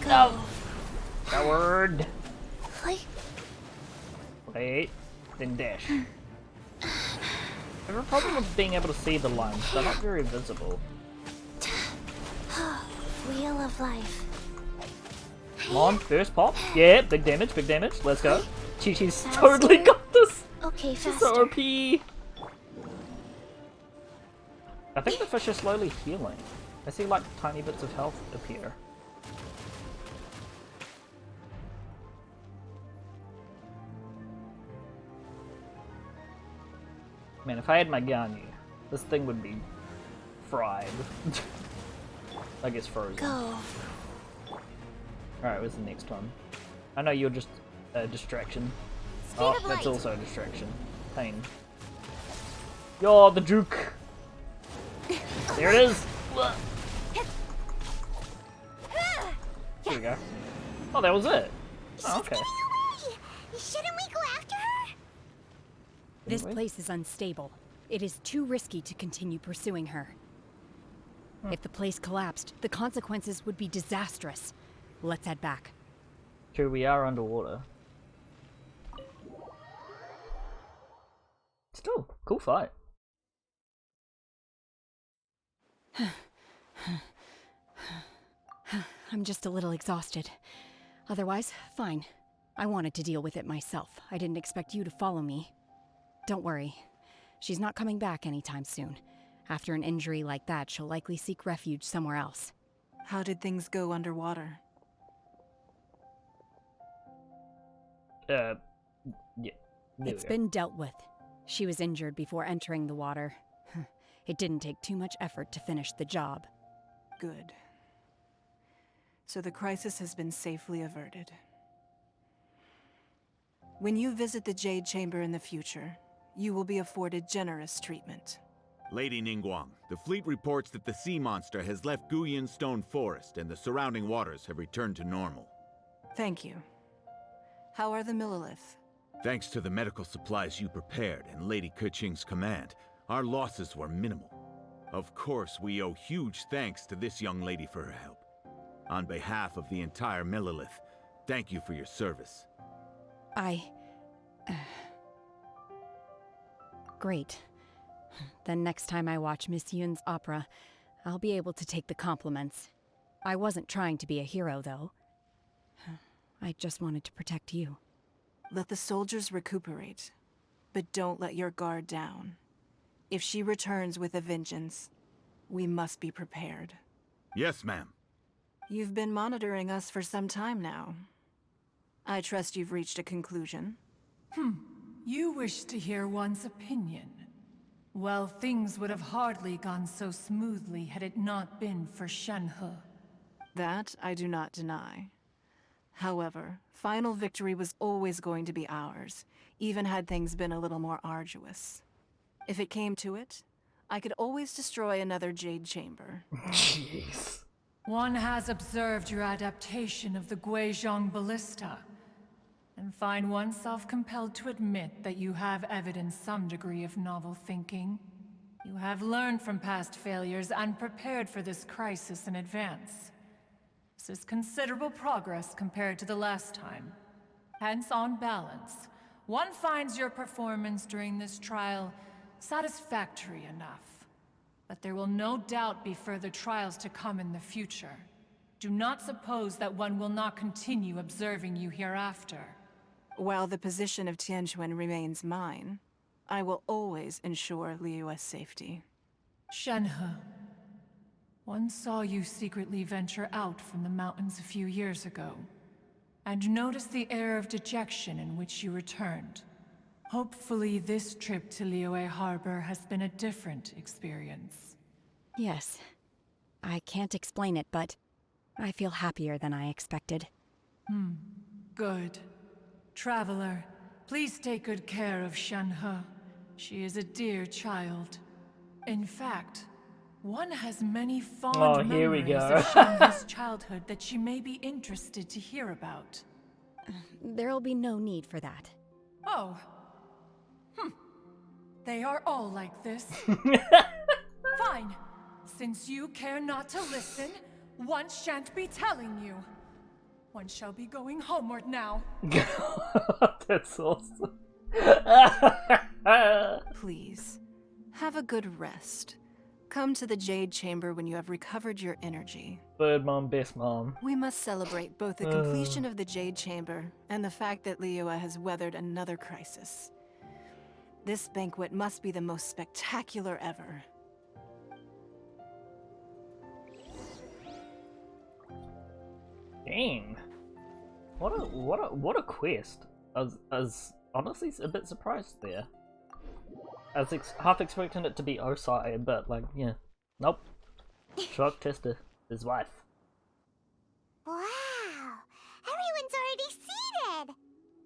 No! Coward! Wait. Then dash. I have a problem with being able to see the lines. They're not very visible. Wheel of life. Come on, first pop. Yeah, big damage, big damage. Let's go. Chi-Chi's totally got this. Okay, She's faster. so OP. I think the fish are slowly healing. I see like tiny bits of health appear. Man, if I had my Ganyu, this thing would be fried. I guess frozen. Go. Alright, where's the next one? I know you're just a distraction. Oh, that's also a distraction. Pain. You're the juke! There it is! There we go. Oh, that was it! Oh, okay. Shouldn't we go after her? This place is unstable. It is too risky to continue pursuing her. If the place collapsed, the consequences would be disastrous. Let's head back. True, we are underwater. Still, cool fight. I'm just a little exhausted. Otherwise, fine. I wanted to deal with it myself. I didn't expect you to follow me. Don't worry. She's not coming back anytime soon. After an injury like that, she'll likely seek refuge somewhere else. How did things go underwater? Yeah. It's been dealt with. She was injured before entering the water. It didn't take too much effort to finish the job. Good. So the crisis has been safely averted. When you visit the Jade Chamber in the future, you will be afforded generous treatment. Lady Ningguang, the fleet reports that the sea monster has left Guyan Stone Forest and the surrounding waters have returned to normal. Thank you. How are the Millilith? Thanks to the medical supplies you prepared and Lady Keqing's command, our losses were minimal. Of course, we owe huge thanks to this young lady for her help. On behalf of the entire Millilith, thank you for your service. Great. Then next time I watch Miss Yun's opera, I'll be able to take the compliments. I wasn't trying to be a hero, though. I just wanted to protect you. Let the soldiers recuperate, but don't let your guard down. If she returns with a vengeance, we must be prepared. Yes, ma'am. You've been monitoring us for some time now. I trust you've reached a conclusion. You wish to hear one's opinion. Well, things would have hardly gone so smoothly had it not been for Shenhe. That I do not deny. However, final victory was always going to be ours, even had things been a little more arduous. If it came to it, I could always destroy another Jade Chamber. Jeez. One has observed your adaptation of the Guizhong Ballista, and find oneself compelled to admit that you have evidenced some degree of novel thinking. You have learned from past failures and prepared for this crisis in advance. This is considerable progress compared to the last time. Hence, on balance, one finds your performance during this trial satisfactory enough. But there will no doubt be further trials to come in the future. Do not suppose that one will not continue observing you hereafter. While the position of Tianquan remains mine, I will always ensure Liyue's safety. Shenhe, one saw you secretly venture out from the mountains a few years ago, and noticed the air of dejection in which you returned. Hopefully this trip to Liyue Harbor has been a different experience. Yes. I can't explain it, but I feel happier than I expected. Good. Traveler, please take good care of Shenhe. She is a dear child. In fact, One has many fond Oh, here we memories go. of Shenhe's childhood that she may be interested to hear about. There'll be no need for that. Oh. They are all like this. Fine. Since you care not to listen, one shan't be telling you. One shall be going homeward now. That's awesome. Please, have a good rest. Come to the Jade Chamber when you have recovered your energy. Third mom, best mom. We must celebrate both the completion of the Jade Chamber and the fact that Liyue has weathered another crisis. This banquet must be the most spectacular ever. Dang. What a quest. I was honestly a bit surprised there. I was half expecting it to be Osai, but like, yeah. Nope. Shock Tester, his wife. Wow! Everyone's already seated!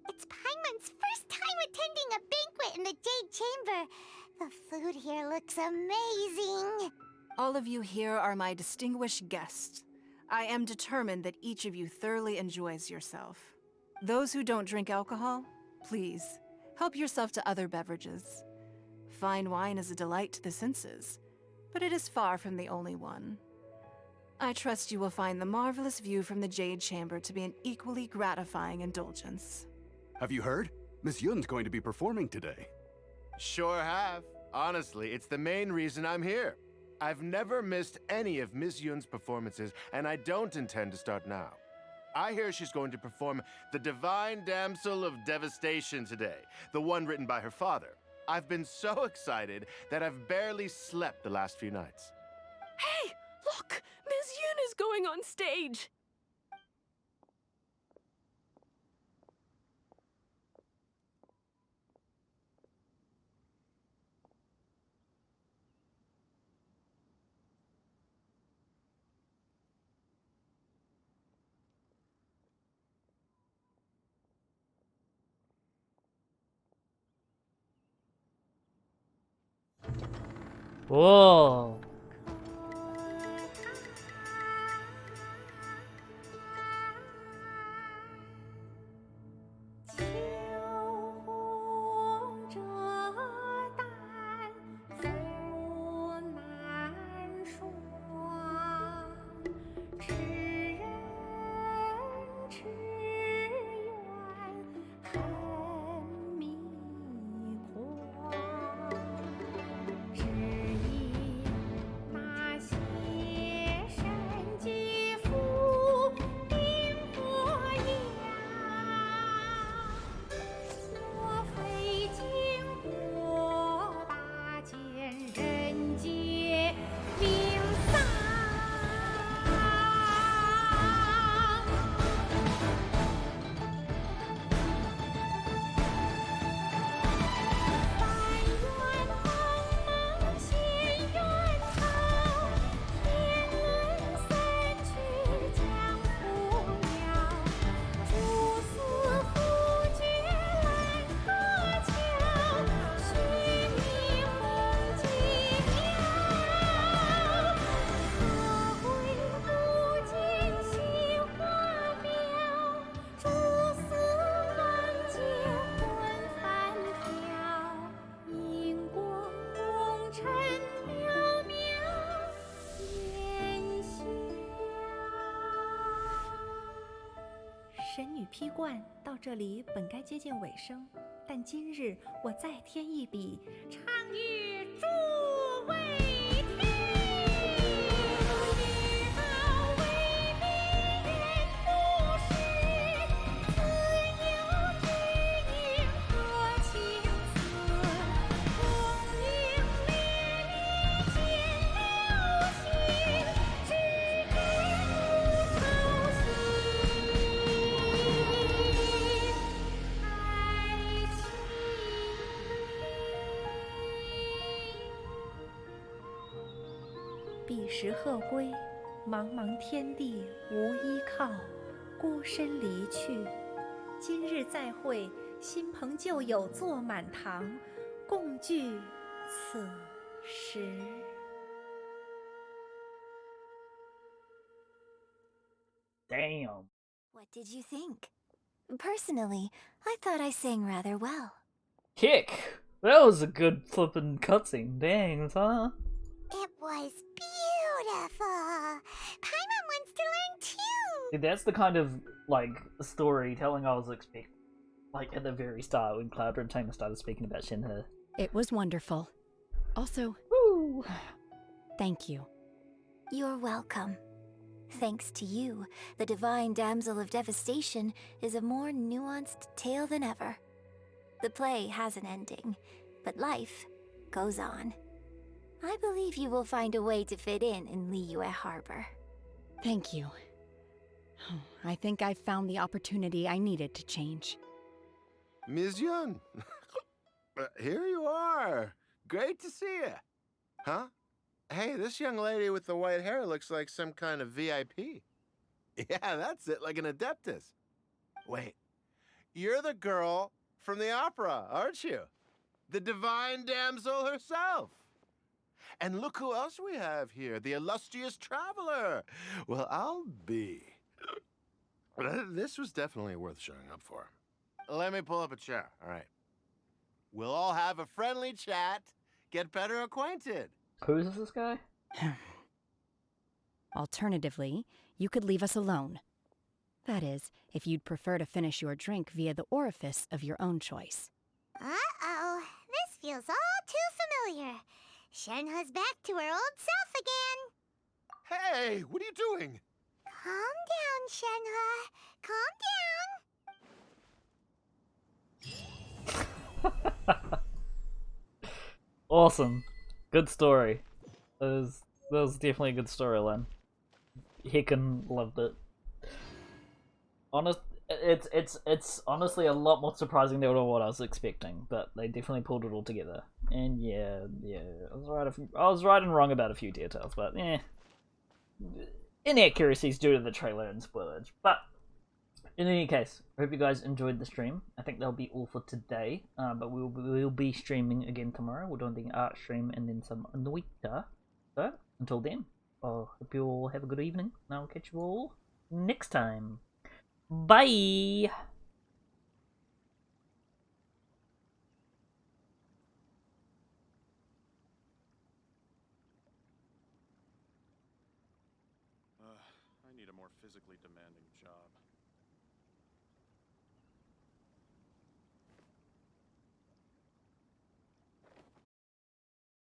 It's Paimon's first time attending a banquet in the Jade Chamber. The food here looks amazing. All of you here are my distinguished guests. I am determined that each of you thoroughly enjoys yourself. Those who don't drink alcohol, please, help yourself to other beverages. Fine wine is a delight to the senses, but it is far from the only one. I trust you will find the marvelous view from the Jade Chamber to be an equally gratifying indulgence. Have you heard? Miss Yun's going to be performing today. Sure have. Honestly, it's the main reason I'm here. I've never missed any of Miss Yun's performances, and I don't intend to start now. I hear she's going to perform The Divine Damsel of Devastation today, the one written by her father. I've been so excited that I've barely slept the last few nights. Hey, look! Miss Yun is going on stage! Whoa.神女披冠到这里本该接近尾声，但今日我再添一笔，唱与诸位听。彼时鹤归，茫茫天地无依靠，孤身离去。今日再会，新朋旧友坐满堂，共聚此时。Damn. What did you think? Personally, I thought I sang rather well. Kick! That was a good flippin' cutscene. Dang, huh? It was beautiful. Paimon wants to learn too. See, that's the kind of, like, storytelling I was expecting. Like, at the very start, when Cloud and Tamer started speaking about Shenhe. It was wonderful. Also, woo! Thank you. You're welcome. Thanks to you, the Divine Damsel of Devastation is a more nuanced tale than ever. The play has an ending, but life goes on. I believe you will find a way to fit in Liyue Harbor. Thank you. I think I've found the opportunity I needed to change. Ms. Yun, here you are. Great to see you. Huh? Hey, this young lady with the white hair looks like some kind of VIP. Yeah, that's it, like an adeptus. Wait, you're the girl from the opera, aren't you? The divine damsel herself. And look who else we have here, the illustrious traveler. Well, I'll be. This was definitely worth showing up for. Let me pull up a chair, all right? We'll all have a friendly chat, get better acquainted. Who is this guy? Alternatively, you could leave us alone. That is, if you'd prefer to finish your drink via the orifice of your own choice. Uh-oh, this feels all too familiar. Shenhe's back to her old self again. Hey, what are you doing? Calm down, Shenhe. Calm Awesome. Good story. That was definitely a good storyline. Hickin loved it. It's honestly a lot more surprising than what I was expecting, but they definitely pulled it all together. And yeah, I was right and wrong about a few details, but inaccuracies due to the trailer and spoilage. But in any case, I hope you guys enjoyed the stream. I think that'll be all for today. But we'll be streaming again tomorrow. We're doing the art stream and then some Noita. So until then, I hope you all have a good evening. And I'll catch you all next time. Bye. I need a more physically demanding job.